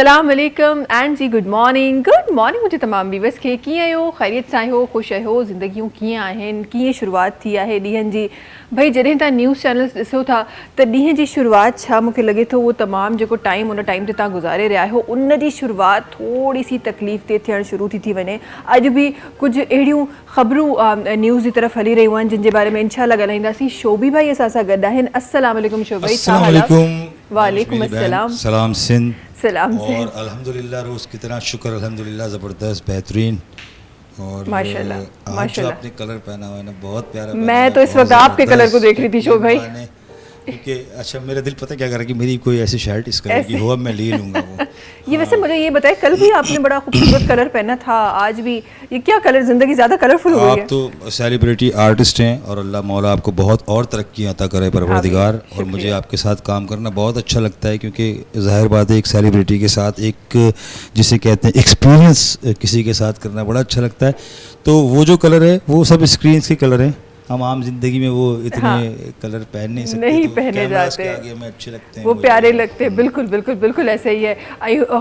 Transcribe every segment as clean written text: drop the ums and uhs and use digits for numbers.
अस्सलाम वालेकुम and ji good morning मुझे तमाम व्यूअर्स खे कीअं आहियो, ख़ैरियत सां आहियो, ख़ुशि आहियो, ज़िंदगियूं कीअं आहिनि, कीअं शुरूआत थी आहे ॾींहंनि जी। भई जॾहिं तव्हां न्यूज़ चैनल्स ॾिसो था त ॾींहं जी शुरूआत छा मूंखे लॻे थो उहो तमामु जेको टाइम उन टाइम ते तव्हां गुज़ारे रहिया आहियो उन जी शुरूआत थोरी सी तकलीफ़ ते थियणु शुरू थी वञे। अॼु बि कुझु अहिड़ियूं ख़बरूं न्यूज़ जी तरफ़ हली रहियूं आहिनि जिन जे बारे में इंशाअल्लाह ॻाल्हाईंदासीं। शोभी भाई असां सां गॾु आहिनि। अस्सलाम वालेकुम शोभी भाई, छा हाल आहे? वालेकुम अस्सलाम। सलाम सिंध। सलाम और अल्हम्दुलिल्लाह रोज़ की तरह शुक्र, अल्हम्दुलिल्लाह ज़बरदस्त बेहतरीन। और माशाल्लाह आज जो आपने कलर पहना हुआ है ना बहुत प्यारा। मैं तो इस वक्त आपके कलर को देख रही थी शोभ भाई, क्योंकि अच्छा मेरा दिल पता क्या कर रहा है कि मेरी कोई ऐसी शर्ट इस कलर की हो, अब मैं ले लूँगा वो। ये वैसे मुझे ये बताए, कल भी आपने बड़ा खूबसूरत कलर पहना था, आज भी ये क्या कलर, जिंदगी ज़्यादा कलरफुल हो गई है? आप तो सेलिब्रिटी आर्टिस्ट हैं और अल्लाह मौला आपको बहुत और तरक्की अता करे परवरदिगार। और मुझे आपके साथ काम करना बहुत अच्छा लगता है क्योंकि ज़ाहिर बात है एक सेलिब्रिटी के साथ एक जिसे कहते हैं एक्सपीरियंस किसी के साथ करना बड़ा अच्छा लगता है। तो वो जो कलर है वो सब स्क्रीन के कलर हैं, हम आम जिंदगी में वो इतने कलर पहन नहीं सकते, नहीं तो पहने जाते, आगे हमें अच्छे लगते हैं, वो प्यारे लगते हैं। बिल्कुल बिल्कुल बिल्कुल ऐसे ही है।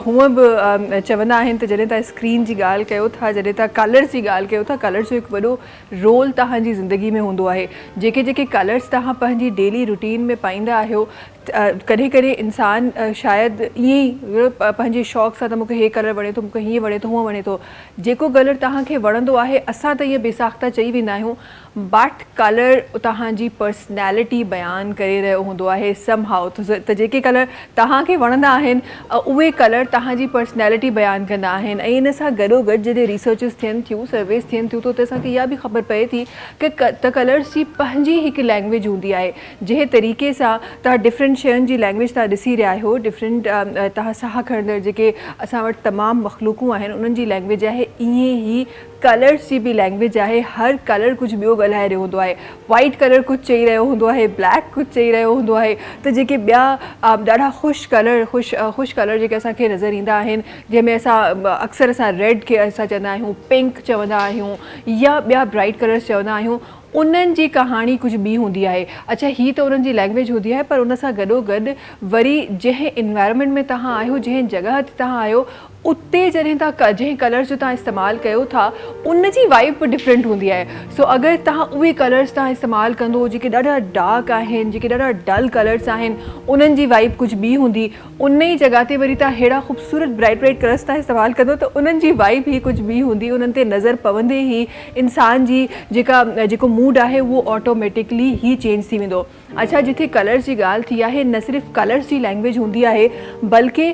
हूअं बि चवंदा आहिनि त जॾहिं तव्हां स्क्रीन जी ॻाल्हि कयो था, जॾहिं तव्हां कलर्स जी ॻाल्हि कयो था, कलर्स जो हिकु वॾो रोल तव्हांजी ज़िंदगी में हूंदो आहे। जेके जेके कलर्स तव्हां पंहिंजी डेली रूटीन में पाईंदा आहियो, कॾहिं कॾहिं इंसान शायदि ईअं ई पंहिंजे शौक़ सां त मूंखे हे कलर वणे थो, मूंखे हीअं वणे थो, हूअं वणे थो, जेको कलर तव्हांखे वणंदो आहे असां त ईअं बेसाख्ता चई वेंदा आहियूं, बट कलर तव्हांजी पर्सनैलिटी बयानु करे रहियो हूंदो आहे समहाउ। त जेके कलर तव्हांखे वणंदा आहिनि उहे कलर तव्हांजी पर्सनैलिटी बयानु कंदा आहिनि। ऐं इन सां गॾोगॾु जॾहिं रिसर्चिस थियनि थियूं, सर्वेस थियनि थियूं, त असांखे इहा बि ख़बर पए थी कि त कलर्स जी पंहिंजी हिकु लैंग्वेज हूंदी आहे। जंहिं तरीक़े सां तव्हां डिफरेंट शयुनि जी लैंग्वेज तव्हां ॾिसी रहिया आहियो, डिफरेंट तव्हां साह खणंदड़ जेके असां वटि तमामु मख़लूक़ूं आहिनि उन्हनि जी लैंग्वेज आहे, ईअं ई कलर्स जी बि लैंग्वेज आहे। हर कलर कुझु ॿियो ॻाल्हाए रहियो हूंदो आहे। वाइट कलर कुझु चई रहियो हूंदो आहे, ब्लैक कुझु चई रहियो हूंदो आहे, त जेके ॿिया ॾाढा ख़ुशि कलर जेके असांखे नज़र ईंदा आहिनि, जंहिंमें असां अक्सर असां रेड खे असां चवंदा आहियूं, पिंक चवंदा आहियूं या ॿिया ब्राइट कलर्स चवंदा आहियूं, उन्हनि जी कहाणी कुझु ॿी हूंदी आहे। अच्छा, हीअ त उन्हनि जी लैंग्वेज हूंदी आहे, पर उन सां गॾोगॾु वरी जंहिं इन्वायरमेंट में तव्हां आहियो, जंहिं जॻह ते तव्हां आहियो, उते जॾहिं तव्हां जंहिं कलर्स जो तव्हां इस्तेमालु कयो था उन जी वाइब बि डिफरेंट हूंदी आहे। सो अगरि तव्हां उहे कलर्स तव्हां इस्तेमालु कंदो जेके ॾाढा डार्क आहिनि, जेके ॾाढा डल कलर्स आहिनि, उन्हनि जी वाइब कुझु ॿी हूंदी। उन ई जॻह ते वरी तव्हां अहिड़ा ख़ूबसूरत ब्राइट कलर्स तव्हां इस्तेमालु कंदो त उन्हनि जी वाइब ई कुझु ॿी हूंदी। उन्हनि ते नज़र पवंदे ई इंसान जी जेको मूड आहे उहो ऑटोमेटिकली ई चेंज थी वेंदो। अच्छा, जिथे कलर्स जी ॻाल्हि थी आहे, न सिर्फ़ु कलर्स जी लैंग्वेज हूंदी आहे बल्कि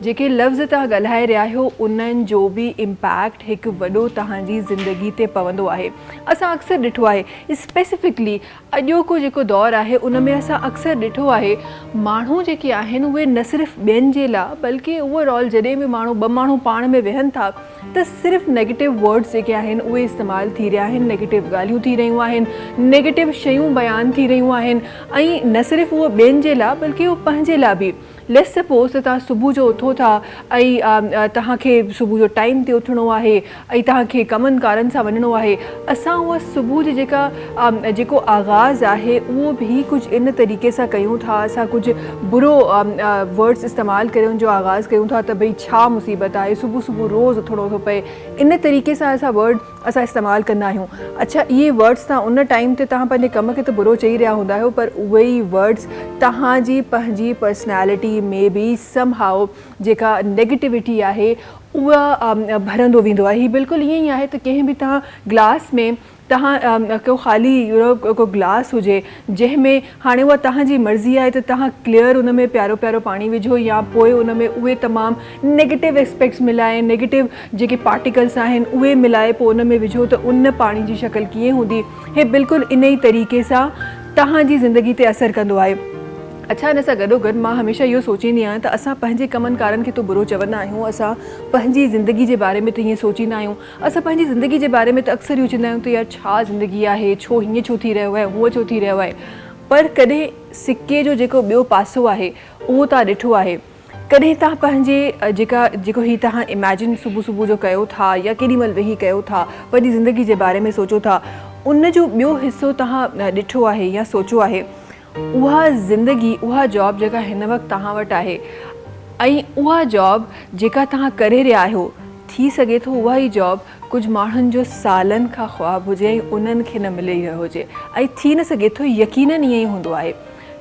जेके लफ़्ज़ तव्हां ॻाल्हाए रहिया आहियो उन्हनि जो बि इम्पैक्ट हिकु वॾो तव्हांजी ज़िंदगी ते पवंदो आहे। असां अक्सर ॾिठो आहे, स्पेसिफिकली अॼोको जेको दौरु आहे उन में असां अक्सर ॾिठो आहे माण्हू जेके आहिनि उहे न सिर्फ़ु ॿियनि जे लाइ बल्कि ओवरऑल जॾहिं बि ॿ माण्हू पाण में वेहनि था त सिर्फ़ु नेगेटिव वर्ड्स जेके आहिनि उहे इस्तेमालु थी रहिया आहिनि, नेगेटिव ॻाल्हियूं थी रहियूं आहिनि, नेगेटिव शयूं बयानु थी रहियूं आहिनि। ऐं न सिर्फ़ु उहो ॿियनि जे लाइ बल्कि उहो पंहिंजे लाइ बि। लेट्स सपोज़ त तव्हां सुबुह जो उथो था ऐं तव्हांखे सुबुह जो टाइम ते उथिणो आहे ऐं तव्हांखे कमनि कारनि सां वञिणो आहे, असां उहा सुबुह जी जेको आगाज़ आहे उहो बि कुझु इन तरीक़े सां कयूं था। असां कुझु बुरो वर्ड्स इस्तेमालु करे उनजो आगाज़ कयूं था त भई छा मुसीबत आहे, सुबुह रोज़ उथिणो थो पए, इन तरीक़े सां असां इस्तेमालु कंदा आहियूं। अच्छा, इहे वर्ड्स तव्हां उन टाइम ते तव्हां पंहिंजे कम खे त बुरो चई रहिया हूंदा आहियो, पर उहे ई वर्ड्स तव्हांजी पंहिंजी पर्सनैलिटी में बि समहाउ जेका नेगेटिविटी आहे उहा भरंदो वेंदो आहे। हीअ बिल्कुलु ईअं ई आहे त कंहिं बि तव्हां ग्लास में तव्हां को ख़ाली को ग्लास हुजे जंहिंमें हाणे उहा तव्हांजी मर्ज़ी आहे त तव्हां क्लियर उन में प्यारो प्यारो पाणी विझो या पोइ उन में उहे तमामु नेगेटिव एस्पेक्ट्स मिलाए, नेगेटिव जेके पार्टिकल्स आहिनि उहे मिलाए पोइ उन में विझो त उन पाणी जी शक्ल कीअं हूंदी। हे बिल्कुलु इन ई तरीक़े सां तव्हांजी ज़िंदगी ते असरु कंदो आहे। अच्छा, हिन सां गॾोगॾु मां हमेशह इहो सोचींदी आहियां त असां पंहिंजे कमनि कारनि खे त बुरो चवंदा आहियूं, असां पंहिंजी ज़िंदगी जे बारे में त हीअं सोचींदा आहियूं, असां पंहिंजी ज़िंदगी जे बारे में त अक्सर इहो चवंदा आहियूं त यार छा ज़िंदगी आहे, छो हीअं छो थी रहियो आहे, हूअं छो थी रहियो आहे। पर कॾहिं सिके जो जेको ॿियो पासो आहे उहो तव्हां ॾिठो आहे? कॾहिं तव्हां पंहिंजे जेको हीअ तव्हां इमेजिन सुबुह जो कयो था या केॾीमहिल वेही कयो था, पंहिंजी ज़िंदगी जे बारे में सोचो था, उन जो ॿियो हिसो तव्हां ॾिठो आहे या सोचो आहे? उहा ज़िंदगी, उहा जॉब जेका हिन वक़्तु तव्हां वटि आहे, ऐं उहा जॉब जेका तव्हां करे रहिया आहियो थी सघे थो उहा ई जॉब कुझु माण्हुनि जो सालनि खां ख़्वाबु हुजे ऐं उन्हनि खे न मिले रहियो हुजे, ऐं थी न सघे थो यकीनन ईअं ई हूंदो आहे।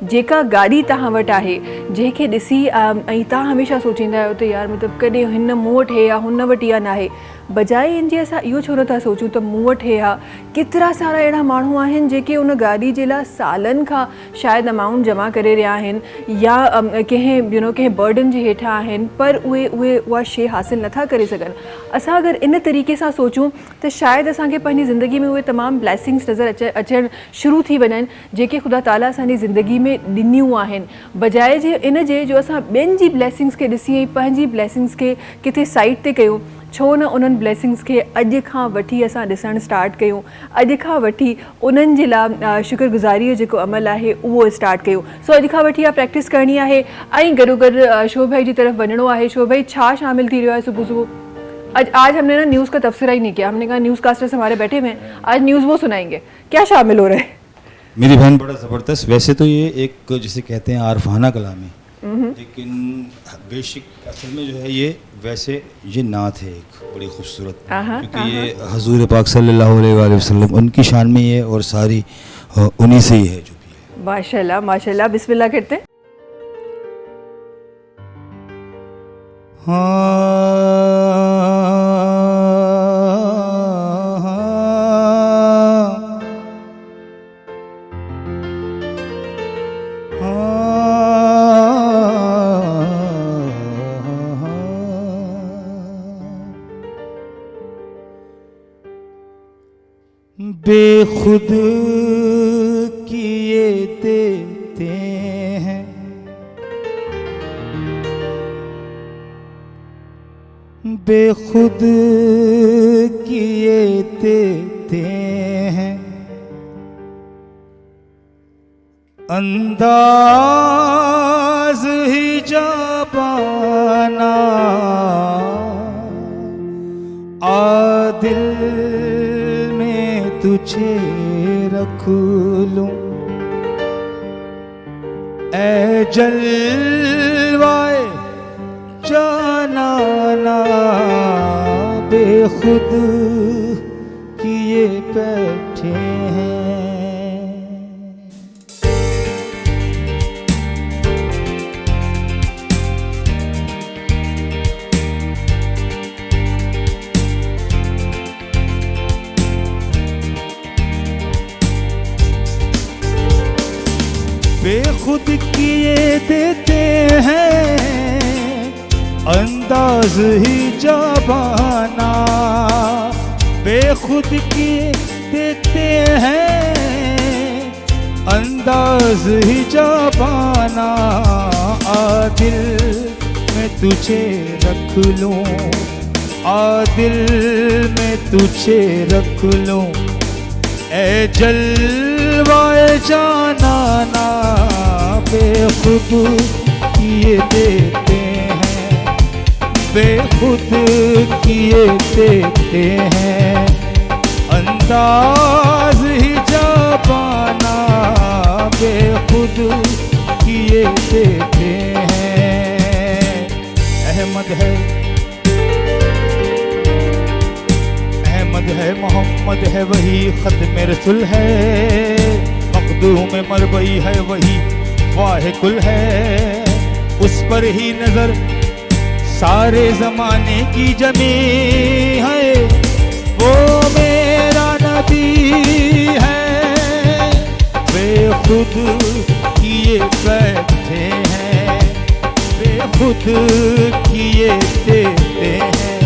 जेका गाॾी तव्हां वटि आहे जंहिंखे ॾिसी ऐं तव्हां हमेशह सोचींदा आहियो त यार मतिलबु कॾहिं हिन मूं वटि हे आहे हुन वटि इहा न आहे, बजाए इन जे असां इहो छो नथा सोचूं त मूं वटि हे आहे। केतिरा सारा अहिड़ा माण्हू आहिनि जेके उन गाॾी जे लाइ सालनि खां शायदि अमाउंट जमा करे रहिया आहिनि या कंहिं बर्डन जे हेठां आहिनि, पर उहे उहा शइ हासिलु नथा करे सघनि। असां अगरि इन तरीक़े सां सोचूं त शायदि असांखे पंहिंजी ज़िंदगी में उहे तमामु ब्लेसिंग्स नज़र अचणु शुरू थी वञनि जेके ख़ुदा ताला असांजी ज़िंदगी में ॾिनियूं आहिनि, बजाए जे इन जे जो असां ॿियनि जी ब्लेसिंग्स खे ॾिसी ऐं पंहिंजी ब्लेसिंग्स खे किथे साइड ते कयूं। छो न उन्हनि ब्लेसिंग्स खे अॼु खां वठी असां ॾिसणु स्टार्ट कयूं, अॼु खां वठी उन्हनि जे लाइ शुक्रगुज़ारीअ जो जेको अमल आहे उहो स्टार्ट कयूं। सो अॼु खां वठी इहा प्रैक्टिस करणी आहे ऐं गॾोगॾु शोभ भाई जी तरफ़ वञिणो आहे। शोभ भाई छा शामिल थी रहियो आहे सुबुह सुबह? आज हमने ना न्यूज़ का तबसरा ही नहीं किया, हमने कहा न्यूज़ कास्टर्स हमारे बैठे हुए हैं, आज न्यूज़ वो सुनाएंगे। क्या शामिल हो रहा है? मेरी बहन बड़ा ज़बरदस्त, वैसे तो ये एक जिसे कहते हैं आरफाना कलाम है, लेकिन बेसिक असल में जो है ये वैसे ये नात है एक बड़ी खूबसूरत, क्योंकि ये हजूर पाक सल्लल्लाहु अलैहि वसल्लम उनकी शान में ही है और सारी उन्हीं से ही है जो भी है। माशाल्लाह माशाल्लाह, बिस्मिल्लाह करते हैं। बेखुद किए देते हैं, बेखुद किए देते हैं, अंदाज ही जाबाना आदिल तुझे रख लूं, ऐ जलवाए जानाना बेखुद किए बैठे हैं। बेखुद किए देते हैं, अंदाज ही जाबाना बेखुद किए देते हैं, अंदाज ही जाबाना आदिल में तुझे रख लूं, आदिल में तुझे रख लूं, ऐ जलवाए जानाना बेखुद किए देते हैं, बेखुद किए देते हैं, अंदाज ही जाबाना बेखुद किए देते हैं। अहमद है मोहम्मद है वही खत्म रसूल है, मखदूम मरबई है वही वाहे कुल है, उस पर ही नजर सारे जमाने की जमी है, वो मेरा नबी है, बेखुद किए बैठे हैं, बेखुद किए देते हैं,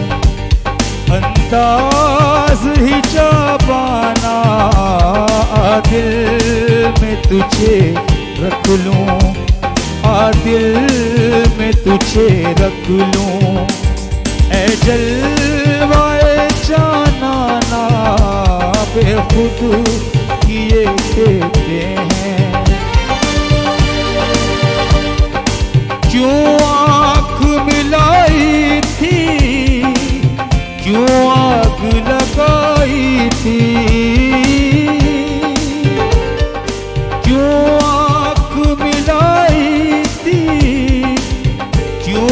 अंदाज ही जाबाना दिल में तुझे रख लूं, दिल में तुझे रख लूं, ऐ जलवाए जानाना बेखुद किए देते हैं। क्यों आँख मिलाई थी, क्यों आग लगाई थी, क्यों आँख मिलाई थी, क्यों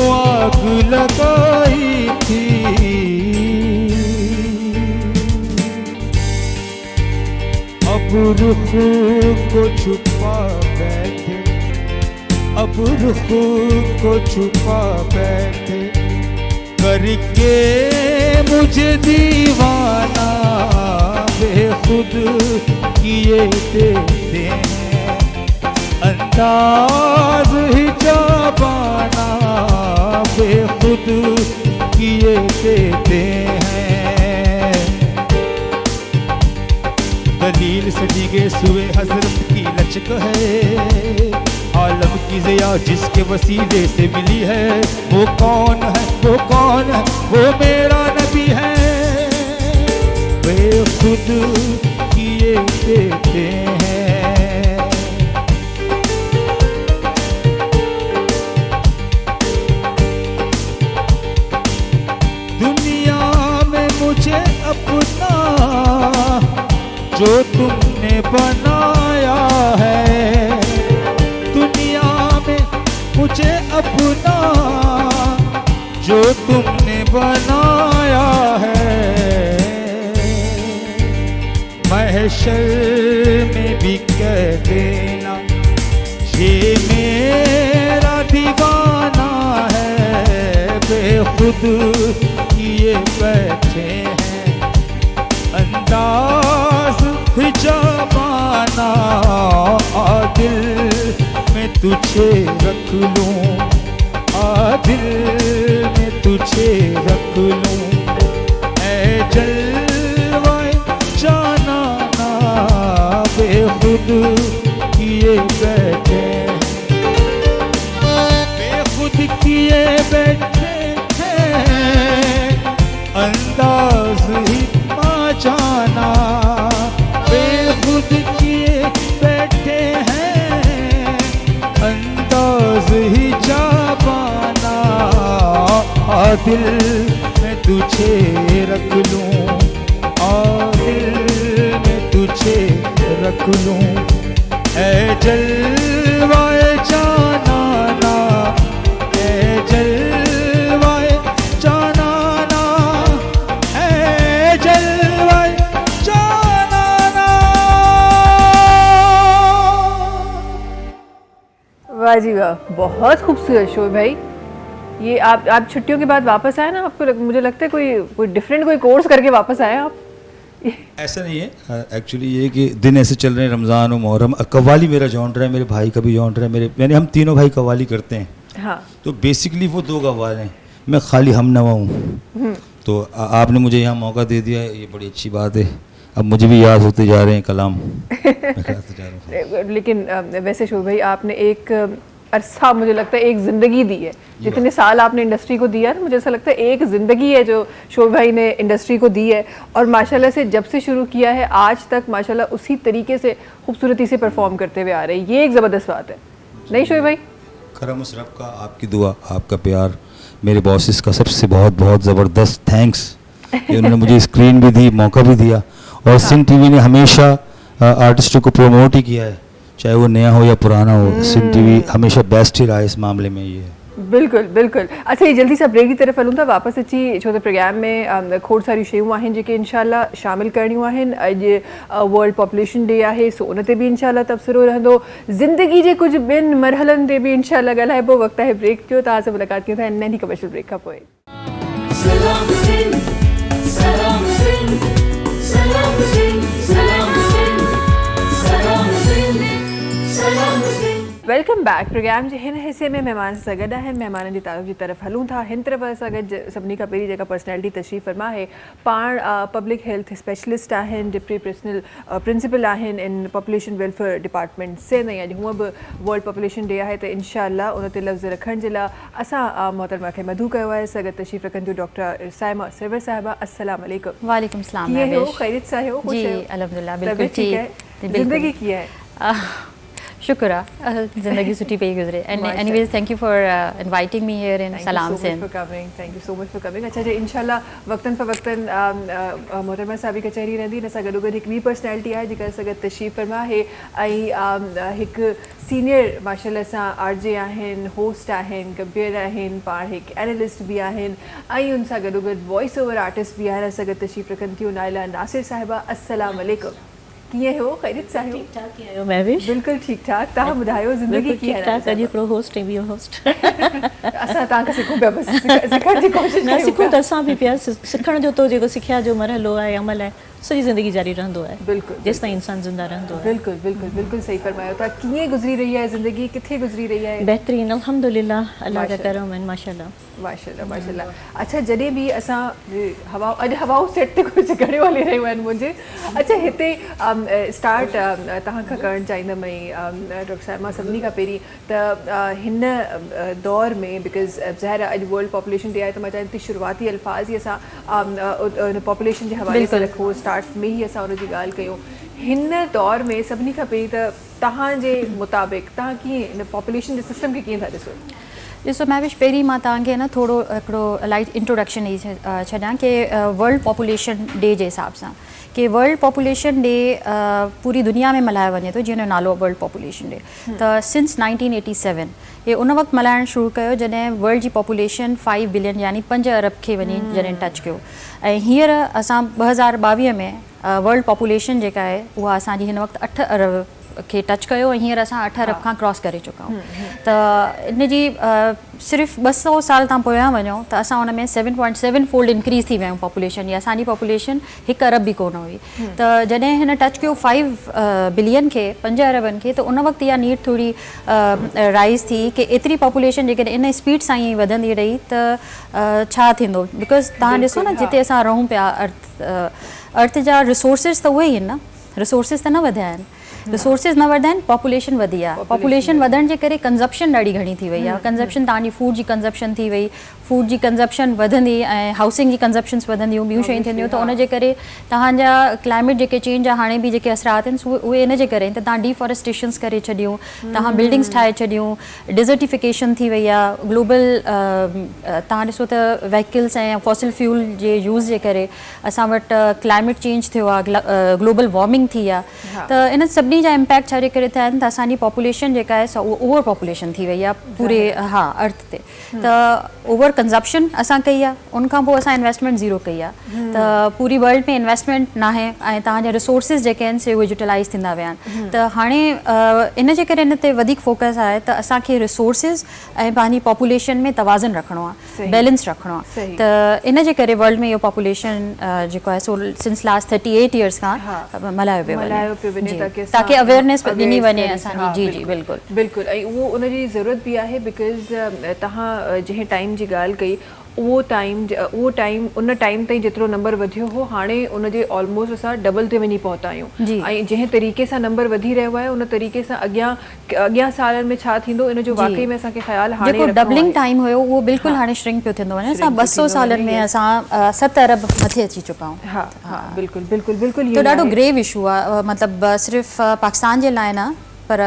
अब रुख को छुपा बैठे, अब रुख को छुपा बैठे, करके मुझे दीवाना बेखुद किए देते हैं, अंदाज हिजाबाना बेखुद किए देते हैं। दलील से दिगे सुए हजरत की लचक है, आलम की ज़िया जिसके वसीले से मिली है, वो कौन है, वो कौन है, वो मेरा नबी है, वे खुद किए देते हैं। दुनिया में मुझे अपना जो तुमने बनाया है, दुनिया में मुझे अपना जो तुमने बनाया है, महशर में भी कह देना ये मेरा दीवाना है, बेखुद किए बैठे हैं, अंदाज हिजाबाना दिल में तुझे रख लूं, दिल में तुझे रख लूं, ऐ जलवाए जाना ना बेखुद किए बैठे, बेखुद किए बैठे हैं, अंदाज ही मा जाना बेखुद किए बैठे हैं, अंदाज ही जाबाना दिल में तुझे रख लूं, दिल में तुझे रख लूं, ऐ जलवाए जाना ना, ऐ जलवाए जाना ना, ऐ जलवाए जाना ना। वाह जी वाह, बहुत खूबसूरत शो भाई। ये आप छुट्टियों के बाद वापस आए ना, आपको मुझे लगता है कोई डिफरेंट कोई कोर्स करके वापस आए आप। ऐसा नहीं है, एक्चुअली ये कि दिन ऐसे चल रहे हैं, रमज़ान और मुहर्रम, कव्वाली मेरा जॉनर है, मेरे भाई का भी जॉनर है, मेरे यानी हम तीनों भाई कव्वाली करते हैं। हाँ, तो बेसिकली वो दो कव्वाल हैं, मैं खाली हमनवा हूँ। तो आपने मुझे यहाँ मौका दे दिया है, ये बड़ी अच्छी बात है। अब मुझे भी याद होते जा रहे हैं कलाम, मैं गाते जा रहा हूँ। लेकिन वैसे शोभ भाई आपने एक अरसा, मुझे लगता है एक ज़िंदगी दी है, जितने साल आपने इंडस्ट्री को दिया है, मुझे ऐसा लगता है एक ज़िंदगी है जो शोभ भाई ने इंडस्ट्री को दी है, और माशाल्लाह से जब से शुरू किया है आज तक माशाल्लाह उसी तरीके से खूबसूरती से परफॉर्म करते हुए आ रहे हैं। ये एक ज़बरदस्त बात है, नहीं शोभ भाई? करम उस रब का, आपकी दुआ, आपका प्यार, मेरे बॉसेस का सबसे बहुत बहुत ज़बरदस्त थैंक्स कि उन्होंने मुझे स्क्रीन भी दी, मौका भी दिया, और सिंह टीवी ने हमेशा आर्टिस्टों को प्रमोट ही किया है, चाहे वो नया हो या पुराना हो। सिंह टीवी हमेशा बेस्ट ही रहा है इस मामले में। ये बिल्कुल बिल्कुल। अच्छा, ये जल्दी सा ब्रेक की तरफ हलूं था वापस अची छो त प्रोग्राम में खोड़ सारी शयूं आहिनि जेके इंशाल्लाह शामिल करणियूं आहिनि। अॼु वर्ल्ड पॉपुलेशन डे आहे, सो उन ते बि इंशाल्लाह तबसरो रहंदो। ज़िंदगी जे कुझु ॿियनि मरहलनि ते बि इंशाल्लाह ॻाल्हाइबो। वक़्तु आहे ब्रेक जो, तव्हां सां मुलाक़ात कयूं था नंढी कमर्शियल ब्रेक खां पोइ। सलाम सिंध, सलाम सिंध, सलाम सिंध, सलाम सिंध, सलाम सिंध, सलाम सिंध। Welcome back. प्रोग्राम जे हिन हिस्से में महिमान सां गॾु आहिनि, महिमाननि जी तारीफ़ जी तरफ़ हलूं था। हिन तरफ़ असां गॾु सभिनी खां पहिरीं जेका पर्सनैलिटी तशरीफ़ फरमा आहे, पाण पब्लिक हेल्थ स्पेशलिस्ट आहिनि, डिप्टी प्रिंसिपल आहिनि in population welfare department Sindh. ऐं अॼु हूअं बि वर्ल्ड पॉपुलेशन डे आहे, त इंशाअल्लाह उन ते लफ़्ज़ रखण जे लाइ असां मोहतरमा खे मधु कयो आहे। सां गॾु तशरीफ़ रखनि थियूं डॉक्टर साइमा सरवर साहिबा। अस्सलाम वालेकुम। वालेकुम सलाम। कीअं हो? ख़ैरियत सां आहियो? जी अल्हम्दुलिल्लाह, बिल्कुल तबीयत ठीक है? ठीक। ज़िंदगी कीअं आहे? शुक्र आहे ज़िंदगी सुठी पई गुज़रे। Anyways thank you for inviting me here in सलाम Sindh. Thank you so much for coming. अच्छा जी, इंशाल्लाह वक्तन फ़वक्तन मोहतरमा साहबी कचहरी रहंदी। असां गॾो गॾु हिकु ॿी पर्सनैलिटी आहे जेका असां गॾु तशरीफ़ फरमा आहे, ऐं हिकु सीनियर माशाल्लाह सां आरजे आहिनि, होस्ट आहिनि, कंपेयर आहिनि, पाण हिकु एनालिस्ट बि आहिनि, ऐं उन सां गॾो गॾु वॉइस ओवर आर्टिस्ट बि आहिनि। असां गॾु तशरीफ़ रखनि थियूं नाइला नासिर साहिबा। अस्सलाम वालेकुम। कीअं हो ख़ैरियत सां आहियो? ठीक ठाक आहियो महविश? बिल्कुल ठीक ठाक। तव्हां ॿुधायो ज़िंदगी बिल्कुल कीअं ठीक ठाक। अॼु हिकिड़ो होस्ट ऐं ॿियो होस्ट असां तव्हांखे सिखूं पिया बसि सिखण जी कोशिशि न कयूं सिखूं पिया। त असां बि पिया सिखण जो तो जेको सिखिया जो मरहलो आहे अमल आहे सॼी ज़िंदगी जारी रहंदो आहे बिल्कुल जेसि ताईं इंसान ज़िंदा रहंदो आहे। बिल्कुल बिल्कुल बिल्कुल सही फरमायो था। कीअं गुज़री रही आहे ज़िंदगी, किथे गुज़री रही आहे? बहितरीन अल्हम्दुलिल्लाह अल्लाह जा माशाअल्लाह। करम आहिनि माशाअल्लाह। माशाअल्लाह माशाअल्लाह। अच्छा जॾहिं बि असां हवा अॼु हवाऊं सेट ते कुझु घणियूं हली रहियूं आहिनि मुंहिंजे। अच्छा हिते स्टार्ट तव्हां खां करणु चाहींदमि डॉक्टर साहिब मां सभिनी खां पहिरीं त हिन दौर में बिकॉज़ ज़ाहिर आहे अॼु वर्ल्ड पॉपुलेशन डे आहे त मां चाहियां थी शुरूआती अल्फाज़ ई असां पॉपुलेशन जे हवाले सां रखूं, स्टार्ट में ई असां उनजी ॻाल्हि कयूं। हिन दौर में सभिनी खां पहिरीं त तव्हांजे मुताबिक़ तव्हां कीअं हिन पॉपुलेशन जे सिस्टम खे कीअं था ॾिसो? ॾिसो महविश पहिरीं मां तव्हांखे न थोरो हिकिड़ो लाइट इंट्रोडक्शन ॾेई छॾियां कि वर्ल्ड पॉपुलेशन डे जे हिसाब सां कि वर्ल्ड पॉपुलेशन डे पूरी दुनिया में मल्हायो वञे थो जंहिंजो नालो वर्ल्ड पॉपुलेशन डे। त सिंस 1987 हे उन वक़्तु मल्हाइणु शुरू कयो जॾहिं वर्ल्ड जी पॉपुलेशन 5 बिलियन यानी 5 अरब खे वञी जॾहिं टच कयो। ऐं हींअर असां 2022 में वर्ल्ड पॉपुलेशन जेका आहे उहा असांजी हिन वक़्तु 8 अरब खे टच कयो ऐं हींअर असां 8 अरब खां क्रॉस करे चुका आहियूं। त इन जी सिर्फ़ु 200 साल तां पोयां वञो त असां उन में 7.7 फोल्ड इंक्रीज़ थी विया आहियूं पॉपुलेशन, या असांजी पॉपुलेशन 1 अरब बि कोन हुई। त जॾहिं हिन टच कयो 5 बिलियन खे, 5 अरबनि खे, त उन वक़्तु इहा नीड थोरी राइज़ थी कि एतिरी पॉपुलेशन जेकॾहिं इन स्पीड सां ई वधंदी रही त छा थींदो। बिकॉज़ तव्हां ॾिसो न जिते असां रहूं पिया अर्थ जा रिसोर्सिस त उहे ई आहिनि न, रिसोर्सिस त न वधिया आहिनि। रिसोर्सिस न वधिया आहिनि, पॉपुलेशन वधी आहे। पॉपुलेशन वधण जे करे कंज़प्शन ॾाढी घणी थी वई आहे। कंज़प्शन तव्हांजी फूड जी कंज़प्शन थी वई, फूड जी कंज़प्शन वधंदी ऐं हाउसिंग जी कंज़प्शंस वधंदियूं, ॿियूं शयूं थींदियूं। त उन जे करे तव्हांजा क्लाइमेट जेके चेंज आहे हाणे बि जेके असरात आहिनि उहे इन जे करे आहिनि। त तव्हां डिफॉरेस्टेशंस करे छॾियूं, तव्हां बिल्डिंग्स ठाहे छॾियूं, डिज़र्टिफिकेशन थी वई आहे, ग्लोबल तव्हां ॾिसो त व्हीकल्स ऐं फॉसिल फ्यूल जे यूज़ जे करे असां वटि क्लाइमेट चेंज थियो आहे, ग्लोबल वार्मिंग थी आहे। त इन सभिनी जा इम्पैक्ट छा जे करे थिया आहिनि त असांजी पॉपुलेशन जेका आहे सा उहा ओवर पॉपुलेशन थी वई आहे पूरे अर्थ ते। त ओवर कंज़प्शन असां कई आहे, उनखां पोइ असां इन्वेस्टमेंट ज़ीरो कई आहे। त पूरी वर्ल्ड में इन्वेस्टमेंट न आहे ऐं तव्हांजा रिसोर्सिस जेके आहिनि से उहे यूटिलाइज़ थींदा विया आहिनि। त हाणे इन जे करे इन ते वधीक फोकस आहे त असांखे रिसोर्सिस ऐं पंहिंजी पॉपुलेशन में तवाज़न रखिणो आहे, बैलेंस रखिणो आहे। त इन जे करे वर्ल्ड में इहो पॉपुलेशन जेको आहे सो सिंस लास्ट 38 ईयर्स खां मल्हायो पियो वञे ताकि अवेयरनेस ॾिनी वञे असांजी। जी जी बिल्कुलु बिल्कुलु। ऐं उहो उनजी ज़रूरत बि आहे बिकॉज़ तव्हां जंहिं टाइम जी ॻाल्हि कई उन टाइम ताईं जेतिरो नंबर वधियो हो हाणे उनजे ऑलमोस्ट असां डबल ते वञी पहुता आहियूं। ऐं जंहिं तरीक़े सां नंबर वधी रहियो आहे उन तरीक़े सां अॻियां सालनि में छा थींदो इन जो वाकई में असांखे ख़्यालु हाणे जेको डबलिंग टाइम हुयो उहो बिल्कुलु हाणे श्रिंक पियो थींदो वञे। असां 200 सालनि में असां 7 अरब मथे अची चुका आहियूं। हा बिल्कुलु बिल्कुलु बिल्कुलु। तो ॾाढो ग्रेव इशू आहे, मतिलबु सिर्फ़ु पाकिस्तान जे लाइ न पर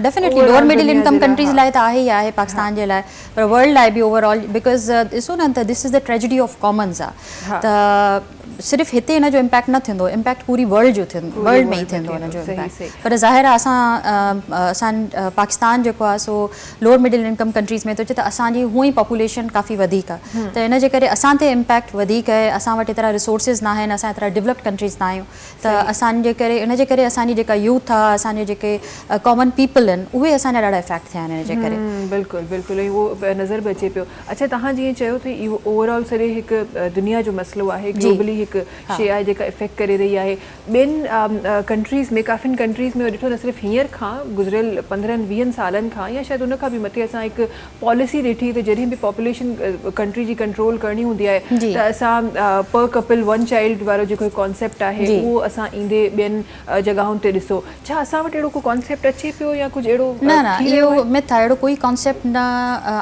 definitely lower middle income countries लाइ त आहे ई आहे, पाकिस्तान जे लाइ, पर वर्ल्ड लाइ बि ओवरऑल बिकॉज़ ॾिसो न त this is the tragedy of Commons आहे। त सिर्फ़ु हिते इन जो इम्पैक्ट न थींदो, इम्पैक्ट पूरी वर्ल्ड जो थींदो, वर्ल्ड में ई थींदो इन जो इम्पैक्ट। पर ज़ाहिर आहे असां पाकिस्तान जेको आहे सो लोअर मिडिल इनकम कंट्रीज़ में थो अचे त असांजी हूअं ई पॉपुलेशन काफ़ी वधीक आहे। त इन जे करे असां ते इम्पैक्ट वधीक आहे। असां वटि एतिरा रिसोर्सिस न आहिनि, असां एतिरा डेवलप्ड कंट्रीज़ न आहियूं। त असांजे करे इन जे करे असांजी जेका यूथ आहे, असांजे जेके कॉमन पीपल आहिनि उहे असांजा ॾाढा इफेक्ट थिया आहिनि इन जे करे। बिल्कुलु बिल्कुलु। ऐं उहो नज़र बि अचे पियो। अच्छा तव्हां जीअं चयो त इहो ओवरऑल सॼे हिकु दुनिया जो मसइलो आहे, ग्लोबली हिकु शइ आहे जेका इफेक्ट करे रही आहे। ॿियनि कंट्रीज़ में काफ़ियुनि कंट्रीज़ में ॾिठो न सिर्फ़ु हींअर खां गुज़िरियल 15-20 सालनि खां या शायदि उनखां बि मथे असां हिकु पॉलिसी ॾिठी त जॾहिं बि पॉपुलेशन कंट्री जी कंट्रोल करणी हूंदी आहे त असां पर कपल 1 चाइल्ड वारो जेको कॉन्सेप्ट आहे उहो असां ईंदे ॿियनि जॻहुनि ते ॾिसो। छा असां वटि अहिड़ो को कॉन्सेप्ट अचे पियो या कुझु अहिड़ो? न इहो मिथ आहे, अहिड़ो कोई कॉन्सेप्ट न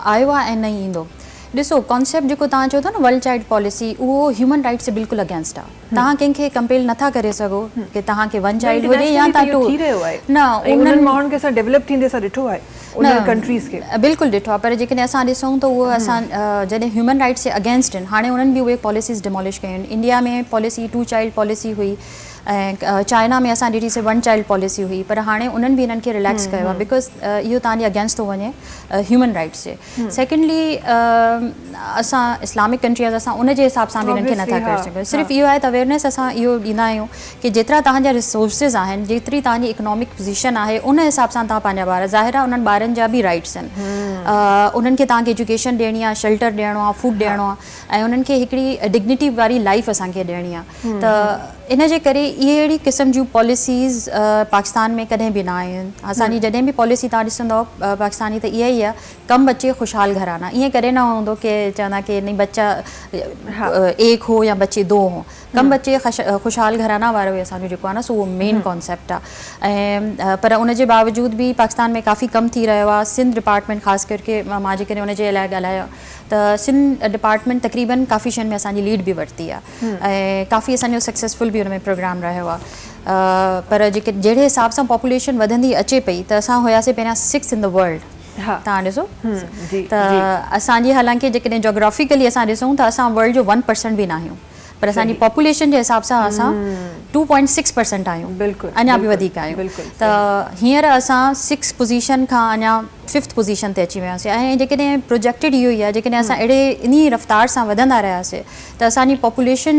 आयो आहे ऐं न ईंदो। ॾिसो कॉन्सेप्ट जेको तव्हां चओ था न वर्ल्ड चाइल्ड पॉलिसी, उहो ह्यूमन राइट्स जे बिल्कुलु अगेंस्ट आहे। तव्हां कंहिंखे कंपेल नथा करे सघो कि तव्हांखे 1 चाइल्ड हुजे या तव्हां 2। न उन्हनि माण्हुनि खे असां डेवलप थींदे असां ॾिठो आहे उन कंट्रीज़ खे, बिल्कुलु ॾिठो आहे। पर जेकॾहिं असां ॾिसूं त उहो असां जॾहिं ह्यूमन राइट्स जे अगेंस्ट आहिनि, हाणे उन्हनि बि उहे पॉलिसीज़ डिमोलिश कयूं आहिनि। इंडिया में पॉलिसी 2 चाइल्ड पॉलिसी हुई, ऐं चाइना में असां ॾिठीसीं 1 चाइल्ड पॉलिसी हुई, पर हाणे उन्हनि बि हिननि खे रिलैक्स कयो आहे बिकॉज़ इहो तव्हांजे अगेंस्ट थो वञे ह्यूमन राइट्स जे। सेकेंडली असां इस्लामिक कंट्रीज़ असां उन जे हिसाब सां बि हिननि खे नथा करे सघूं। सिर्फ़ु इहो आहे त अवेयरनेस असां इहो ॾींदा आहियूं कि जेतिरा तव्हांजा रिसोर्सिस आहिनि, जेतिरी तव्हांजी इकोनॉमिक पोजीशन आहे, उन हिसाब सां तव्हां पंहिंजा ॿार, ज़ाहिर आहे उन्हनि ॿारनि जा बि राइट्स आहिनि, उन्हनि खे तव्हांखे एजुकेशन ॾियणी आहे, शेल्टर ॾियणो आहे, फूड ॾियणो आहे, ऐं उन्हनि खे हिकिड़ी डिग्निटी वारी लाइफ असांखे ॾियणी आहे। त इन जे करे इहे अहिड़ी क़िस्म जूं पॉलिसीज़ पाकिस्तान में कॾहिं बि न आहियूं आहिनि। असांजी जॾहिं बि पॉलिसी तव्हां ॾिसंदव पाकिस्तानी, त इहा ई आहे, कम बच्चे ख़ुशहाल घराना। ईअं कॾहिं न हूंदो की चवंदा कि नहीं बच्चा एक हो या बच्चे दो हों, कम बच्चे ख़ुशहाल घराना वारो ई असांजो जेको आहे न सो उहो मेन कॉन्सेप्ट आहे। ऐं पर उन जे बावजूद बि पाकिस्तान में काफ़ी कम थी रहियो आहे। सिंध डिपार्टमेंट ख़ासि करके मां जेकॾहिं उन जे लाइ ॻाल्हायो त सिंध डिपार्टमेंट तक़रीबन काफ़ी शयुनि में असांजी लीड बि वरिती आहे ऐं काफ़ी असांजो सक्सेसफुल बि हुन में प्रोग्राम रहियो आहे। पर जेके जहिड़े हिसाब सां पॉपुलेशन वधंदी अचे पई, त असां हुयासीं पहिरियां 6th इन द वर्ल्ड। तव्हां ॾिसो त असांजी, हालांकि जेकॾहिं जोग्राफिकली असां ॾिसूं त असां वर्ल्ड जो 1% बि न आहियूं, पर असांजी पॉपुलेशन जे हिसाब सां असां 2.6% आहियूं, बिल्कुलु अञा बि वधीक आहियूं। त हींअर असां 6 पोज़ीशन खां अञा 5th पोज़ीशन ते अची वियासीं। ऐं जेकॾहिं प्रोजेक्टेड इहो ई आहे, जेकॾहिं असां अहिड़े इन रफ़्तार सां वधंदा रहियासीं त असांजी पॉपुलेशन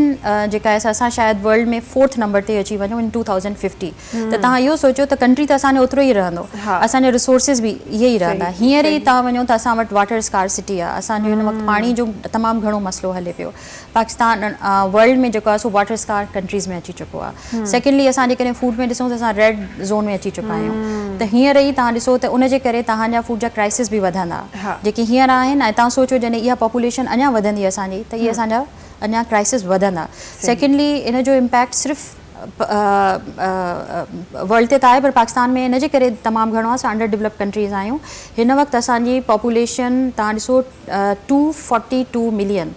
जेका आहे असां शायदि वर्ल्ड में 4th नंबर ते अची वञूं इन 2050। त तव्हां इहो सोचो त कंट्री त असांजो ओतिरो ई रहंदो, असांजा रिसोर्सिस बि इहे ई रहंदा। हींअर ई तव्हां वञो त असां वटि वाटर स्कारसिटी आहे, असांजो हिन वक़्तु पाणी जो तमामु घणो मसइलो हले पियो। पाकिस्तान वर्ल्ड में जेको आहे सो वाटर स्कार कंट्रीज़ में अची चुको आहे। सेकेंडली असां जेकॾहिं फूड में ॾिसूं त असां रेड ज़ोन में अची चुका आहियूं। त हींअर ई तव्हां ॾिसो त उन जे करे तव्हांजा फूड जा क्राइसिस बि वधंदा, जेके हींअर आहिनि। ऐं तव्हां सोचो जॾहिं इहा पॉपुलेशन अञा वधंदी असांजी, त इहे असांजा अञा क्राइसिस वधंदा। सेकेंडली इन जो इम्पैक्ट सिर्फ़ु वर्ल्ड ते त आहे, पर पाकिस्तान में इन जे करे तमामु घणो आहे, असां अंडर डेवलप कंट्रीज़ आहियूं। हिन वक़्तु असांजी पॉपुलेशन तव्हां ॾिसो 242 मिलियन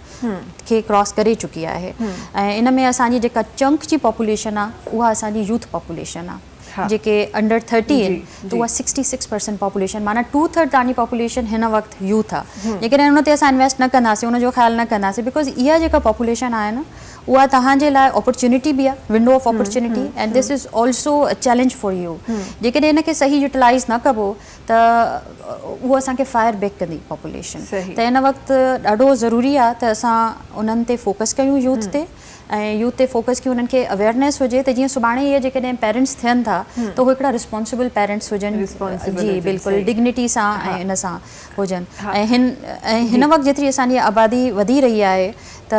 खे क्रॉस करे चुकी आहे। ऐं इन में असांजी जेका चंक जी पॉपुलेशन आहे उहा असांजी यूथ पॉपुलेशन आहे, जेके अंडर 30 आहिनि, त उहा 66% पॉपुलेशन, माना 2/3 तव्हांजी पॉपुलेशन हिन वक़्तु यूथ आहे। जेकॾहिं उन ते असां इन्वेस्ट न कंदासीं, उनजो ख़्यालु न कंदासीं, बिकॉज़ इहा जेका पॉपुलेशन आहे न उहा तव्हांजे लाइ अपॉर्चुनिटी बि आहे, window of opportunity, and this is also a challenge for U. जेकॾहिं इनखे सही यूटिलाइज़ न कबो त उहो असांखे फायर बैक कंदी पॉपुलेशन। त हिन वक़्तु ॾाढो ज़रूरी आहे त असां उन्हनि ते फोकस कयूं, यूथ ते, ऐं यूथ ते फोकस कयूं, उन्हनि खे अवेयरनेस हुजे त जीअं सुभाणे इहे जेकॾहिं पेरेंट्स थियनि था त उहे हिकिड़ा रिस्पॉन्सिबल पेरेंट्स हुजनि, जी बिल्कुलु डिग्निटी सां ऐं इन सां हुजनि। ऐं हिन वक़्तु जेतिरी असांजी आबादी वधी रही आहे त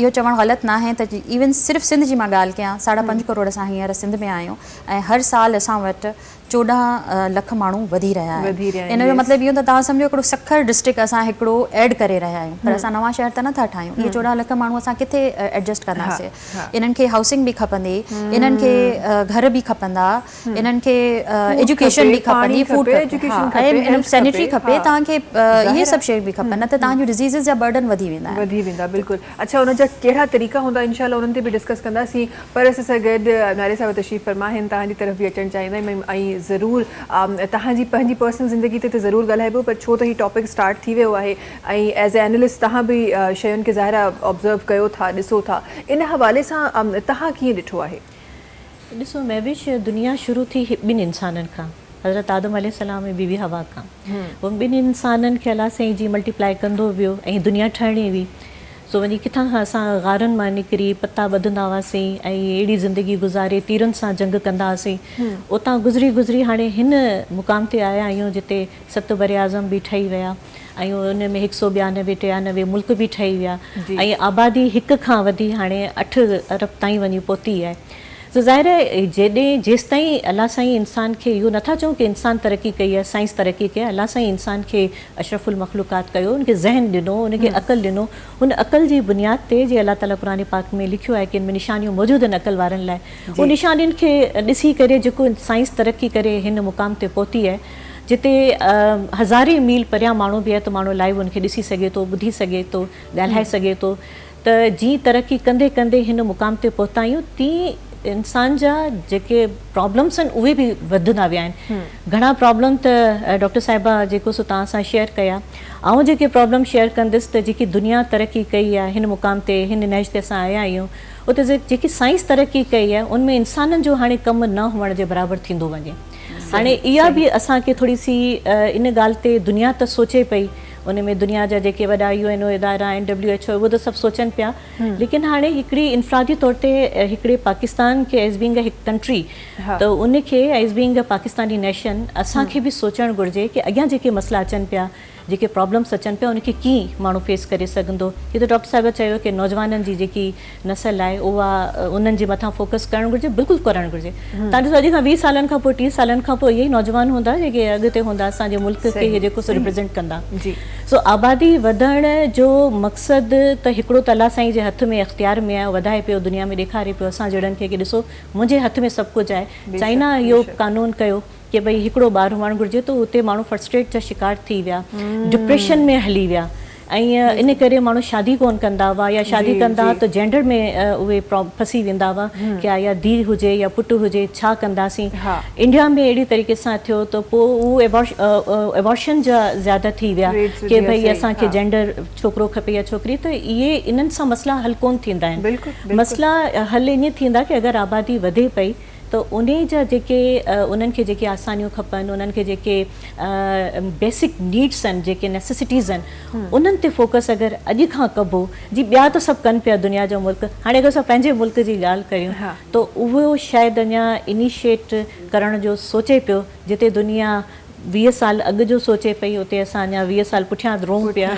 इहो चवणु ग़लति न आहे त इवन सिर्फ़ु सिंध जी मां ॻाल्हि कयां, 5.5 करोड़ असां हींअर सिंध में आहियूं, ऐं हर साल असां वटि 14 लख माण्हू वधी रहिया आहिनि। इन जो मतिलबु इहो त तव्हां सम्झो हिकिड़ो सखर डिस्ट्रिक्ट असां हिकिड़ो ऐड करे रहिया आहियूं, पर असां नवां शहर त नथा ठाहियूं। इहे 14 लख माण्हू असां किथे एडजस्ट कंदासीं? इन्हनि खे हाउसिंग बि खपंदी, इन्हनि खे घर बि खपंदा, इन्हनि खे एजुकेशन बि खपंदी, फूड ऐं सैनिटरी खपे, तव्हांखे इहे सभु शयूं बि खपनि, न त तव्हांजूं डिज़ीज़िस जा बर्डन वधी वेंदा। बिल्कुलु। अच्छा, उन जा कहिड़ा तरीक़ा हूंदा, इंशाल्लाह उन्हनि ते बि डिस्कस कंदासीं। पर असां सां गॾु नारे साहिब तशरीफ़ फरमा आहिनि, तव्हांजी तरफ़ बि अचणु चाहींदा आहियूं। ऐं ज़रूरु तव्हांजी पंहिंजी पर्सनल ज़िंदगी ते ज़रूरु ॻाल्हाइबो, पर छो त हीउ टॉपिक स्टार्ट थी वियो आहे ऐं एज़ ए एनालिस्ट तव्हां बि शयुनि खे ज़ाहिर ऑब्ज़र्व कयो था, ॾिसो था, इन हवाले सां तव्हां कीअं ॾिठो आहे? ॾिसो महविश, दुनिया शुरू थी 2 इंसाननि खां, हज़रत आदम अलैहिस्सलाम ऐं बीबी हवा खां। उन 2 इंसाननि खे अलाह साईं जी मल्टीप्लाई कंदो वियो ऐं दुनिया ठहिणी हुई। सो वञी किथां खां असां गारनि मां निकिरी पता ॿधंदा हुआसीं ऐं अहिड़ी ज़िंदगी गुज़ारे तीरनि सां जंग कंदा हुआसीं। उतां गुज़री हाणे हिन मुक़ाम ते आया आहियूं जिते 7 बर आज़म बि ठही विया, ऐं उन में 192-93 मुल्क बि ठही विया, ऐं आबादी 1 खां वधी हाणे 8 अरब ताईं वञी पहुती आहे। सो ज़ाहिर आहे जेसि ताईं अलाह साईं इंसान खे इहो नथा चऊं कि इंसान तरक़ी कई आहे, साइंस तरक़ी कई आहे, अलाह साईं इंसान खे अशरफुल मखलूक़ात कयो, उनखे ज़हन ॾिनो, उनखे अक़ल ॾिनो। हुन अक़ल जी बुनियाद ते जीअं अलाह ताला क़ुरान पाक में लिखियो आहे कि इन में निशानियूं मौजूदु आहिनि अक़ल वारनि लाइ, उन निशानियुनि खे ॾिसी करे जेको साइंस तरक़ी करे हिन मुक़ाम ते पहुती आहे, जिते हज़ारे मील परियां माण्हू बि आहे त माण्हू लाइव उनखे ॾिसी सघे थो, ॿुधी सघे थो, ॻाल्हाए सघे थो। त जीअं तरक़ी कंदे कंदे हिन मुक़ाम ते पहुता आहियूं, तीअं इंसान जा जेके प्रॉब्लम्स आहिनि उहे बि वधंदा विया आहिनि। घणा प्रॉब्लम त डॉक्टर साहिबा जेको सो तव्हां सां शेयर कया, ऐं जेके प्रॉब्लम शेयर कंदसि त जेकी दुनिया तरक़ी कई आहे हिन मुक़ाम ते, हिन नैज ते असां आया आहियूं, उते जेकी साइंस तरक़ी कई आहे उनमें इंसाननि जो हाणे कमु न हुअण जे बराबरि थींदो वञे। हाणे इहा बि असांखे थोरी सी इन ॻाल्हि ते दुनिया त सोचे पई, उन में दुनिया जा जेके वॾा UN इदारा आहिनि, WHO, उहो त सभु सोचनि पिया, लेकिन हाणे हिकिड़ी इनफ़रादी तौर ते हिकिड़े पाकिस्तान खे एज़ बीइंग हिकु कंट्री, त उनखे एज़ बीइंग पाकिस्तानी नेशन असांखे बि सोचणु घुरिजे कि अॻियां जेके मसइला अचनि पिया, जेके प्रॉब्लम्स अचनि पिया, उनखे कीअं माण्हू फेस करे सघंदो। हीअ त डॉक्टर साहिब चयो कि नौजवाननि जी जेकी नसल आहे उहा उन्हनि जे मथां फोकस करणु घुरिजे, बिल्कुलु करणु घुरिजे। तव्हां ॾिसो अॼु खां 20 सालनि खां पोइ 30 सालनि खां पोइ इहे ई नौजवान हूंदा जेके अॻिते हूंदा असांजे मुल्क खे इहे जेको रिप्रेज़ेंट कंदा। सो आबादी वधण जो मक़सदु त हिकिड़ो त अल्लाह साईं जे हथ में इख़्तियार में आहे, वधाए पियो, दुनिया में ॾेखारे पियो असां जहिड़नि खे कि ॾिसो मुंहिंजे हथ में सभु कुझु आहे। चाइना इहो कानून कयो कि भई हिकिड़ो ॿार हुअणु घुरिजे, त उते माण्हू फ्रस्ट्रेट जा शिकार थी विया, डिप्रेशन में हली विया, ऐं इन करे माण्हू शादी कोन कंदा हुआ, या शादी कंदा त जेंडर में उहे फसी वेंदा हुआ कि या धीउ हुजे या पुटु हुजे, छा कंदासीं। इंडिया में अहिड़ी तरीक़े सां थियो त पोइ उहो एबॉर्शन जा ज़्यादा थी विया कि भई असांखे जेंडर छोकिरो खपे या छोकिरी, त इहे इन्हनि सां मसइला हल कोन थींदा आहिनि। मसइला हल ईअं थींदा कि अगरि आबादी वधे पई त उन जा जेके उन्हनि खे जेके आसानियूं खपनि, उन्हनि खे जेके बेसिक नीड्स आहिनि, जेके नेसेसिटीज़ आहिनि, उन्हनि ते फोकस अगरि अॼु खां कबो, जी ॿिया त सभु कनि पिया दुनिया जो मुल्क, हाणे अगरि असां पंहिंजे मुल्क जी ॻाल्हि करियूं त उहो शायदि अञा इनिशिएट करण जो सोचे पियो, जिते दुनिया 20 साल अॻु जो सोचे पई, उते असां अञा 20 साल पुठियां रहूं पिया।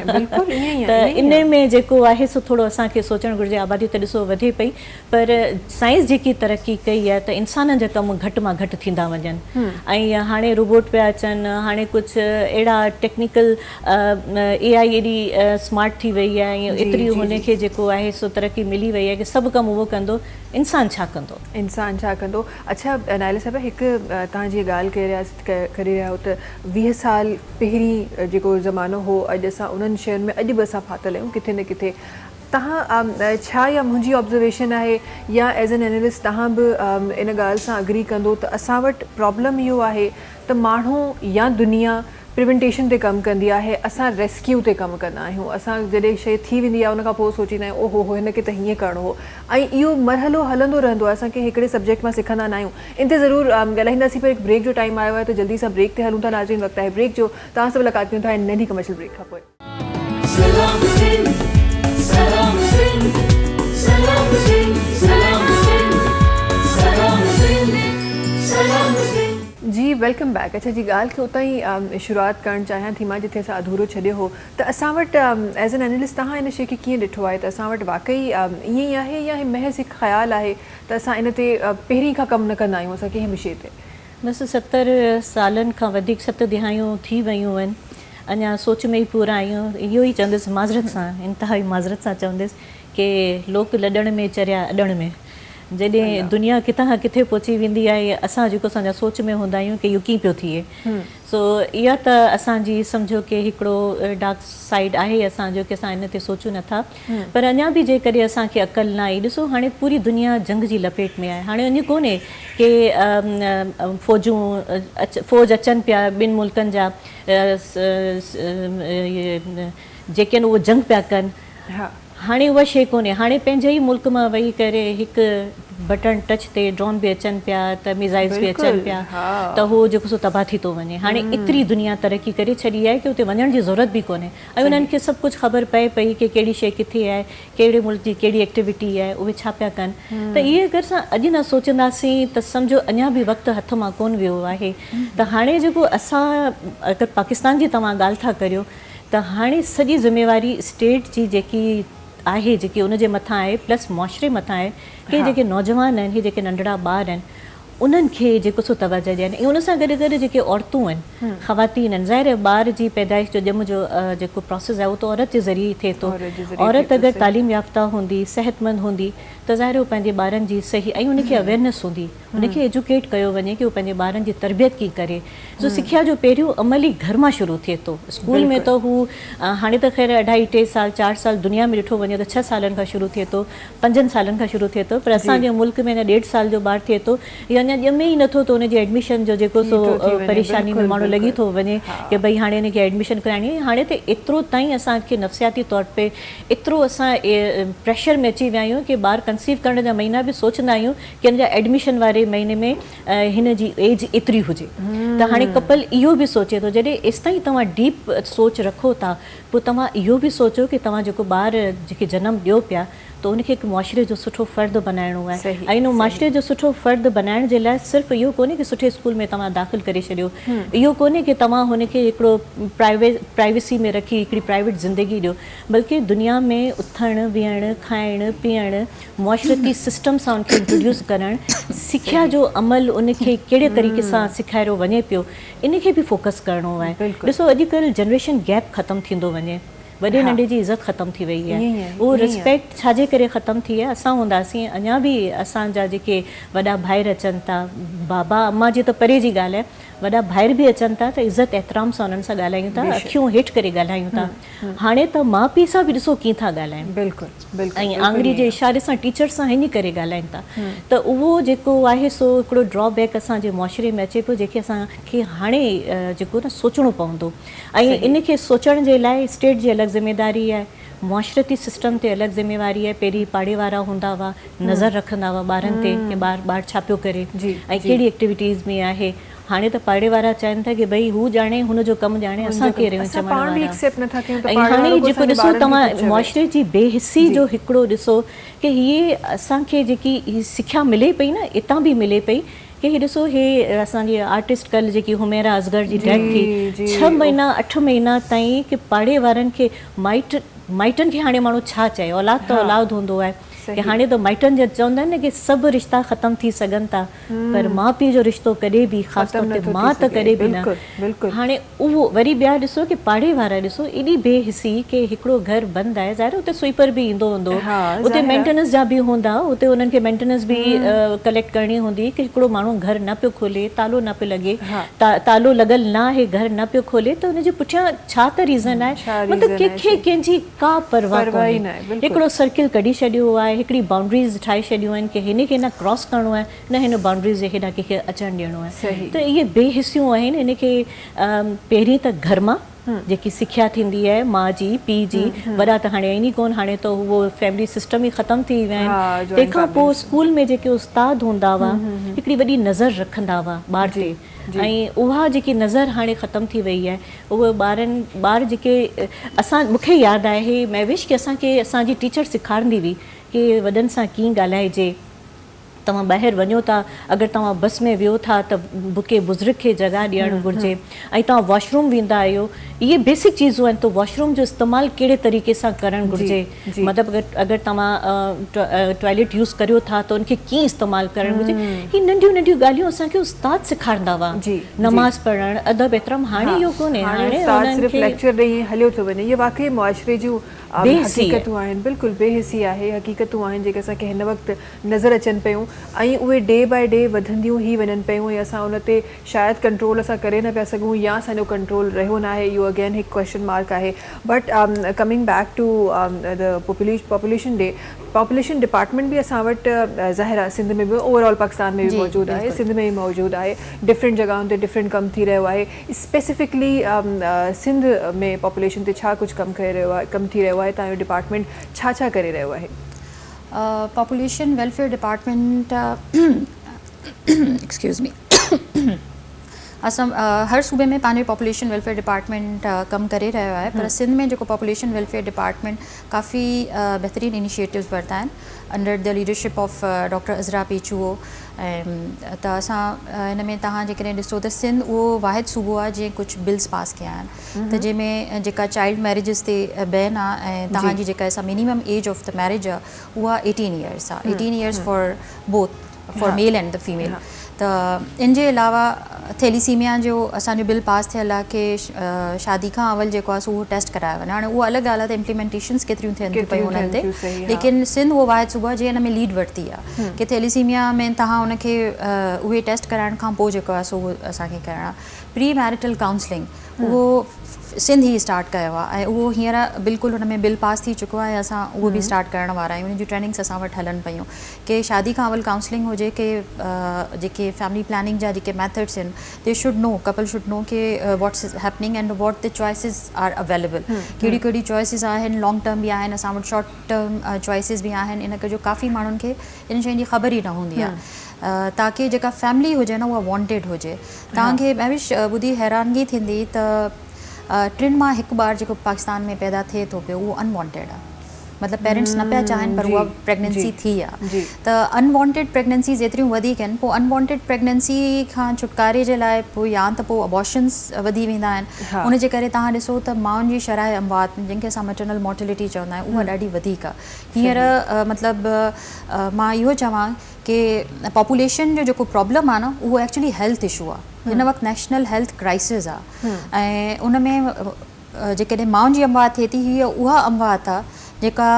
त इन में जेको आहे सो थोरो असांखे सोचणु घुरिजे। आबादी त ॾिसो वधे पई, पर साइंस जेकी तरक़ी कई आहे त इंसाननि जा कम घटि मां घटि थींदा वञनि, ऐं हाणे रोबोट पिया अचनि, हाणे कुझु अहिड़ा टेक्निकल AI एॾी स्मार्ट थी वई आहे, ऐं एतिरी हुनखे जेको आहे सो तरक़ी मिली वई आहे कि सभु कमु उहो कंदो, इंसान छा कंदो। अच्छा नाइला साहिब, हिकु तव्हां जीअं ॻाल्हि करे रहिया हो त 20 साल पहिरीं जेको ज़मानो हो, अॼु असां उन्हनि शयुनि में अॼु बि असां फाथल आहियूं किथे न किथे। तव्हां छा, या मुंहिंजी ऑब्ज़र्वेशन आहे या एज़ एन एनालिस्ट तव्हां बि इन ॻाल्हि सां अग्री कंदो त असां वटि प्रॉब्लम इहो आहे त माण्हू या दुनिया प्रिवेंटेशन ते कमु कंदी आहे, असां रेस्क्यू ते कमु कंदा आहियूं। असां जॾहिं शइ थी वेंदी आहे उनखां पोइ सोचींदा आहियूं ओहो हो हिनखे त हीअं करिणो हो, ऐं इहो मरहलो हलंदो रहंदो आहे। असांखे हिकिड़े सब्जेक्ट मां सिखंदा न आहियूं। इन ते ज़रूरु ॻाल्हाईंदासीं, पर हिकु ब्रेक जो टाइम आयो आहे, त जल्दी सां ब्रेक ते हलूं था। नाज़रीन, वक़्तु आहे ब्रेक जो। तव्हां सां मुलाक़ात कयूं था नंढी कमर्शियल ब्रेक खां पोइ। सलाम सिंध, सलाम सिंध, सलाम सिंध, सलाम सिंध, सलाम सिंध, सलाम सिंध। जी वेलकम बैक। अच्छा जी, ॻाल्हि खे उतां ई शुरूआत करणु चाहियां थी मां जिथे असां अधूरो छॾियो हो। त असां वटि एज़ एन एनालिस्ट तव्हां इन शइ खे कीअं ॾिठो आहे? त असां वटि वाक़ई ईअं ई आहे या महज़ हिकु ख़्यालु आहे त असां इन ते पहिरीं खां कमु न कंदा आहियूं असां कंहिं बि शइ ते? बसि 70 सालनि खां वधीक 7 दिहायूं थी वियूं आहिनि, अञा सोच में ई पूरा आहियूं। इहो ई चवंदसि माज़रत सां, इंतिहाई माज़रत सां चवंदसि कि लोक लॾण में चरिया अॾण में। जॾहिं दुनिया किथां खां किथे पहुची वेंदी आहे, असां जेको असांजा सोच में हूंदा आहियूं कि इहो कीअं पियो थिए। सो इहा त असांजी सम्झो कि हिकिड़ो डार्क साइड आहे असांजो कि असां इन ते सोचूं नथा, पर अञा बि जेकॾहिं असांखे अक़ल न आई। ॾिसो हाणे पूरी दुनिया जंग जी लपेट में आहे। हाणे ईअं कोन्हे कि फ़ौज अचनि पिया ॿिनि मुल्कनि जा, जेके आहिनि उहे जंग पिया कनि। हाणे उहा शइ कोन्हे। हाणे पंहिंजे ई मुल्क मां वेही करे हिकु बटन टच ते ड्रोन बि अचनि पिया, त मिज़ाइल्स बि अचनि पिया, त उहो जेको सो तबाह थी थो वञे। हाणे एतिरी दुनिया तरक़ी करे छॾी आहे कि उते वञण जी ज़रूरत बि कोन्हे, ऐं उन्हनि खे सभु कुझु ख़बर पए पई कि कहिड़ी शइ किथे आहे, कहिड़े मुल्क जी कहिड़ी एक्टिविटी आहे, उहे छा पिया कनि। त इहे अगरि असां अॼु न सोचंदासीं त सम्झो अञा बि वक़्तु हथ मां कोन वियो आहे। त हाणे जेको असां अगरि पाकिस्तान जी तव्हां ॻाल्हि था करियो, त हाणे सॼी ज़िम्मेवारी स्टेट जी जेकी आहे, जेकी उनजे मथां आहे, प्लस मुआशरे मथां आहे कि जेके नौजवान आहिनि, हे जेके नंढड़ा ॿार आहिनि, उन्हनि खे जेको सो तवजो ॾियनि। ऐं उन सां गॾु गॾु जेके औरतूं आहिनि, ख़वातीन आहिनि, ज़ाहिर आहे ॿार जी पैदाइश जो ॼम जो जेको प्रोसेस आहे उहो त औरत जे ज़रिए ई थिए थो। औरत अगरि तालीम याफ़्ता हूंदी, सेहतमंद हूंदी, त ज़ाहिर आहे पंहिंजे ॿारनि जी सही, ऐं उनखे अवेयरनेस हूंदी, उनखे एजुकेट कयो वञे कि उहो पंहिंजे ॿारनि जी तरबियत कीअं करे। सो सिख्या जो पहिरियों अमल ई घर मां शुरू थिए थो। स्कूल में त हू हाणे त ख़ैर 2.5 3 साल 4 साल दुनिया में ॾिठो वञे त 6 सालनि खां शुरू थिए थो, 5 सालनि खां शुरू थिए थो, पर असांजे मुल्क में अञा 1.5 साल जो ॿारु थिए थो, या अञा ॼमे ई नथो त हुनजे एडमिशन जो जेको सो थी थो वञे, परेशानी में बिल्कुलु, माण्हू लॻी बिल्कुलु। थो वञे कि भई हाणे हिनखे एडमिशन कराइणी आहे। हाणे त एतिरो ताईं असांखे नफ़सियाती तौर पे एतिरो असां प्रेशर में अची विया आहियूं कि ॿार कंसीव करण जा महीना बि सोचंदा आहियूं कि हिन जा एडमिशन वारे महीने में हिन जी एज एतिरी हुजे। त हाणे कपल इहो बि सोचे थो, जॾहिं एसि ताईं तव्हां डीप सोच रखो था पोइ तव्हां इहो बि सोचो कि तव्हां जेको ॿार जेके जनमु ॾियो पिया त उनखे हिकु मुआशिरे जो सुठो फ़र्द बनाइणो आहे। सही, ऐं इन मुआशिरे जो सुठो फ़र्द बनाइण जे लाइ सिर्फ़ु इहो कोन्हे कि सुठे स्कूल में तव्हां दाख़िल करे छॾियो, इहो कोन्हे कि तव्हां हुनखे हिकिड़ो प्राइवेसी में रखी हिकिड़ी प्राइवेट ज़िंदगी ॾियो, बल्कि दुनिया में उथणु विहणु खाइणु पीअणु मुआशरती सिस्टम सां उनखे इंट्रोड्यूस करणु, सिख्या जो अमल उनखे कहिड़े तरीक़े सां सेखारियो वञे पियो, इनखे बि फोकस करिणो आहे। बिल्कुलु। ॾिसो अॼुकल्ह जनरेशन गैप ख़तमु थींदो वञे, वॾे नंढे जी इज़त ख़तमु थी वई ईअं ई आहे। आहे, उहो ईअं ई आहे। रिस्पेक्ट छाजे करे ख़तमु थी आहे? असां हूंदासीं अञा बि असांजा जेके वॾा भाइर अचनि था, बाबा अम्मा जी त परे जी ॻाल्हि आहे, वॾा भाइर बि अचनि था त इज़त एतिराम सां उन्हनि सां ॻाल्हायूं था, अखियूं हेठि करे ॻाल्हायूं था। हाणे त माउ पीउ सां बि ॾिसो कीअं था ॻाल्हाइनि, बिल्कुलु बिल्कुलु ऐं आङिरी जे इशारे सां टीचर सां हिन करे ॻाल्हाइनि था। त उहो जेको आहे सो हिकिड़ो ड्रॉबैक असांजे मुआशिरे में अचे पियो, जेके असांखे हाणे जेको न सोचणो पवंदो। ऐं इनखे सोचण जे लाइ स्टेट जी अलॻि ज़िमेदारी आहे, मुआशरती सिस्टम ते अलॻि ज़िमेवारी आहे। पहिरीं पाड़े वारा हूंदा हुआ, नज़र रखंदा हुआ ॿारनि ते कि ॿार छा पियो करे ऐं कहिड़ी एक्टिविटीज़ में आहे। हाणे त पाड़े वारा चाहिनि था कि भई हू ॼाणे, हुनजो कमु ॼाणे, असां केरु आहियूं चवण वारा। ऐं हाणे जेको ॾिसो तव्हां मुआशिरे जी बेहिसी जो हिकिड़ो ॾिसो कि हीअ असांखे जेकी ही सिख्या मिले पई न, इतां बि मिले पई कि ही ॾिसो हे असांजी आर्टिस्ट कल्ह जेकी हुमैरा असगर जी डेथ थी, 6 महीना 8 महीना ताईं कि पाड़े वारनि खे माइटनि खे हाणे माण्हू छा चए, औलाद त औलाद हूंदो आहे कि हाणे त माइटनि जा चवंदा आहिनि न कि सभु रिश्ता ख़तमु थी सघनि था, पर माउ पीउ जो रिश्तो कॾहिं बि ख़ासि तौर ते माउ त कॾहिं बि न। हाणे उहो वरी ॿिया ॾिसो कि पाड़े वारा ॾिसो एॾी बेहिसी कि हिकिड़ो घर बंदि आहे, ज़ाहिर उते स्वीपर बि ईंदो हूंदो, उते मेंटेनेंस जा बि हूंदा, उते उन्हनि खे मेंटेनेंस बि कलेक्ट करणी हूंदी कि हिकिड़ो माण्हू घर न पियो खोले, तालो न पियो लॻे, तालो लॻल न आहे, घर न पियो खोले, त हुनजे पुठियां छा त रीज़न आहे? मतिलबु कंहिंखे कंहिंजी का परवाह कोन्हे। हिकिड़ो सर्किल कढी छॾियो आहे, हिकिड़ी बाउंड्रीज़ ठाहे छॾियूं आहिनि कि हिन खे न क्रॉस करिणो आहे, न हिन बाउंड्रीज़ जे हेॾां कंहिंखे अचणु ॾियणो आहे। त इहे बेहिसियूं आहिनि। इनखे पहिरीं त घर मां जेकी सिख्या थींदी आहे माउ जी पीउ जी, वॾा त हाणे आहिनि ई कोन, हाणे त उहो फैमिली सिस्टम ई ख़तमु थी विया आहिनि। तंहिंखां पोइ स्कूल में जेके उस्ताद हूंदा हुआ, हिकिड़ी वॾी नज़र रखंदा हुआ ॿार ते, ऐं उहा जेकी नज़र हाणे ख़तमु थी वई आहे। उहे ॿार जेके मूंखे यादि आहे महविश कि असांखे असांजी टीचर सेखारींदी हुई कि वॾनि सां कीअं ॻाल्हाइजे। तव्हां ॿाहिरि वञो था, अगरि तव्हां बस में वियो था त बुके बुज़ुर्ग खे जॻह ॾियणु घुरिजे, ऐं तव्हां वॉशरूम वेंदा आहियो, इहे बेसिक चीज़ूं आहिनि। त वॉशरूम जो इस्तेमालु कहिड़े तरीक़े सां करणु घुरिजे, मतिलबु अगरि तव्हां टॉयलेट यूज़ करियो था त उनखे कीअं इस्तेमालु करणु घुरिजे। हीअ नंढियूं नंढियूं ॻाल्हियूं असांखे उस्ताद सेखारींदा हुआ, नमाज़ पढ़णु, अदब एतिराम। हाणे इहो कोन्हे, हाणे लेक्चर ॾेई हलियो थो वञे। इहे वाक़ई मुआशिरे जूं हक़ीक़तूं आहिनि, बिल्कुलु बेहिसी आहे, हक़ीक़तूं आहिनि जेके असांखे हिन वक़्तु नज़र अचनि पियूं, ऐं उहे डे बाय डे वधंदियूं ई वञनि पियूं, ऐं असां उन ते शायदि कंट्रोल असां करे न पिया सघूं, या असांजो कंट्रोल रहियो न आहे। इहो अगेन हिकु क्वेश्चन मार्क आहे। But coming back to the population department बि असां वटि ज़ाहिर आहे सिंध में बि, ओवरऑल पाकिस्तान में बि मौजूदु आहे, सिंध में बि मौजूदु आहे, डिफरेंट जॻहियुनि ते डिफरेंट कमु थी रहियो आहे। स्पेसिफिकली सिंध में पॉपुलेशन ते छा कुझु कमु थी रहियो आहे, तव्हांजो डिपार्टमेंट छा छा करे रहियो आहे? Population welfare department excuse me असां हर सूबे में पंहिंजो पॉपुलेशन वेलफेयर डिपार्टमेंट कमु करे रहियो आहे, पर सिंध में जेको पॉपुलेशन वेलफेयर डिपार्टमेंट काफ़ी बहितरीनु इनिशिएटिव्स वरिता आहिनि under the leadership of doctor Azra Pechuho. त असां हिन में तव्हां जेकॾहिं ॾिसो त सिंध उहो वाहिद सूबो आहे जंहिं कुझु बिल्स पास कया आहिनि, त जंहिंमें जेका चाइल्ड मैरिजिस ते बैन आहे, ऐं तव्हांजी जेका असां minimum age of the marriage आहे उहा 18 ईयर्स आहे, 18 years for both, for male and the female. त इन जे अलावा थैलीसीमिया जो असांजो बिल पास थियल आहे कि शादी खां अवल जेको आहे सो उहो टेस्ट करायो वञे। हाणे उहा अलॻि ॻाल्हि आहे त इम्प्लीमेंटेशन्स केतिरियूं थियनि थियूं पयूं हुननि ते, लेकिन सिंध उहो वाहिद सूबो आहे जंहिं हिन में लीड वरिती आहे कि थैलीसीमिया में तव्हां उनखे उहे टेस्ट कराइण खां पोइ जेको आहे सो उहो असांखे करणु आहे। प्री मैरिटल काउंसलिंग उहो सिंध ही स्टार्ट कयो आहे ऐं उहो हींअर बिल्कुलु हुन में बिल पास थी चुको आहे। असां उहो बि स्टार्ट करण वारा आहियूं। उन जूं ट्रेनिंग्स असां वटि हलनि पियूं कि शादी खां अवल काउंसलिंग हुजे कि जेके फैमिली प्लानिंग जा जेके मेथड्स आहिनि they should know, couple should know कि what's is happening and what the choices are available. कहिड़ी कहिड़ी चॉइसिस आहिनि, लॉन्ग टर्म बि आहिनि, असां वटि शॉर्ट टर्म चॉइसिस बि आहिनि। इन करे जो काफ़ी माण्हुनि खे इन शयुनि जी ख़बर ई न हूंदी आहे ताकि जेका फैमिली हुजे न उहा वॉन्टेड हुजे। तव्हांखे मैविश ॿुधी हैरानगी थींदी त 3 मां 1 ॿार जेको पाकिस्तान में पैदा थिए थो पियो उहो अनवॉन्टेड आहे। मतिलबु पेरेंट्स न पिया चाहिनि पर उहा प्रेगनेंसी थी आहे। त अनवॉन्टेड प्रेगनेंसीज़ एतिरियूं वधीक आहिनि। पोइ अनवॉन्टेड प्रेगनेंसी खां छुटकारे जे लाइ पोइ या त पोइ अबॉर्शन्स वधी वेंदा आहिनि। उन जे करे तव्हां ॾिसो त माउनि जी शराइ अमवात जंहिंखे असां मटरनल मॉर्टिलिटी चवंदा आहियूं उहा ॾाढी वधीक आहे। हींअर मतिलबु मां इहो चवां कि पॉपुलेशन जो जेको प्रॉब्लम आहे न उहो एक्चुअली हेल्थ इशू आहे। हिन वक़्तु नेशनल हेल्थ क्राइसिस आहे ऐं उन में जेकॾहिं माउनि जी अमवात थिए थी हीअ उहा अमवात आहे जेका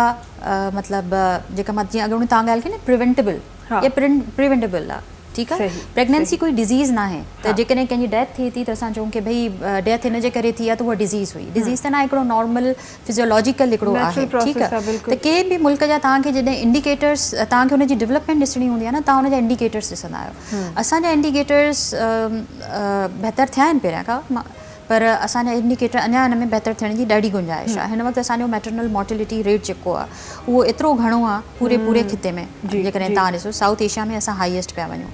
मतिलबु जेका मां जीअं अॻु तव्हां ॻाल्हि कई न प्रिवेंटेबल या प्रिवेंटेबल आहे। ठीकु आहे, प्रेगनेंसी कोई डिज़ीज़ न आहे त जेकॾहिं कंहिंजी डेथ थिए थी त असां चऊं कि भई डेथ हिन जे करे थी आहे त उहा डिज़ीज़ हुई। डिज़ीज़ त न हिकिड़ो नॉर्मल फिजियोलॉजिकल हिकिड़ो आहे। ठीकु आहे, त कंहिं बि मुल्क जा तव्हांखे जॾहिं इंडिकेटर्स तव्हांखे हुनजी डेवलपमेंट ॾिसणी हूंदी आहे न तव्हां हुनजा इंडिकेटर्स ॾिसंदा आहियो। असांजा इंडिकेटर्स बहितर थिया आहिनि पहिरियां खां पर असांजा इंडिकेटर अञा हिन में बहितर थियण जी ॾाढी गुंजाइश आहे। हिन वक़्तु असांजो मैटरनल मॉर्टिलिटी रेट जेको आहे उहो एतिरो घणो आहे पूरे खिते में। जेकॾहिं तव्हां ॾिसो साउथ एशिया में असां हाईएस्ट पिया वञूं।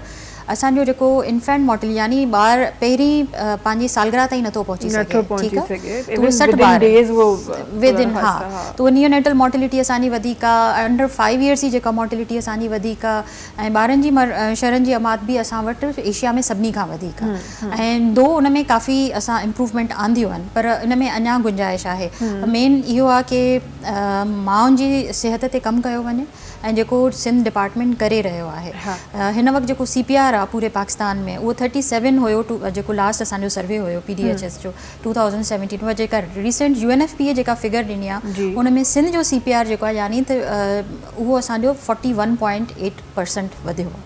असांजो जेको इन्फेंट मॉर्टिलिटी यानी ॿार पहिरीं पंहिंजी सालगिरह ताईं नथो पहुची सघे। ठीकु आहे, उहे 60 ॿार विदिन त उहा नियोनेटल मॉर्टिलिटी असांजी वधीक आहे। अंडर 5 इयर्स जी जेका मॉर्टिलिटी असांजी वधीक आहे ऐं ॿारनि जी शरनि जी अमात बि असां वटि एशिया में सभिनी खां वधीक आहे। ऐं दो उन में काफ़ी असां इम्प्रूवमेंट आंदियूं आहिनि पर इन में अञा गुंजाइश आहे। मेन इहो आहे कि माउनि जी सिहत ते कमु कयो वञे ऐं जेको सिंध डिपार्टमेंट करे रहियो आहे। हिन वक़्तु जेको CPR आहे पूरे पाकिस्तान में उहो 37 हुयो जेको लास्ट असांजो सर्वे हुयो PDHS जो 2017 उहा जेका रिसेंट UNFPA जेका फिगर ॾिनी आहे उन में सिंध जो CPR जेको आहे यानी त उहो असांजो 41.8% वधियो आहे।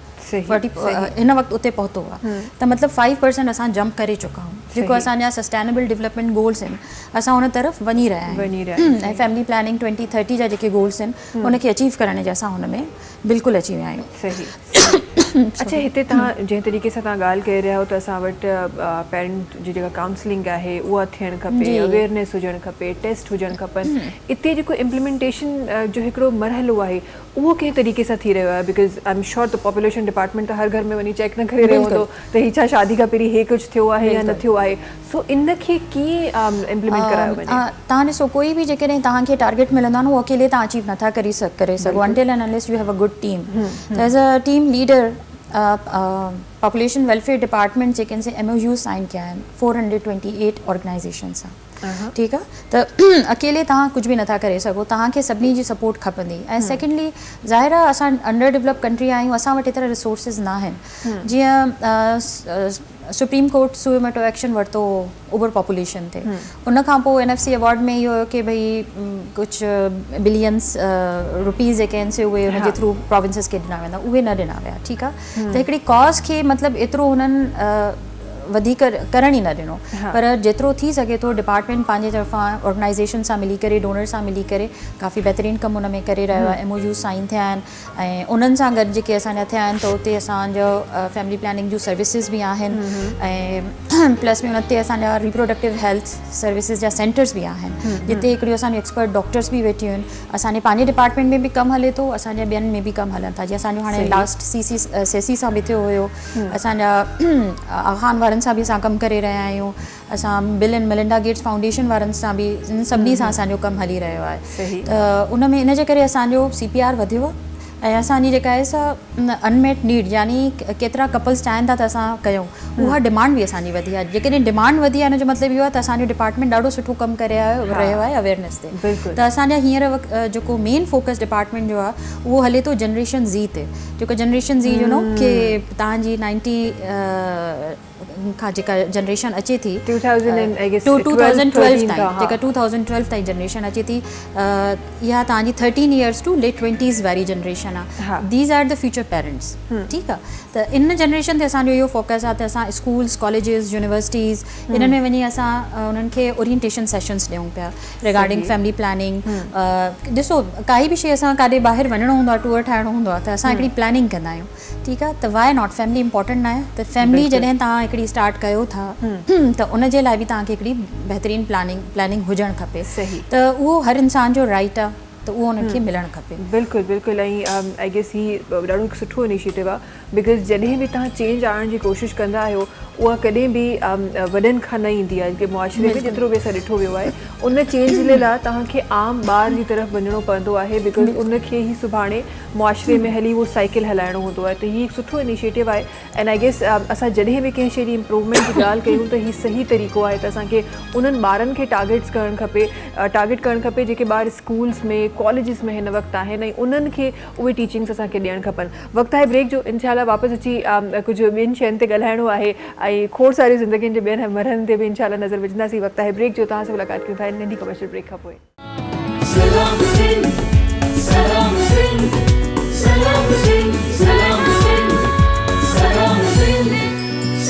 हिन वक़्तु उते पहुतो आहे त मतिलबु 5% असां जंप करे चुका आहियूं। जेको असांजा सस्टेनेबल डेवलपमेंट गोल्स आहिनि असां हुन तरफ़ वञी रहिया आहियूं ऐं फैमिली प्लानिंग 2030 जा जेके गोल्स आहिनि उनखे अचीव करण जा असां हुन में बिल्कुलु अची विया आहियूं। सही। अच्छा, हिते तव्हां जंहिं तरीक़े सां तव्हां ॻाल्हि करे रहिया हो त असां वटि पेरेंट जी जेका काउंसलिंग आहे उहा थियणु खपे, अवेयरनेस हुजणु खपे, टेस्ट हुजणु खपनि। हिते जेको इम्प्लीमेंटेशन जो हिकिड़ो मरहलो आहे उहो कंहिं तरीक़े सां थी रहियो आहे? बिकॉज़ आई एम श्योर त पॉपुलेशन डिपार्टमेंट त हर घर में वञी चेक न करे रहियो हूंदो त हीअ छा शादी खां पहिरीं हे कुझु थियो आहे या न थियो आहे। सो इनखे कीअं इम्प्लीमेंट करायो वञे? तव्हां ॾिसो कोई बि जेकॾहिं तव्हांखे टारगेट मिलंदो आहे न उहो अकेले तव्हां अचीव नथा करे सघो until and unless you have a good team. As a team leader population welfare department जेके आहिनि MOU साइन कया आहिनि 428 ऑर्गेनाइज़ेशन सां। ठीकु आहे, त अकेले तव्हां कुझु बि नथा करे सघो, तव्हांखे सभिनी जी सपोर्ट खपंदी। ऐं सेकेंडली ज़ाहिर आहे असां अंडर डेवलप कंट्री आहियूं, असां वटि एतिरा रिसोर्सिस न आहिनि। जीअं सुप्रीम कोर्ट सुवेमोटो एक्शन वरितो ओवर पॉपुलेशन ते, उनखां पोइ NFC अवॉर्ड में इहो हुयो कि भई कुझु बिलियंस रुपीज़ जेके आहिनि से उहे हुनजे थ्रू प्रोविंसिस खे ॾिना वेंदा, उहे न ॾिना विया। ठीकु आहे, त हिकिड़ी कॉज़ खे मतिलबु एतिरो हुननि वधीक करण ई न ॾिनो। पर जेतिरो थी सघे थो डिपार्टमेंट पंहिंजे तरफ़ां ऑर्गेनाइज़ेशन सां मिली करे, डोनर सां मिली करे काफ़ी बहितरीनु कमु हुन में करे रहियो आहे। MOU साइन थिया आहिनि ऐं उन्हनि सां गॾु जेके असांजा थिया आहिनि त उते असांजो फैमिली प्लानिंग जूं सर्विसिस बि आहिनि ऐं प्लस में उन ते असांजा रिप्रोडक्टिव हेल्थ सर्विसिस जा सेंटर्स बि आहिनि जिते हिकिड़ियूं असांजूं एक्सपर्ट डॉक्टर्स बि वेठियूं आहिनि। असांजे पंहिंजे डिपार्टमेंट में बि कमु हले थो, असांजे ॿियनि में बि कमु हलनि था। जीअं असांजो हाणे लास्ट सेसी सां बि थियो हुयो, असांजा आखान वारनि सां बि असां कमु करे रहिया आहियूं, असां bill and Melinda Gates foundation वारनि सां बि, इन सभिनी सां असांजो कमु हली रहियो आहे। त उन में इन जे करे असांजो CPR वधियो ऐं असांजी जेका आहे सा अनमेट नीड यानी केतिरा कपल्स चाहिनि था त असां कयूं, उहा डिमांड बि असांजी वधी आहे। जेकॾहिं डिमांड वधी आहे हिन जो मतिलबु इहो आहे त असांजो डिपार्टमेंट ॾाढो सुठो कमु करे रहियो आहे अवेयरनेस ते। त असांजा हींअर जेको मेन फोकस डिपार्टमेंट जो आहे उहो हले थो जनरेशन Z ते। जेको जनरेशन Z जो नो कि तव्हांजी खां जेका जनरेशन अचे थी 2000 and I guess 2012 13 ताईं हा। जेका 2012 ताईं जनरेशन अचे थी इहा तव्हांजी 13 years to late 20s वारी जनरेशन हा। आहे these are the future parents ठीकु आहे त इन जनरेशन ते असांजो इहो फोकस आहे त असां स्कूल्स कॉलेजिस यूनिवर्सिटीज़ इन्हनि में वञी असां उन्हनि खे ओरिएंटेशन सेशन्स ॾियूं पिया रिगार्डिंग फैमिली प्लानिंग ॾिसो काई बि शइ असां काॾे ॿाहिरि वञिणो हूंदो आहे टूर ठाहिणो हूंदो आहे त असां हिकिड़ी प्लानिंग कंदा आहियूं ठीकु आहे त वाए नॉट फैमिली इंपॉर्टेंट न आहे त फैमिली जॾहिं तव्हां हिकिड़ी स्टार्ट कयो था त उनजे लाइ बि तव्हांखे हिकिड़ी बहितरीनु प्लानिंग हुजणु खपे सही। त उहो हर इंसान जो राइट आहे त उहो उन्हनि खे मिलणु खपे बिल्कुलु बिल्कुलु ऐं आई गेस ही ॾाढो हिकु सुठो इनिशिएटिव आहे बिकॉज़ जॾहिं बि तव्हां चेंज आणण जी कोशिशि कंदा आहियो उहा कॾहिं बि वॾनि खां न ईंदी आहे की मुआशिरे में जेतिरो बि असां ॾिठो वियो आहे उन चेंज जे लाइ तव्हांखे आम ॿार जी तरफ़ वञिणो पवंदो आहे बिकॉज़ उनखे ई सुभाणे मुआशिरे में हली उहो साइकिल हलाइणो हूंदो आहे त हीउ हिकु सुठो इनिशिएटिव आहे एंड आई गेस असां जॾहिं बि कंहिं शइ जी इम्प्रूवमेंट जी ॻाल्हि कयूं त हीउ सही तरीक़ो आहे त असांखे उन्हनि ॿारनि खे टारगेट करणु खपे जेके ॿार स्कूल्स में कॉलेजिस में हिन वक़्तु आहिनि ऐं उन्हनि खे उहे टीचिंग्स असांखे ॾियणु खपनि वक़्तु आहे ब्रेक जो इनशाला वापसि अची कुझु ॿियनि शयुनि ते ॻाल्हाइणो आहे ऐं खोड़ सारी ज़िंदगियुनि जे ॿियनि मरहलनि ते बि इनशाला नज़र विझंदासीं वक़्तु आहे ब्रेक जो तव्हां सां मुलाक़ात कयूं था नंढी कमर्शियल ब्रेक खां पोइ सलाम सिंध सलाम सिंध सलाम सिंध सलाम सिंध सलाम सिंध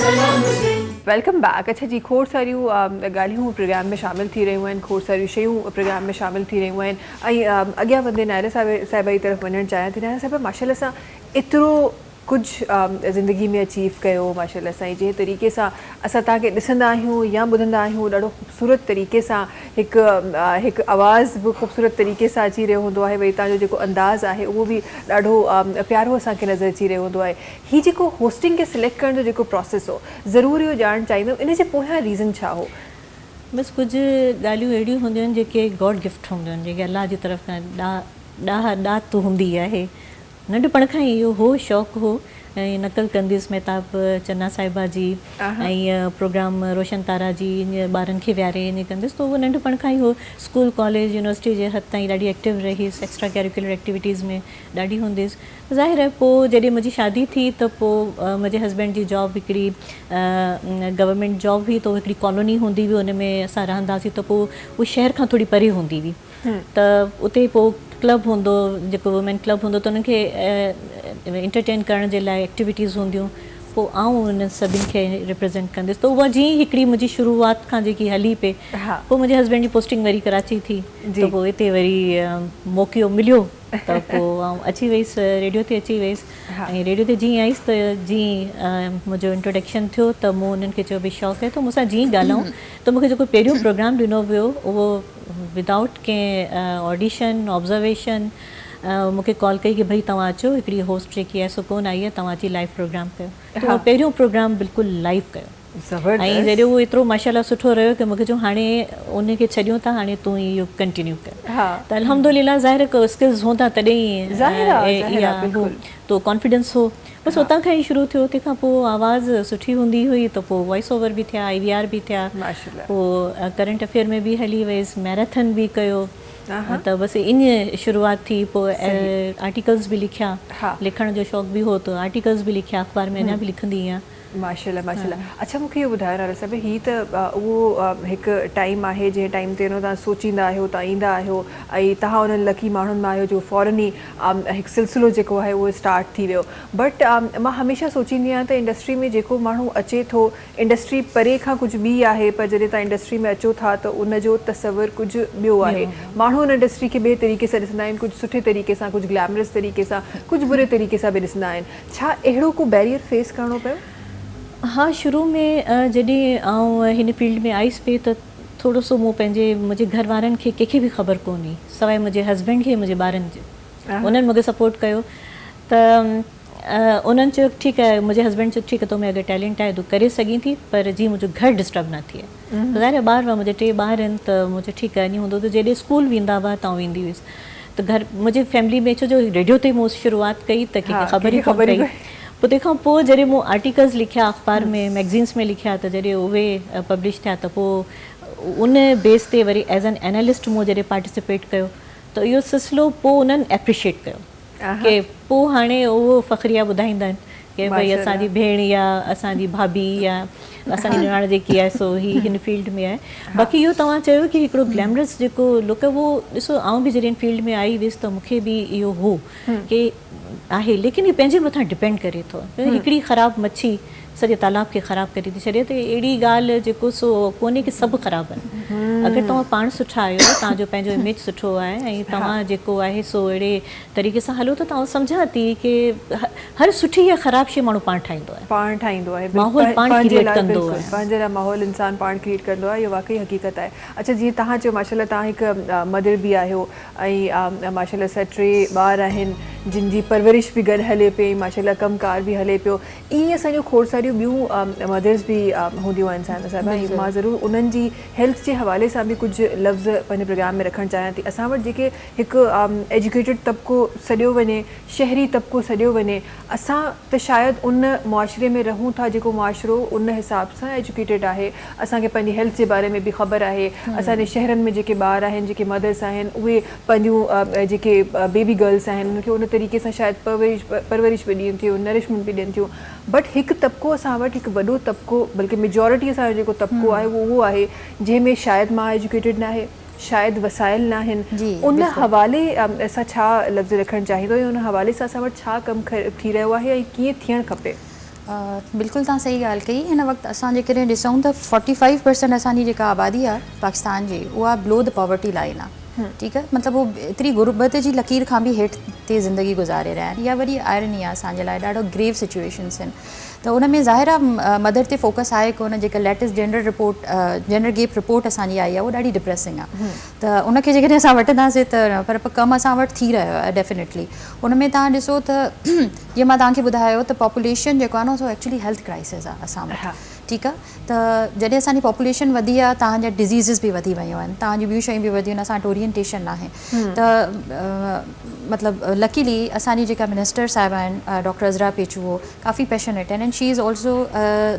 सलाम सिंध वेलकम बैक अच्छा जी खोड़ सारियूं ॻाल्हियूं प्रोग्राम में शामिल थी रहियूं आहिनि खोड़ सारियूं शयूं प्रोग्राम में शामिल थी रहियूं आहिनि ऐं अॻियां वधे नायरा साहिबा जी तरफ़ वञणु चाहियां थी नायरा साहिबा माशाल्लाह सां एतिरो कुझु ज़िंदगी में अचीव कयो माशाल्लाह साईं जंहिं तरीक़े सां असां तव्हांखे ॾिसंदा आहियूं या ॿुधंदा आहियूं ॾाढो ख़ूबसूरत तरीक़े सां हिकु आवाज़ बि ख़ूबसूरत तरीक़े सां अची रहियो हूंदो आहे वरी तव्हांजो जेको अंदाज़ आहे उहो बि ॾाढो प्यारो असांखे नज़र अची रहियो हूंदो आहे हीउ जेको होस्टिंग खे सिलेक्ट करण जो जेको प्रोसेस हो ज़रूरु इहो ॼाणणु चाहींदमि इन जे पोयां रीज़न छा हो बसि कुझु ॻाल्हियूं अहिड़ियूं हूंदियूं आहिनि जेके गॉड गिफ्ट हूंदियूं आहिनि जेके अलाह जी तरफ़ खां ॾात हूंदी आहे नंढपण खां ई इहो हो शौक़ु हो ऐं नक़ल कंदीसि महताब चन्ना साहिबा जी ऐं प्रोग्राम रोशन तारा जी ईअं ॿारनि खे विहारे ईअं कंदसि त उहो नंढपण खां ई हो स्कूल कॉलेज यूनिवर्सिटी जे हद ताईं ॾाढी एक्टिव रहीसि एक्स्ट्रा कैरिकुलर एक्टिविटीज़ में ॾाढी हूंदसि ज़ाहिर आहे पोइ जॾहिं मुंहिंजी शादी थी त पोइ मुंहिंजे हस्बैंड जी जॉब हिकिड़ी गवर्नमेंट जॉब हुई त उहो हिकिड़ी कॉलोनी हूंदी हुई उन में असां रहंदासीं त पोइ उहो शहर खां थोरी परे हूंदी हुई त उते पोइ क्लब हूंदो जेको वुमेन क्लब हूंदो त उनखे एंटरटेन करण जे लाइ एक्टिविटीज़ हूंदियूं पोइ आउं उन सभिनि खे रिप्रेज़ेंट कंदसि त उहा जीअं हिकिड़ी मुंहिंजी शुरूआति खां जेकी हली पे पोइ मुंहिंजे हस्बैंड जी पोस्टिंग वरी कराची थी त पोइ हिते वरी मौक़ो मिलियो त पोइ आउं अची वयसि रेडियो ते अची वयसि ऐं रेडियो ते जीअं आयसि त जीअं मुंहिंजो इंट्रोडक्शन थियो त मूं उन्हनि खे चयो भई शौक़ु आहे त मूंसां जीअं ॻाल्हायूं त मूंखे जेको पहिरियों प्रोग्राम ॾिनो वियो उहो विदाउट कंहिं ऑडिशन ऑब्ज़र्वेशन मूंखे कॉल कई की भई तव्हां अचो हिकिड़ी होस्ट जेकी आहे सो कोन आई आहे तव्हां अची लाइव प्रोग्राम कयो त उहो पहिरियों प्रोग्राम बिल्कुलु लाइव कयो ऐं जॾहिं उहो एतिरो माशाल्लाह सुठो रहियो की मूंखे चयो हाणे उनखे छॾियूं था हाणे तूं इहो कंटिन्यू कर त अल्हम्दुलिल्लाह ज़ाहिर स्किल्स हूंदा तॾहिं तो कॉन्फिडेंस हो बसि उतां खां ई शुरू थियो तंहिंखां पोइ आवाज़ सुठी हूंदी हुई त पोइ वॉइस ओवर बि थिया IVR बि थिया पोइ करंट अफेयर में बि हली वयसि मैराथन बि कयो त बसि ईअं शुरूआति थी पोइ आर्टिकल्स बि लिखिया लिखण जो शौक़ु बि हो त आर्टिकल्स बि लिखिया अख़बार में अञा बि लिखंदी आहियां माशाल्लाह माशाल्लाह अच्छा मूंखे इहो ॿुधायो नायरा साहिब हीअ त उहो हिकु टाइम आहे जंहिं टाइम ते तव्हां सोचींदा आहियो तव्हां ईंदा आहियो ऐं तव्हां उन्हनि लकी माण्हुनि मां आहियो जो फ़ौरन ई हिकु सिलसिलो जेको आहे उहो स्टार्ट थी वियो बट मां हमेशह सोचींदी आहियां त इंडस्ट्री में जेको माण्हू अचे थो इंडस्ट्री परे खां कुझु ॿी आहे पर जॾहिं तव्हां इंडस्ट्री में अचो था त उनजो तसवुरु कुझु ॿियो आहे माण्हू उन इंडस्ट्री खे ॿिए तरीक़े सां ॾिसंदा आहिनि कुझु सुठे तरीक़े सां कुझु ग्लैमरस तरीक़े सां कुझु बुरे तरीक़े सां बि ॾिसंदा आहिनि छा अहिड़ो को बैरियर फेस करिणो पियो हाँ शुरू में जॾहिं आउं हिन फील्ड में आयसि पे त थोरो सो मूं मुंहिंजे घर वारनि खे कंहिंखे बि ख़बर कोन हुई सवाइ मुंहिंजे हस्बैंड खे मुंहिंजे ॿारनि जे उन्हनि मूंखे सपोर्ट कयो त उन्हनि चयो ठीकु आहे मुंहिंजे हस्बैंड चयो ठीकु आहे तो में अगरि टैलेंट आहे तूं करे सघीं थी पर जीअं मुंहिंजो घर डिस्टर्ब न थिए ज़ाहिर ॿार हुआ मुंहिंजे 3 ॿार आहिनि त मुंहिंजो ठीकु आहे ईअं हूंदो त जॾहिं स्कूल वेंदा हुआ त आउं ईंदी हुअसि त घर मुंहिंजी फैमिली में छो जो रेडियो ते मूं शुरूआति कई त कंहिंखे ख़बर ई कोन पई पोइ तंहिंखां पोइ जॾहिं मूं आर्टिकल्स लिखिया अख़बार में मैगज़ीन्स में लिखिया त जॾहिं उहे पब्लिश थिया त पोइ उन बेस ते वरी एज़ एन एनालिस्ट मूं जॾहिं पार्टिसिपेट कयो त इहो सिलसिलो पोइ उन्हनि एप्रिशिएट कयो की पोइ हाणे उहो फ़ख़्रिया ॿुधाईंदा आहिनि की भई असांजी भेण या असांजी भाभी या असांजी निणान जेकी आहे सो ही हिन फील्ड में आहे बाक़ी इहो तव्हां चयो कि हिकिड़ो ग्लैमरस जेको लुक आहे उहो ॾिसो आउं बि जॾहिं फील्ड में आई हुयसि त मूंखे बि इहो हो कि आहे लेकिन ही पंहिंजे मथां डिपेंड करे थो हिकिड़ी ख़राबु मच्छी सॼे तालाब खे ख़राबु करे थी छॾे त अहिड़ी ॻाल्हि जेको सो कोन्हे कि सभु ख़राबु आहिनि अगरि तव्हां पाण सुठा आहियो तव्हांजो पंहिंजो इमेज सुठो आहे ऐं तव्हां जेको आहे सो अहिड़े तरीक़े सां हलो त तव्हां सम्झां थी कि हर सुठी या ख़राबु शइ माण्हू पाण ठाहींदो आहे माहौल पाण क्रिएट कंदो आहे पंहिंजे लाइ माहौल इंसान पाण क्रिएट कंदो आहे इहो वाक़ई हक़ीक़त आहे अच्छा जीअं तव्हां चयो माशाल्लाह तव्हां हिकु मदर बि आहियो ऐं माशाल्लाह सां 3 ॿार आहिनि जिन जी परवरिश बि गॾु हले पई माशाल्लाह कमकार बि हले पियो ईअं असांजो खोड़ सारियूं ॿियूं मदर्स बि हूंदियूं आहिनि साहिबा साहिबा मां ज़रूरु उन्हनि जी हेल्थ जे हवाले सां बि कुझु लफ़्ज़ पंहिंजे प्रोग्राम में रखणु चाहियां थी असां वटि जेके हिकु एजुकेटेड तबिको सॼो वञे शहरी तबिको सॼो वञे असां त शायदि उन मुआशिरे में रहूं था जेको मुआशिरो उन हिसाब सां एजुकेटेड आहे असांखे पंहिंजी हेल्थ जे बारे में बि ख़बर आहे असांजे शहरनि में जेके ॿार आहिनि जेके मदर्स आहिनि उहे पंहिंजूं जेके बेबी गर्ल्स आहिनि उनखे उन तरीक़े सां शायदि परवरिश बि ॾियनि थियूं नरिशमेंट बि ॾियनि थियूं बट हिकु तबिको असां वटि हिकु वॾो तबिको बल्कि मेजॉरिटी असांजो जेको तबिको आहे उहो आहे जंहिंमें शायदि मां एजुकेटेड न आहे शायदि वसाइल न आहिनि उन हवाले असां छा लफ़्ज़ रखणु चाहींदो ऐं उन हवाले सां असां वटि छा कमु थी रहियो आहे ऐं कीअं थियणु खपे बिल्कुलु तव्हां सही ॻाल्हि कई हिन वक़्तु असां जेकॾहिं ॾिसूं त 45% असांजी जेका आबादी आहे पाकिस्तान जी उहा बिलो द पॉवर्टी लाइन आहे ठीकु आहे मतिलबु उहो एतिरी गुरबत जी लकीर खां बि हेठि ते ज़िंदगी गुज़ारे रहिया आहिनि इहा वरी आयरनी आहे असांजे लाइ ॾाढो ग्रेव सिचुएशन्स आहिनि त उन में ज़ाहिर आहे मदर ते फोकस आहे कोन जेका लेटेस्ट जेंडर गैप रिपोर्ट असांजी आई आहे उहा ॾाढी डिप्रेसिंग आहे त उनखे जेकॾहिं असां वठंदासीं त पर कमु असां वटि थी रहियो आहे डेफिनेटली उन में तव्हां ॾिसो त जीअं मां तव्हांखे ॿुधायो त पॉपुलेशन जेको आहे न सो एक्चुअली हेल्थ क्राइसिस आहे असां वटि ठीकु आहे त जॾहिं असांजी पॉपुलेशन वधी आहे तव्हांजा डिज़ीज़िस बि वधी वियूं आहिनि तव्हांजी ॿियूं शयूं बि वधियूं आहिनि असां वटि ओरिएंटेशन आहे त मतिलबु लकीली असांजी जेका मिनिस्टर साहिबा आहिनि डॉक्टर अज़रा पेचू काफ़ी पैशनेट आहिनि and she is also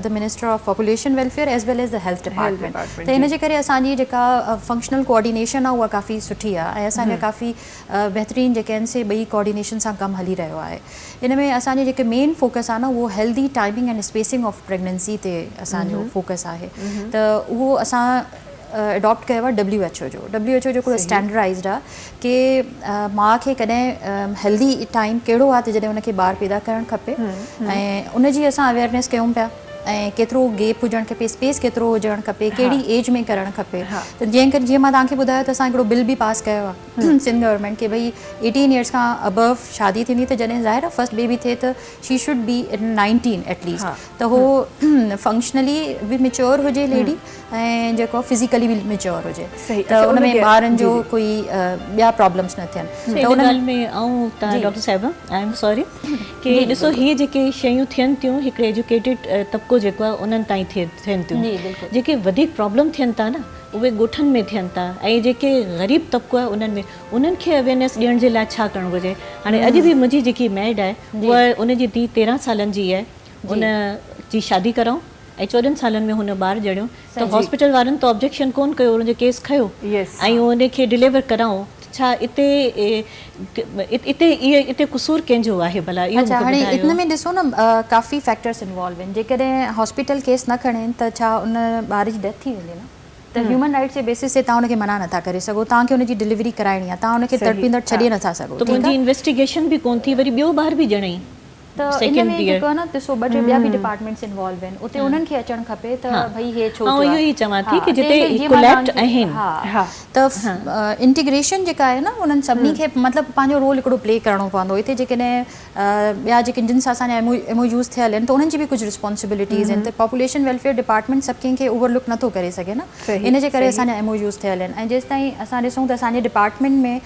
the minister of population welfare as well as the health department त इन जे करे असांजी जेका फंक्शनल कोऑर्डिनेशन आहे उहा काफ़ी सुठी आहे ऐं असांजा काफ़ी बहितरीनु जेके आहिनि से ॿई कोऑर्डिनेशन सां कमु हली रहियो आहे इन में असांजी जेके मेन फोकस आहे न उहो healthy timing and spacing of pregnancy ते असांजो फोकस आहे त उहो असां अडॉप्ट कयो आहे WHO जो WHO जेको स्टैंडर्डाइज़्ड आहे कि माउ खे कॾहिं हेल्दी टाइम कहिड़ो आहे त जॾहिं उनखे ॿारु पैदा करणु खपे ऐं उनजी असां अवेयरनेस कयूं पिया ऐं केतिरो गैप हुजणु खपे स्पेस केतिरो हुजणु खपे कहिड़ी एज में करणु खपे त जीअं मां तव्हांखे ॿुधायो त असां हिकिड़ो बिल बि पास कयो आहे सिंध गवर्नमेंट के भई 18 ईयर्स खां अबव शादी थींदी त जॾहिं ज़ाहिर आहे फस्ट बेबी थिए त शी शुड बी 19 एटलीस्ट त हो फंक्शनली बि मेच्योर हुजे लेडी ऐं जेको फिज़िकली बि मेच्योर हुजे त उन में ॿारनि जो कोई ॿिया प्रॉब्लम्स न थियनि त उन ॻाल्हि में ऐं तव्हां डॉक्टर साहिबा आई एम सॉरी कि ॾिसो हीअ जेके शयूं थियनि थियूं हिकिड़े एजुकेटेड तबिको जेको आहे उन्हनि ताईं थियनि थियूं जेके वधीक प्रॉब्लम थियनि था न उहे ॻोठनि में थियनि था ऐं जेके ग़रीब तबिको आहे उन्हनि खे अवेयरनेस ॾियण जे लाइ छा करणु घुरिजे हाणे अॼु बि मुंहिंजी जेकी मैड आहे उहा उनजी धीउ 13 सालनि जी आहे उन जी शादी कराऊं ऐं 14 सालनि में हुन ॿारु ॼणियो त हॉस्पिटल वारनि त ऑब्जेक्शन कोन कयो हुनजो केस खयो ऐं उनखे डिलीवर कराऊं छा इते क़सूर कंहिंजो आहे भला अच्छा हाणे इन में ॾिसो न काफ़ी फैक्टर्स इन्वॉल्व आहिनि जेकॾहिं हॉस्पिटल केस न खणनि त छा उन ॿार जी डेथ थी वेंदी न त ह्यूमन राइट्स जे बेसिस ते तव्हां उनखे मना नथा करे सघो तव्हांखे उनजी डिलीवरी कराइणी आहे तव्हां उनखे तड़पींदड़ छॾे नथा सघो त मुंहिंजी इन्वेस्टिगेशन बि कोन थी वरी ॿियो ॿार बि ॼणई त इन में जेको आहे न ॾिसो ॿ टे ॿिया बि डिपार्टमेंट्स इन्वॉल्व आहिनि उते उन्हनि खे अचणु खपे त भई हे छो ऐं इहो ई चवां थी कि जिते कोलैप्ट आहिनि त इंटीग्रेशन जेका आहे न उन्हनि सभिनी खे मतिलबु पंहिंजो रोल हिकिड़ो प्ले करिणो पवंदो हिते जेकॾहिं ॿिया जेके जिन सां असांजा MOUs थियल आहिनि त उन्हनि जी बि कुझु रिस्पॉन्सिबिलिटीज़ आहिनि त पॉपुलेशन वेलफेयर डिपार्टमेंट सभु कंहिंखे ओवरलुक नथो करे सघे न इन जे करे असांजा MOUs थियल आहिनि ऐं जेसि ताईं असां ॾिसूं त असांजे डिपार्टमेंट में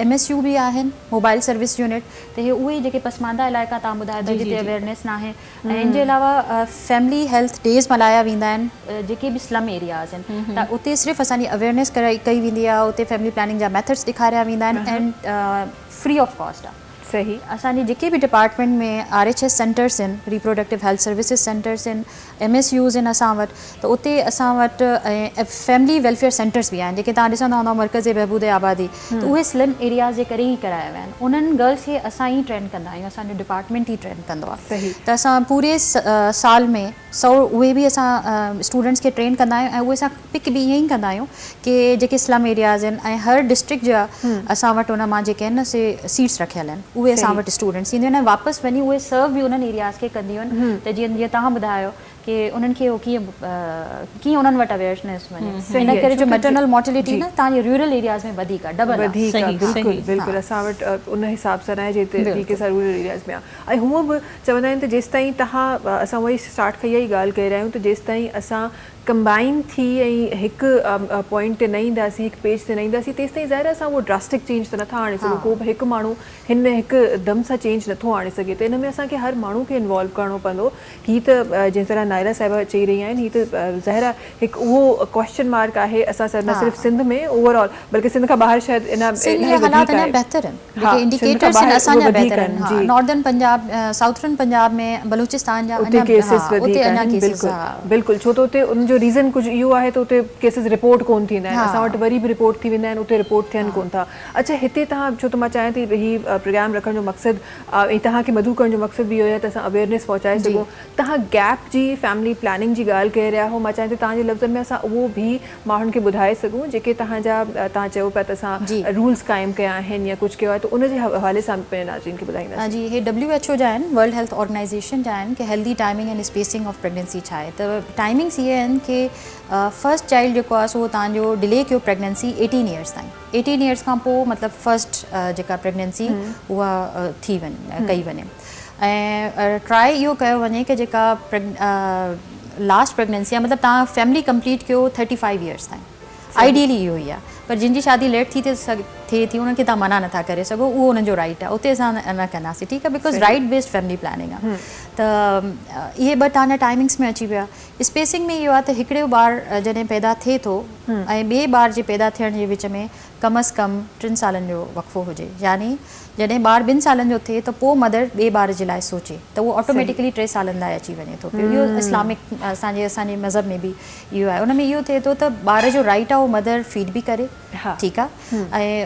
MSU बि आहिनि मोबाइल सर्विस यूनिट त हे उहे जेके पसमानदा इलाइक़ा तव्हां ॿुधायो था जिते अवेयरनेस न आहे ऐं इन जे अलावा फैमिली हेल्थ डेज़ मल्हाया वेंदा आहिनि जेके बि स्लम एरियाज़ आहिनि त उते सिर्फ़ु असांजी अवेयरनेस कई वेंदी आहे उते फैमिली प्लानिंग जा मेथड्स ॾेखारिया वेंदा आहिनि एंड फ्री ऑफ कॉस्ट आहे सही असांजे जेके बि डिपार्टमेंट में RHS सेंटर्स आहिनि, रिप्रोडक्टिव हेल्थ सर्विसिज सेंटर्स आहिनि, MSUs आहिनि असां वटि, त उते असां वटि ऐं फैमिली वेलफेयर सेंटर्स बि आहिनि जेके तव्हां ॾिसंदा हूंदा मर्कज़ बहबूद आबादी, त उहे स्लिम एरियाज़ जे करे ई कराया विया आहिनि। उन्हनि गर्ल्स खे असां ई ट्रेन कंदा आहियूं, असांजो डिपार्टमेंट ई ट्रेन कंदो आहे। सही। त असां पूरे साल में 100 उहे बि असां स्टूडेंट्स खे ट्रेन कंदा आहियूं, ऐं उहे असां पिक बि ईअं ई कंदा आहियूं कि जेके स्लम एरियाज़ आहिनि ऐं हर डिस्ट्रिक्ट जा असां वटि उन मां जेके आहिनि न से सीट्स रखियल आहिनि, उहे असां वटि स्टूडेंट्स ईंदियूं आहिनि ऐं वापसि वञी उहे सर्व बि उन्हनि एरियाज़ खे कंदियूं आहिनि। त जीअं तव्हां ॿुधायो कि उन्हनि खे कीअं उन्हनि वटि अवेयरनेस वञे, इन करे जो मैटरनल मोर्टेलिटी न तव्हांजे रूरल एरियाज़ में वधीक आहे, डबल वधीक आहे। सही, बिल्कुलु सही। बिल्कुलु असां वटि उन हिसाब सां न आहे जेतिरे तरीक़े सां रूरल एरियाज़ में आहे। ऐं हूअं बि चवंदा आहिनि त जेसिताईं तव्हां असां वरी स्टार्ट खां इहा ई ॻाल्हि करे रहिया आहियूं त जेसिताईं असां कंबाइन थी ऐं हिकु पॉइंट ते न ईंदासीं, हिकु पेज ते न ईंदासीं, तेसिताईं ज़ाहिर असां उहो ड्रास्टिक चेंज त नथा आणे सघूं। को बि हिकु माण्हू हिन हिकु दम सां चेंज नथो आणे सघे, त इन में असांखे हर माण्हू खे इन्वॉल्व करिणो पवंदो। हीअ त जंहिं तरह नायरा साहिबा चई रही आहिनि, हीअ त ज़ाहिर हिकु उहो क्वेश्चन मार्क आहे असां न सिर्फ़ु सिंध में ओवरऑल, बल्कि सिंध खां ॿाहिरि शायदि इन हालात अञा बहितर आहिनि, जेके इंडिकेटर्स आहिनि असांजा बहितर आहिनि। नॉर्दर्न पंजाब, साउथर्न पंजाब में, बलूचिस्तान जा उते केसिस वधीक आहिनि। बिल्कुलु, छो त उते उनजो रीज़न कुझु इहो आहे त उते केसिस रिपोर्ट कोन थींदा आहिनि, असां वटि वरी बि रिपोर्ट थी वेंदा आहिनि, उते रिपोर्ट थियनि कोन था। अच्छा, हिते तव्हां, छो त मां चाहियां थी हीअ प्रोग्राम रखण जो मक़सदु ऐं तव्हांखे मधु करण जो मक़सदु बि इहो आहे त असां अवेयरनेस पहुचाए सघूं। तव्हां गैप जी फैमिली प्लानिंग जी ॻाल्हि करे रहिया हो, मां चाहियां थी तव्हांजे लफ़्ज़नि में असां उहो बि माण्हुनि खे ॿुधाए सघूं जेके तव्हां चयो पिया त असां रूल्स क़ाइमु कया आहिनि या कुझु कयो आहे, त उनजे हवाले सां पंहिंजे नाज़रीन खे ॿुधाईंदा। जी, हे WHO जा आहिनि, वर्ल्ड हेल्थ ऑर्गेनाइज़ेशन जा आहिनि कि healthy timing and spacing of pregnancy छा आहे। त टाइमिंग्स इहे आहिनि कि फर्स्ट चाइल्ड जेको आहे सो तव्हांजो डिले कयो प्रेगनेंसी 18 ईयर्स ताईं। 18 ईयर्स खां पोइ मतिलबु फर्स्ट जेका प्रेगनेंसी उहा थी वञे, कई वञे। ऐं ट्राई इहो कयो वञे कि जेका लास्ट प्रेगनेंसी आहे, मतिलबु तव्हां फैमिली कंप्लीट कयो 35 ईयर्स ताईं, आइडियली इहो ई आहे। पर जिन जी शादी लेट थिए थी उन्हनि खे तव्हां मना नथा करे सघो, उहो उन्हनि जो राइट आहे, उते असां न कंदासीं, ठीकु आहे, because right based family planning आहे। त इहे ॿ तव्हांजा टाइमिंग्स में अची विया। स्पेसिंग में इहो आहे त हिकिड़ो ॿारु जॾहिं पैदा थिए थो ऐं ॿिए ॿार जे पैदा थियण जे विच में कम अज़ कम 3 सालनि जो वक़फ़ो हुजे, यानी जॾहिं ॿारु 2 सालनि जो थिए त पोइ मदर ॿिए ॿार जे लाइ सोचे त उहो ऑटोमेटिकली 3 सालनि लाइ अची वञे थो पियो। इहो इस्लामिक असांजे मज़हब में बि इहो आहे। उन में इहो थिए थो त ॿार जो राइट आहे उहो मदर फीड बि करे, ठीकु आहे,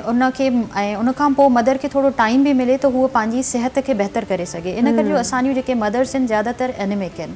ऐं उनखां पोइ मदर खे थोरो टाइम बि मिले त हूअ पंहिंजी सिहत खे बहितर करे सघे। इन करे जो असांजूं जेके मदर्स आहिनि ज़्यादातर एनिमिक आहिनि,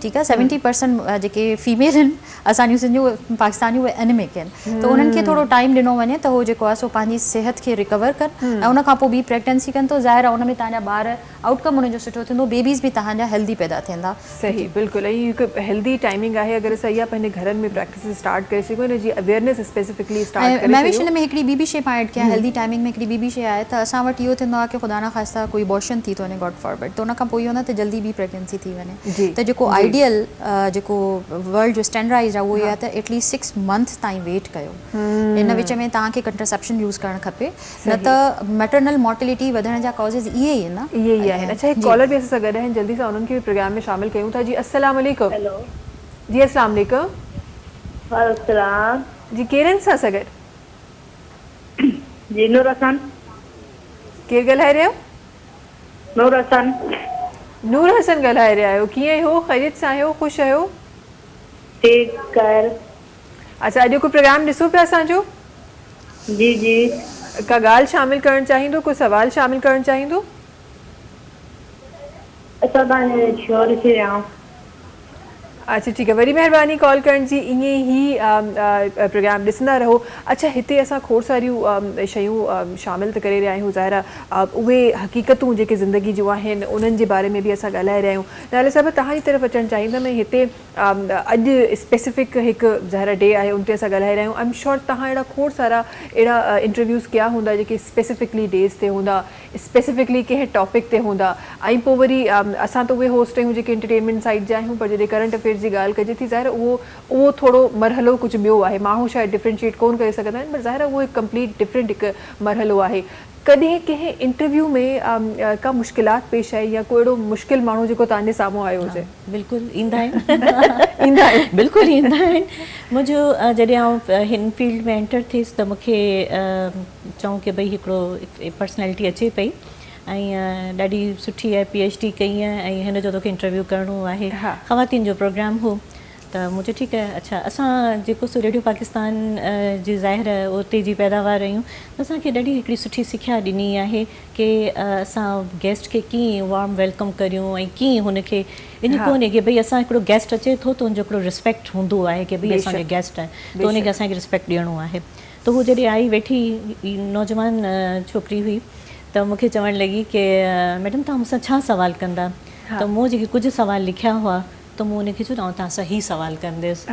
ठीकु आहे, 70% जेके फीमेल आहिनि असांजूं सिंधियूं पाकिस्तानियूं उहे एनिमिक आहिनि। त उन्हनि खे थोरो टाइम ॾिनो वञे त उहो जेको आहे सो पंहिंजी सिहत खे रिकवर कनि ऐं उनखां पोइ ॿी प्रेगनेंसी कनि, त ज़ाहिर आहे उन में तव्हांजा ॿार आउटकम उनजो सुठो थींदो, बेबीज़ बि तव्हांजा हेल्दी पैदा थींदा। सही, बिल्कुलु। ऐं हिकु हेल्दी टाइमिंग आहे, अगरि असां इहा पंहिंजे घरनि में प्रैक्टिस स्टार्ट करे सघूं, हिन जी अवेयरनेस स्पेसिफिकली स्टार्ट करे। मैं हिन में हिकिड़ी ॿी बि शइ पाण ऐड कयां, हेल्दी टाइमिंग में हिकिड़ी ॿी बि शइ आहे त असां वटि इहो थींदो आहे कि ख़ुदा न ख़ास्ता कोई अबॉर्शन थी थो वञे, गॉड फॉरबिड, त उनखां पोइ इहो न त जल्दी ॿी प्रेगनेंसी थी वञे। त जेको आइडियल जेको वर्ल्ड जो स्टैंडर्डाइज़ आहे उहो इहा त एटलीस्ट 6 मंथ ताईं वेट कयो। इन विच में तव्हांखे कंट्रासेप्शन यूज़ करणु खपे, न त मैटरनल मोर्टेलिटी वधण जा कॉजेज़ इहे ई आहिनि, इहे ई आहिनि। अच्छा, हिकु कॉलर बि असां सां गॾु आहिनि, जल्दी सां उन्हनि खे बि प्रोग्राम में शामिल कयूं था। जी अस्सलाम वालेकुम। हेलो जी अस्सलाम वालेकुम। वालेकुम सलाम। जी केरु आहिनि सां गॾु? जी नूर हसन। केरु ॻाल्हाए रहिया आहियो? नूर हसन। नूर हसन ॻाल्हाए रहिया आहियो। कीअं आहियो? ख़ैरियत सां आहियो? ख़ुशि आहियो? ठीक कर। अच्छा, अॼु को प्रोग्राम ॾिसो पिया असांजो? जी जी। का ॻाल्हि शामिल करणु चाहींदो, को सवाल शामिल करणु चाहींदो? असां तव्हांजे शो ॾिसी रहिया आहियूं। अच्छा, ठीकु आहे, वरी महिरबानी कॉल करण जी। ईअं ई प्रोग्राम ॾिसंदा रहो। अच्छा, हिते असां खोड़ सारियूं शयूं शामिल त करे रहिया आहियूं, ज़ाहिर आहे उहे हक़ीक़तूं जेके ज़िंदगी जूं आहिनि उन्हनि जे बारे में बि असां ॻाल्हाए रहिया आहियूं। नाले साहिब, तव्हांजी तरफ़ अचणु चाहींदमि। हिते अॼु स्पेसिफिक हिकु ज़ाहिर डे आहे, उन ते असां ॻाल्हाए रहिया आहियूं। आई एम श्योर तव्हां अहिड़ा खोड़ सारा अहिड़ा इंटरव्यूज़ कया हूंदा जेके स्पेसिफिकली डेज़ ते हूंदा, स्पेसिफिकली कंहिं टॉपिक ते हूंदा, ऐं पोइ वरी असां त उहे होस्ट आहियूं जेके एंटरटेनमेंट साइड जा आहियूं, पर जॾहिं करंट अफेयर्स जी ॻाल्हि कजे थी, ज़ाहिर उहो थोरो मरहलो कुझु ॿियो आहे। माण्हू शायदि डिफ्रेंशिएट कोन करे सघंदा आहिनि, पर ज़ाहिर उहो हिकु कंप्लीट डिफरेंट हिकु मरहलो आहे। कॾहिं कंहिं इंटरव्यू में का मुश्किलात पेश आई या को अहिड़ो मुश्किल माण्हू जेको तव्हांजे साम्हूं आयो हुजे? बिल्कुलु ईंदा आहिनि। ईंदा आहिनि, बिल्कुलु ईंदा आहिनि। मुंहिंजो जॾहिं आउं हिन फील्ड में एंटर थियसि त मूंखे चऊं कि भई हिकिड़ो पर्सनैलिटी अचे पई ऐं ॾाढी सुठी आहे PhD कई आहे ऐं हिन जो तोखे इंटरव्यू करिणो आहे ख़वातीन जो प्रोग्राम हो त मूं चयो ठीकु आहे अच्छा असां जेको सो रेडियो पाकिस्तान जी ज़ाहिर उते जी पैदावार आहियूं त असांखे ॾाढी हिकिड़ी सुठी सिखिया ॾिनी आहे की असां गेस्ट खे कीअं वार्म वेलकम करियूं ऐं कीअं हुनखे इन कोन्हे की भई असां हिकिड़ो गेस्ट अचे थो त हुनजो हिकिड़ो रिस्पेक्ट हूंदो आहे की भई असांजो गेस्ट आहे त हुनखे असांखे रिस्पेक्ट ॾियणो आहे त हू जॾहिं आई वेठी नौजवान छोकिरी हुई त मूंखे चवणु लॻी की मैडम तव्हां मूंसां छा सुवाल कंदा त मूं जेके कुझु सुवाल लिखिया हुआ त मूं हुनखे चयो तव्हां सां ही सुवाल कंदसि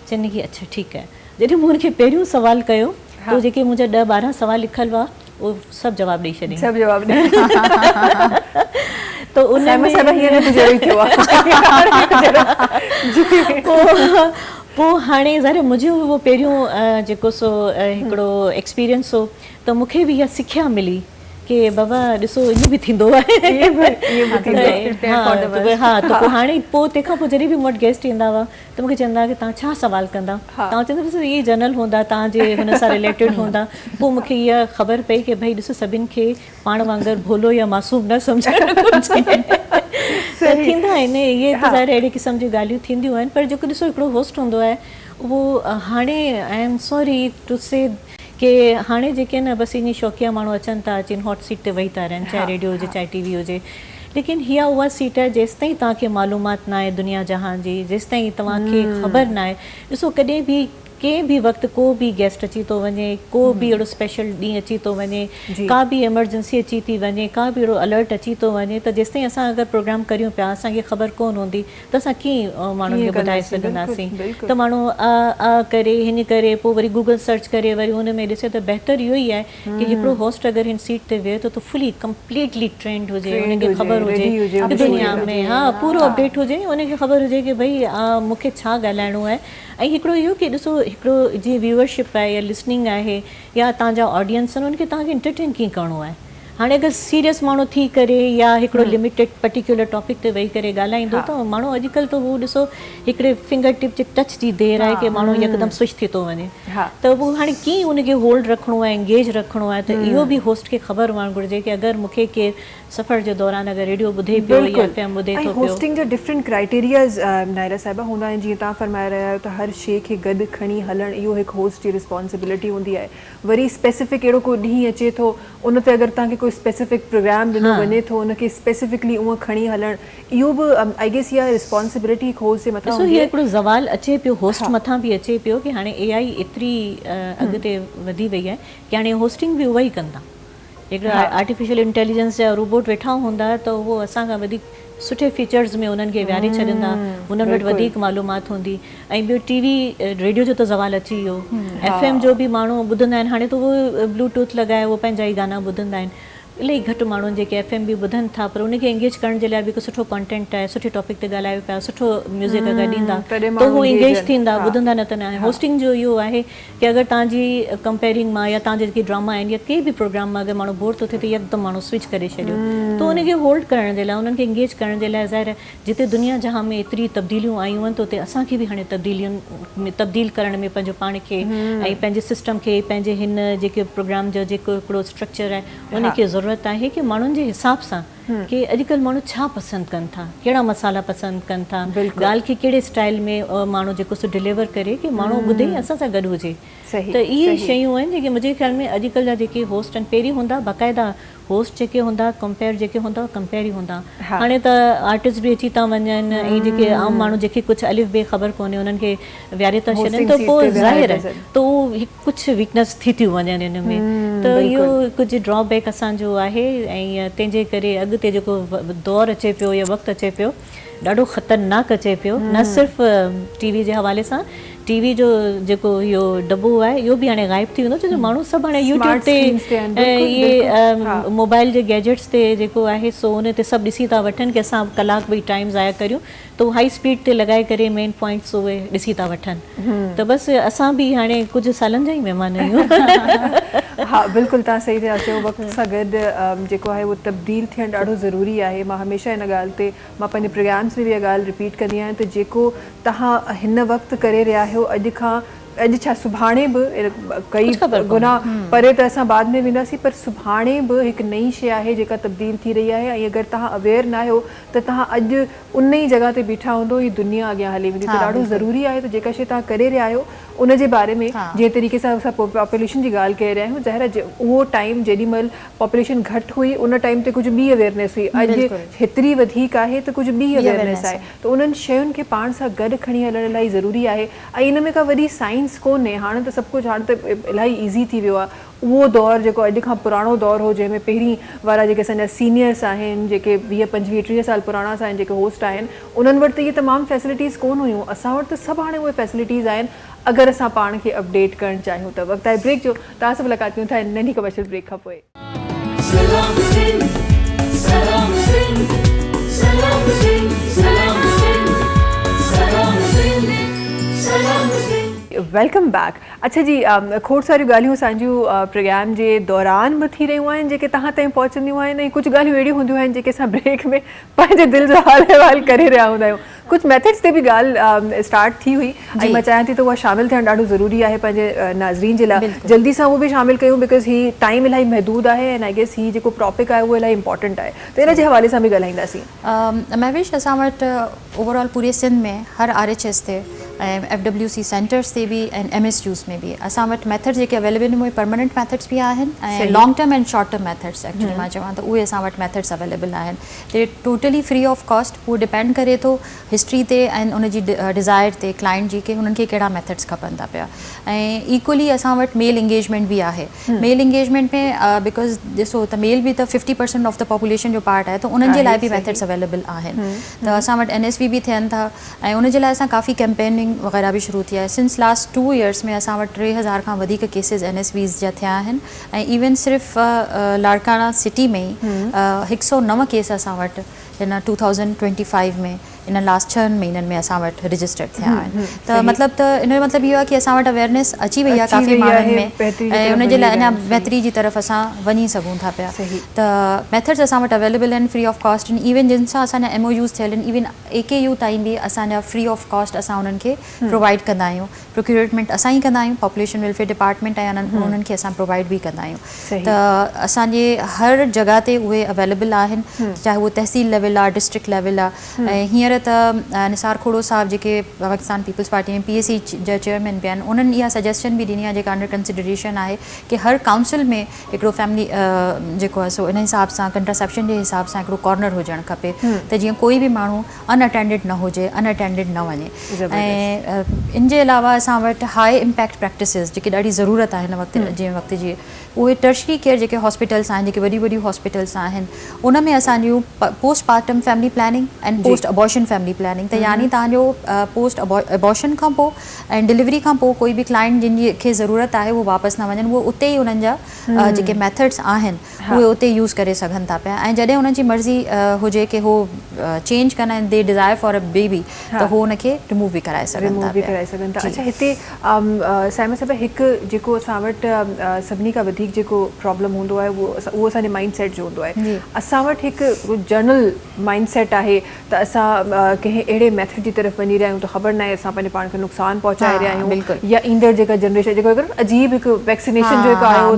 चवंदी की अच्छा ठीकु आहे जॾहिं मूं हुनखे पहिरियों सुवाल कयो त जेके मुंहिंजा 10-12 सुवाल लिखियल हुआ उहो सभु जवाबु ॾेई छॾियईं सभु जवाबु ॾेई त उन पोइ हाणे ज़ाहिर मुंहिंजो उहो पहिरियों जेको सो हिकिड़ो एक्सपीरियंस हो त मूंखे बि इहा सिखिया मिली की बाबा ॾिसो ईअं बि थींदो आहे हा त पोइ हाणे पोइ तंहिंखां पोइ जॾहिं बि मूं वटि गेस्ट ईंदा हुआ त मूंखे चवंदा हुआ की तव्हां छा सुवाल कंदा तव्हां चवंदा बसि इहे जनरल हूंदा तव्हांजे हुन सां रिलेटेड हूंदा पोइ मूंखे इहा ख़बर पई की भई ॾिसो सभिनि खे पाण वांगुरु भोलो या मासूम न सम्झणु घुरिजे त थींदा आहिनि इहे त ज़ाहिर अहिड़े क़िस्म जी ॻाल्हियूं थींदियूं आहिनि पर जेको ॾिसो हिकिड़ो होस्ट हूंदो आहे उहो हाणे आई एम सॉरी टू से कि हाणे जेके न बसि ईअं शौक़िया माण्हू अचनि था अचनि हॉट सीट ते वेही था रहनि चाहे रेडियो हुजे चाहे TV हुजे लेकिन हीअ उहा सीट आहे जेसि ताईं तव्हांखे मालूमात न आहे दुनिया जहान जी जेसि ताईं तव्हांखे ख़बर न आहे ॾिसो कॾहिं बि कंहिं बि वक़्तु को बि गेस्ट अची थो वञे को बि अहिड़ो स्पेशल ॾींहुं अची थो वञे का बि एमरजेंसी अची थी वञे का बि अहिड़ो अलर्ट अची थो वञे त जेसि ताईं असां अगरि प्रोग्राम करियूं पिया असांखे ख़बर कोन हूंदी त असां कीअं माण्हुनि खे ॿुधाए सघंदासीं त माण्हू करे हिन करे पोइ वरी गूगल सर्च करे वरी हुन में ॾिसे त बहितर इहो ई आहे की हिकिड़ो होस्ट अगरि हिन सीट ते वेहे थो त फुली कंप्लीटली ट्रेंड हुजे हुनखे ख़बर हुजे दुनिया में हा पूरो अपडेट हुजे हुनखे ख़बर हुजे की भई मूंखे छा ॻाल्हाइणो आहे ऐं हिकिड़ो इहो की ॾिसो हिकिड़ो जीअं व्यूअरशिप आहे या लिसनिंग आहे या तव्हांजा ऑडियंस आहिनि उनखे तव्हांखे एंटरटेन कीअं करिणो आहे हाणे अगरि सीरियस माण्हू थी करे या हिकिड़ो लिमिटेड पर्टिकुलर टॉपिक ते वेही करे ॻाल्हाईंदो त माण्हू अॼुकल्ह त उहो ॾिसो हिकिड़े फिंगर टिप जे टच जी देरि आहे की माण्हू यकदमि स्विच थी थो वञे त उहो हाणे कीअं उनखे होल्ड रखिणो आहे एंगेज रखिणो आहे त इहो बि होस्ट खे ख़बर हुअणु घुरिजे की अगरि मूंखे केरु सफ़र जे दौरान अगरि रेडियो ॿुधे पियो या FM ॿुधे थो पियो होस्टिंग जा डिफरेंट क्राइटेरियाज़ नायरा साहिबा हूंदा आहिनि जीअं तव्हां फरमाए रहिया आहियो त हर शइ खे गॾु खणी हलणु इहो हिकु होस्ट जी रिस्पॉन्सिबिलिटी हूंदी आहे वरी स्पेसिफिक अहिड़ो को ॾींहुं अचे थो उन ते अगरि तव्हांखे कोई स्पेसिफिक प्रोग्राम ॾिनो वञे थो उनखे स्पेसिफिकली उहो खणी हलणु इहो बि आई गेस इहा रिस्पॉन्सिबिलिटी हिकु होस्ट जे मथां ॾिसो हीअ हिकिड़ो ज़वाल अचे पियो होस्ट मथां बि अचे पियो की हाणे AI एतिरी अॻिते वधी वई आहे की हाणे होस्टिंग बि उहा ई कंदा हिकिड़ा आर्टिफिशियल इंटेलिजेंस जा रोबोट वेठा हूंदा त उहो असांखां वधीक सुठे फीचर्स में उन्हनि खे विहारे छॾींदा उन्हनि वटि वधीक मालूमात हूंदी ऐं ॿियो TV रेडियो जो त ज़वाल अची वियो FM जो बि माण्हू ॿुधंदा आहिनि हाणे त उहो ब्लूटूथ लॻाए उहो पंहिंजा ई गाना ॿुधंदा आहिनि इलाही घटि माण्हुनि जेके FM बि ॿुधनि था पर उनखे एंगेज करण जे लाइ बि हिकु सुठो कॉन्टेंट आहे सुठे टॉपिक ते ॻाल्हायो पिया सुठो म्यूज़िक अगरि ॾींदा त उहो एंगेज थींदा ॿुधंदा न त न आहे होस्टिंग जो इहो आहे की अगरि तव्हांजी कंपेयरिंग मां या तव्हांजा जेके ड्रामा आहिनि या कंहिं बि प्रोग्राम मां अगरि माण्हू बोर थो थिए त यकदमि माण्हू स्विच करे छॾियो त उनखे होल्ड करण जे लाइ उन्हनि खे एंगेज करण जे लाइ ज़ाहिर जिते दुनिया जहां में एतिरी तब्दीलियूं आयूं आहिनि त उते असांखे बि हाणे तब्दील करण में पंहिंजो पाण खे ऐं पंहिंजे सिस्टम खे पंहिंजे हिन जेके प्रोग्राम जो जेको हिकिड़ो स्ट्रक्चर आहे उनखे ज़रूरत आहे कि माण्हुनि जे हिसाब सां कि अॼुकल्ह माण्हू छा पसंदि कनि था कहिड़ा मसाला पसंदि कनि था ॻाल्हि खे कहिड़े स्टाइल में माण्हू जेको सो डिलीवर करे कि माण्हू ॿुधे असां सां गॾु हुजे त इहे शयूं आहिनि जेके मुंहिंजे ख़्याल में अॼुकल्ह जा जेके होस्ट आहिनि पहिरीं हूंदा बाक़ाइदा होस्ट जेके हूंदा कंपेयर जेके हूंदा कंपेयर ई हूंदा हाणे त आर्टिस्ट बि अची था वञनि ऐं जेके आम माण्हू जेके कुझु अलिफ बे ख़बर कोन्हे उन्हनि खे विहारे था छॾनि त पोइ ज़ाहिर आहे त उहो कुझु वीकनेस थी थियूं वञनि हिन में त इहो कुझु ड्रॉबैक असांजो आहे ऐं तंहिंजे करे अॻिते जेको दौरु अचे पियो या वक़्तु अचे पियो ॾाढो ख़तरनाक अचे पियो न सिर्फ़ु TV जे हवाले सां TV जो जेको इहो दॿो आहे इहो बि हाणे ग़ाइबु थी वेंदो छो जो माण्हू सभु हाणे यूट्यूब ते इहे मोबाइल जे गैजेट्स ते जेको आहे सो उन ते सभु ॾिसी था वठनि की असां कलाक ॿई टाइम ज़ाया करियूं त उहो हाई स्पीड ते लॻाए करे मेन पॉइंट्स उहे ॾिसी था वठनि त बसि असां बि हाणे कुझु सालनि जा ई महिमान आहियूं हा बिल्कुलु तव्हां सही था चयो वक़्त सां गॾु जेको आहे उहो तब्दील थियणु ॾाढो ज़रूरी आहे मां हमेशह हिन ॻाल्हि ते मां पंहिंजे प्रोग्राम्स में बि इहा ॻाल्हि रिपीट कंदी आहियां त जेको तव्हां हिन वक़्तु करे रहिया आहियो अॼु खां अॼु छा सुभाणे बि कई कुझु ख़बर गुना परे त असां बाद में वेंदासीं, पर सुभाणे बि हिकु नई शइ आहे जेका तब्दील थी रही आहे, ऐं अगरि तव्हां अवेयर न आहियो त तव्हां अॼु उन ई जॻह ते बीठा हूंदो, ही दुनिया अॻियां हली वेंदी। त ॾाढो ज़रूरी आहे त जेका शइ तव्हां करे रहिया आहियो उन जे बारे में, जंहिं तरीक़े सां असां पॉपुलेशन जी ॻाल्हि करे रहिया आहियूं, ज़ाहिर उहो टाइम जेॾी महिल पॉपुलेशन घटि हुई उन टाइम ते कुझु ॿी अवेयरनेस हुई, अॼु हेतिरी वधीक आहे त कुझु ॿी अवेयरनेस आहे, त उन्हनि शयुनि खे पाण सां गॾु खणी हलण लाइ ज़रूरी आहे। ऐं इन में का वॾी साइंस कोन्हे, हाणे त सभु कुझु हाणे त इलाही ईज़ी थी वियो आहे। उहो दौरु जेको अॼु खां पुराणो दौरु हो, जंहिंमें पहिरीं वारा जेके असांजा सीनियर्स आहिनि, जेके 20-25-30 साल पुराणा असांजा जेके होस्ट आहिनि, उन्हनि वटि त इहे तमामु फैसिलिटीज़ कोन हुयूं। असां वटि त सभु हाणे उहे फैसिलिटीज़ आहिनि अगरि असां पाण खे अपडेट करणु चाहियूं त। वक़्तु आहे ब्रेक जो, तव्हां सां मुलाक़ात कयूं था नंढी कमर्शियल ब्रेक खां पोइ। सलाम सिंध सलाम सिंध सलाम सिंध सलाम सिंध सलाम सिंध सलाम सिंध। Welcome back. अच्छा जी, खोड़ सारियूं ॻाल्हियूं असांजूं प्रोग्राम जे दौरान बि थी रहियूं आहिनि जेके तव्हां ताईं पहुचंदियूं आहिनि, ऐं कुझु ॻाल्हियूं अहिड़ियूं हूंदियूं आहिनि जेके असां ब्रेक में पंहिंजे दिलि जो हाल अहिवाल करे रहिया हूंदा आहियूं। कुझु मेथड्स ते बि ॻाल्हि स्टार्ट थी हुई, ऐं मां चाहियां थी त उहा शामिलु थियणु ॾाढो ज़रूरी आहे पंहिंजे नाज़रीन जे लाइ। जल्दी सां उहो बि शामिलु कयूं, बिकॉज़ ही टाइम इलाही महदूद आहे, ऐं आई गेस ही जेको टॉपिक आहे उहो इलाही इंपॉर्टेंट आहे, त इन जे हवाले सां बि ॻाल्हाईंदासीं। महविश, असां वटि ओवरऑल पूरे सिंध में हर RHS ते ऐं FWC सेंटर्स ते बि ऐं MSUs में बि असां वटि मेथड्स जेके अवेलेबल आहिनि उहे परमानेंट मेथड्स बि आहिनि, ऐं long term and short term methods actually मां चवां त उहे असां वटि मेथड्स अवेलेबल आहिनि। ते टोटली फ्री ऑफ कॉस्ट, उहो डिपेंड करे थो हिस्ट्री ते ऐं उनजी डिज़ायर ते क्लाइंट जी, के हुननि खे कहिड़ा मेथड्स खपनि था पिया। ऐं इक्वली असां वटि मेल इंगेजमेंट बि आहे। मेल इंगेजमेंट में बिकॉज़ ॾिसो त मेल बि त 50% ऑफ द पॉपुलेशन जो पार्ट आहे, त उन्हनि जे लाइ बि मेथड्स अवेलेबल आहिनि। त असां वटि NSV बि थियनि था, ऐं उनजे लाइ असां काफ़ी कैंपेनिंग वग़ैरह भी शुरू थी आहे। सिंस लास्ट 2 years में असां वटि 3000 खां वधीक केसिस NSVs जा थिया आहिनि, ऐं इवन सिर्फ़ु लाड़काना सिटी में ई 109 केस असां वटि इन 2025 में इन लास्ट 6 महीननि में असां वटि रजिस्टर्ड थिया आहिनि। त मतिलबु त इन जो मतिलबु इहो आहे कि असां वटि अवेयरनेस अची वई आहे काफ़ी माण्हुनि में, ऐं उनजे लाइ अञा बहितरी जी तरफ़ असां वञी सघूं था पिया। त मेथड्स असां वटि अवेलेबल आहिनि फ्री ऑफ कॉस्ट, इवन जिन सां असांजा MOUs थियल आहिनि, इवन AKU ताईं बि असांजा फ्री ऑफ कॉस्ट असां उन्हनि खे प्रोवाइड कंदा आहियूं। प्रोक्यूरमेंट असां ई कंदा आहियूं, पॉपुलेशन वेलफेयर डिपार्टमेंट ऐं उन्हनि खे असां प्रोवाइड बि कंदा आहियूं। त असांजे हर जॻह ते उहे अवेलेबल आहिनि, चाहे उहो तहसील लेवल आहे, डिस्ट्रिक्ट लेवल आहे। ऐं हींअर त निसार खोड़ो साहब जेके पाकिस्तान पीपल्स पार्टी में PAC जा चेयरमैन बि आहिनि, उन्हनि इहा सजेशन बि ॾिनी आहे जेका अंडर कंसिडरेशन आहे कि हर काउंसिल में हिकिड़ो फैमिली जेको आहे सो इन हिसाब सां कंट्रासेप्शन जे हिसाब सां हिकिड़ो कॉर्नर हुजणु खपे, त जीअं कोई बि माण्हू अनअटेंडेड न हुजे, अनअटेंडेड न वञे। ऐं इन जे अलावा असां वटि हाई इम्पैक्ट प्रैक्टिसिस जेकी ॾाढी ज़रूरत आहे हिन वक़्तु जे वक़्त जी, उहे टर्शरी केयर जेके हॉस्पिटल्स आहिनि, जेके वॾियूं वॾियूं हॉस्पिटल्स आहिनि, उन में असांजूं पोस्ट पार्टम फैमिली प्लानिंग ऐं पोस्ट अबॉर्शन फैमिली प्लानिंग, त यानी तव्हांजो पोस्ट अबॉर्शन खां पोइ ऐं डिलीवरी खां पोइ कोई बि क्लाइंट जिन खे ज़रूरत आहे उहो वापसि न वञनि, उहो उते ई उन्हनि जा जेके मेथड्स आहिनि उहे उते यूज़ करे सघनि था पिया। ऐं जॾहिं उन्हनि जी मर्ज़ी हुजे कि हो चेंज कनि ऐं दे डिज़ायर फॉर अ बेबी, त हो उनखे रिमूव बि कराए सघनि था। अच्छा, हिते साइमा साहिब हिकु जेको असां वटि सभिनी खां वधीक जेको प्रॉब्लम हूंदो आहे उहो असांजे माइंड सेट जो हूंदो आहे। असां वटि हिकु जनरल माइंड सेट आहे त असां कंहिं अहिड़े मैथड जी तरफ़ वञी रहिया आहियूं त ख़बर न आहे असां पंहिंजे पाण खे नुक़सानु पहुचाए रहिया आहियूं, या ईंदड़ जेका जनरेशन जेको अजीब हिकु वैक्सीनेशन जो हिकु आयो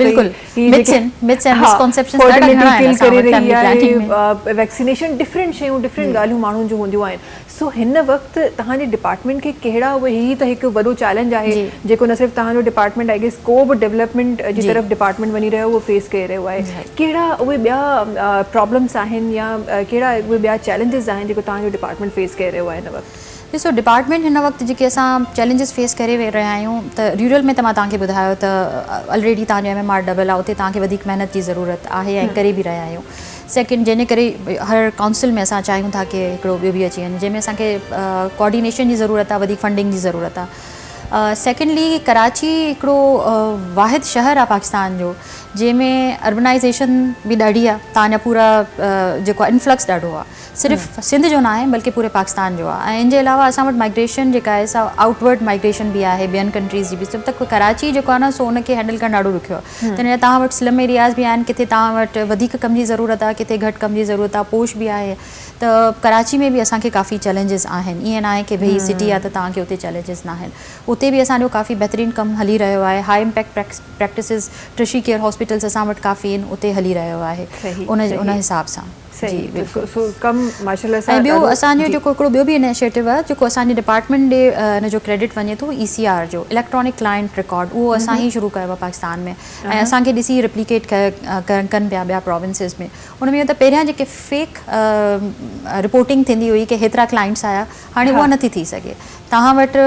वैक्सीनेशन, डिफरेंट शयूं डिफरेंट ॻाल्हियूं माण्हुनि जूं हूंदियूं आहिनि। सो हिन वक़्तु तव्हांजे डिपार्टमेंट खे कहिड़ा उहे ही त हिकु वॾो चैलेंज आहे जेको न सिर्फ़ु तव्हांजो डिपार्टमेंट आहे, को बि डेवलपमेंट जी तरफ़ डिपार्टमेंट वञी रहियो उहो फेस करे रहियो आहे, कहिड़ा उहे ॿिया प्रॉब्लम्स आहिनि या कहिड़ा उहे ॿिया चैलेंजिस आहिनि जेको तव्हांजो डिपार्टमेंट फेस करे रहियो आहे हिन वक़्तु? ॾिसो, डिपार्टमेंट हिन वक़्तु जेके असां चैलेंजिस फेस करे रहिया आहियूं, त रूरल में त मां तव्हांखे ॿुधायो त ऑलरेडी तव्हांजो MMR डबल आहे, उते तव्हांखे वधीक महिनत जी ज़रूरत आहे ऐं करे बि रहिया आहियूं। सेकेंड, जंहिंजे करे हर काउंसिल में असां चाहियूं था कि हिकिड़ो ॿियो बि अची वञे, जंहिंमें असांखे कोऑर्डिनेशन जी ज़रूरत आहे, वधीक फंडिंग जी ज़रूरत आहे। सेकेंडली, कराची हिकिड़ो वाहिद शहर आहे पाकिस्तान जो जंहिंमें अर्बनाइज़ेशन बि ॾाढी आहे, तव्हांजा पूरा जेको आहे इन्फ्लक्स ॾाढो आहे, सिर्फ़ु सिंध जो न आहे बल्कि पूरे पाकिस्तान जो आहे। ऐं इन जे अलावा असां वटि माइग्रेशन जेका आहे सा आउटवर्ड माइग्रेशन बि आहे ॿियनि कंट्रीज़ जी बि, त कराची जेको आहे न सो उनखे हैंडल करणु ॾाढो ॾुखियो आहे। त हिन तव्हां वटि स्लम एरियाज़ बि आहिनि, किथे तव्हां वटि वधीक कम जी ज़रूरत आहे, किथे घटि कम जी ज़रूरत आहे, पोश बि आहे। त कराची में बि असांखे काफ़ी चैलेंजिस आहिनि, ईअं न आहे कि भई सिटी आहे त तव्हांखे उते चैलेंजिस न आहिनि। उते बि असांजो काफ़ी बहितरीनु कमु हली रहियो आहे। High impact practices tertiary care hospitals असां वटि काफ़ी आहिनि, उते हली रहियो आहे सही, उन सही। हिसाब सां। सही, जी, बिल्कुलु। सो कम माशाल्लाह सां ऐं ॿियो ॾाढो- असांजो जी। जेको हिकिड़ो ॿियो बि इनिशिएटिव आहे जेको असांजे डिपार्टमेंट ॾे हिन जो क्रेडिट वञे थो, ECR जो इलेक्ट्रॉनिक क्लाइंट रिकॉर्ड, उहो असां ई शुरू कयो आहे पाकिस्तान में ऐं असांखे ॾिसी रिप्लिकेट कनि पिया ॿिया प्रोविंसिस में। उन में त पहिरियां जेके फेक रिपोर्टिंग थींदी हुई की हेतिरा क्लाइंट्स आया, हाणे उहा नथी थी सघे। तव्हां वटि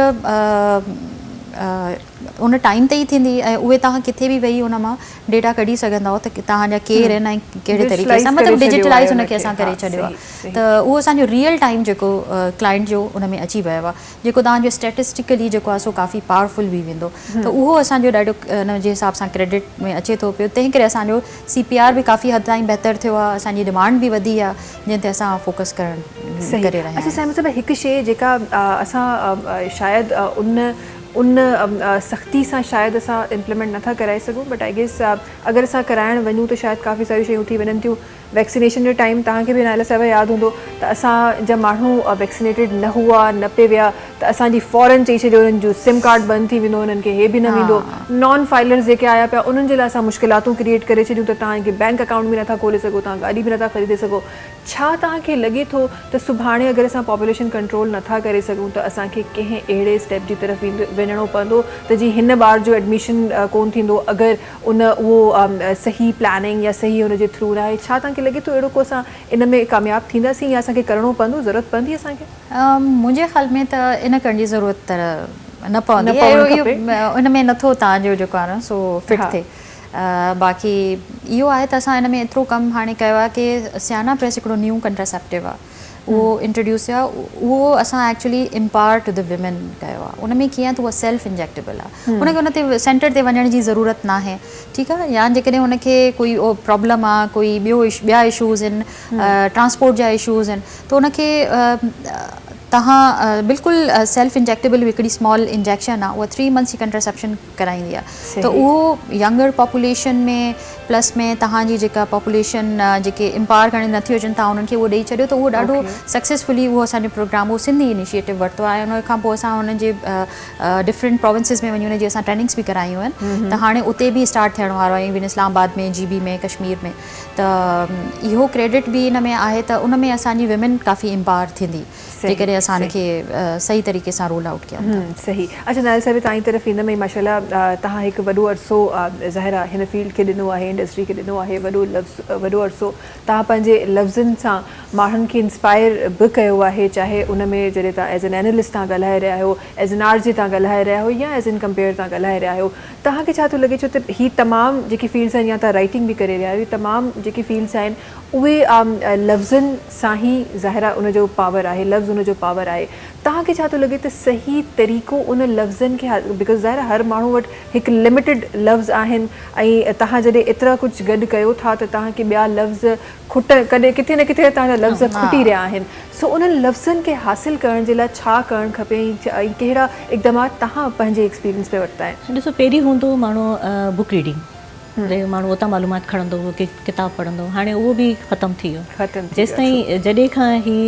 उन टाइम ते ई थींदी ऐं उहे तव्हां किथे बि वेही उन मां डेटा कढी सघंदा त तव्हांजा केरु आहिनि ऐं कहिड़े तरीक़े सां, मतिलबु डिजिटलाइज़ उनखे असां करे छॾियो आहे। त उहो असांजो रियल टाइम जेको क्लाइंट जो उन में अची वियो आहे, जेको तव्हांजो स्टैटिस्टिकली जेको आहे सो काफ़ी पावरफुल बि वेंदो। त उहो असांजो ॾाढो उन जे हिसाब सां क्रेडिट में अचे थो पियो। तंहिं करे असांजो CPR बि काफ़ी हद ताईं बहितर थियो आहे, असांजी डिमांड बि वधी आहे, जंहिं ते असां फोकस करे रहिया अच्छा आहियूं। साईं, मतिलबु हिकु शइ जेका असां शायदि उन सख़्ती सां शायदि असां इम्प्लीमेंट नथा कराए सघूं, बट आई गेस अगरि असां कराइण वञूं त शायदि काफ़ी सारियूं शयूं थी वञनि थियूं। वैक्सीनेशन जे टाइम तव्हांखे बि नाला साहिब यादि हूंदो त असां जा माण्हू वैक्सीनेटेड न हुआ, न पे विया त असांजी फॉरन चई छॾियो हुननि जो सिम कार्ड बंदि थी वेंदो, हुननि खे हे बि न वेंदो। नॉन फाइलर्स जेके आया पिया उन्हनि जे लाइ असां मुश्किलातूं क्रिएट करे छॾियूं त तव्हांखे बैंक अकाउंट बि नथा खोले सघो, तव्हां गाॾी बि नथा ख़रीदे सघो। छा तव्हांखे लॻे थो त सुभाणे अगरि असां पॉपुलेशन कंट्रोल नथा करे सघूं त असांखे कंहिं अहिड़े स्टेप जी तरफ़ वञिणो पवंदो त जीअं हिन ॿार जो एडमिशन कोन थींदो अगरि उहो सही प्लानिंग या सही हुनजे थ्रू न आहे? छा तव्हांखे लॻे थो अहिड़ो को असां इन में कामयाबु थींदासीं या असांखे करिणो पवंदो, ज़रूरत पवंदी असांखे? मुंहिंजे ख़्याल में त इन करण जी ज़रूरत त न पवंदी, उन में नथो तव्हांजो जेको आहे न सो फिट थिए। बाक़ी इहो आहे त असां इन में एतिरो कमु हाणे कयो आहे की सियाना प्रेस हिकिड़ो न्यू कंट्रासेप्टिव आहे, उहो इंट्रोड्यूस आहे, उहो असां actually empower to the women कयो आहे। उन में कीअं त उहा सेल्फ इंजेक्टेबल आहे, उनखे उन ते सेंटर ते वञण जी ज़रूरत न आहे, ठीकु आहे। या जेकॾहिं उनखे कोई प्रॉब्लम आहे, कोई ॿिया इशूज़ आहिनि, ट्रांसपोर्ट जा इशूज़ आहिनि, त उनखे तव्हां बिल्कुलु सेल्फ इंजेक्टेबल हिकिड़ी स्मॉल इंजेक्शन आहे, उहा 3 मंथ्स जी कंट्रासेप्शन कराईंदी आहे। त उहो यंगर पॉपुलेशन में प्लस में तव्हांजी जेका पॉपुलेशन जेके इम्पावर करण नथियूं अचनि, तव्हां उन्हनि खे उहो ॾेई छॾियो, त उहो ॾाढो सक्सेसफुली उहो असांजो प्रोग्राम, उहो सिंधी इनिशिएटिव वरितो आहे। उन खां पोइ असां हुननि जे डिफरेंट प्रोविंसिस में वञी हुनजी असां ट्रेनिंग्स बि करायूं आहिनि, त हाणे उते बि स्टार्ट थियण वारो आहे, इवन इस्लामाबाद में, GB में, कश्मीर में। त इहो क्रेडिट बि इन में आहे त उन में असांजी विमेन काफ़ी इम्पावर थींदी जेकॾहिं असां हिनखे सही तरीक़े सां रोल आउट कयूं। सही। अच्छा नायल साहिब, तव्हांजी तरफ़ ईंदमि में माशाल्लाह तव्हां हिकु वॾो अरसो ज़ाहिरा हिन फील्ड खे ॾिनो आहे, इंडस्ट्री खे ॾिनो आहे, वॾो अरसो तव्हां पंहिंजे लफ़्ज़नि सां माण्हुनि खे इंस्पायर बि कयो आहे, चाहे उन में जॾहिं तव्हां एज़ एन एनालिस्ट तव्हां ॻाल्हाए रहिया आहियो, एज़ एन RJ तव्हां ॻाल्हाए रहिया आहियो, या एज़ एन कंपेयर तव्हां ॻाल्हाए रहिया आहियो, तव्हांखे छा थो लॻे? छो त ही तमामु जेकी फील्ड्स आहिनि, या तव्हां राइटिंग बि करे रहिया आहियो, तमामु जेकी फील्ड्स आहिनि उहे लफ़्ज़नि सां ई ज़ाहिरा उनजो पावर आहे, लफ़्ज़ उनजो पावर आहे। तव्हांखे छा थो लॻे त सही तरीक़ो उन लफ़्ज़नि खे, बिकॉज़ ज़ाहिर हर माण्हू वटि हिकु लिमिटेड लफ़्ज़ आहिनि, ऐं तव्हां जॾहिं एतिरा कुझु गॾु कयो था त तव्हांखे ॿिया लफ़्ज़ कॾहिं किथे न किथे तव्हांजा लफ़्ज़ खुटी रहिया आहिनि। सो उन्हनि लफ़्ज़नि खे हासिलु करण जे लाइ छा करणु खपे, ऐं कहिड़ा इक़दामात तव्हां पंहिंजे एक्सपीरियंस पे वरिता आहिनि? ॾिसो, पहिरीं हूंदो माण्हू बुक रीडिंग, माण्हू उतां मालूमात खणंदो हुओ, किताबु पढ़ंदो, हाणे उहो बि ख़तमु थी वियो। जेसि ताईं जॾहिं खां ही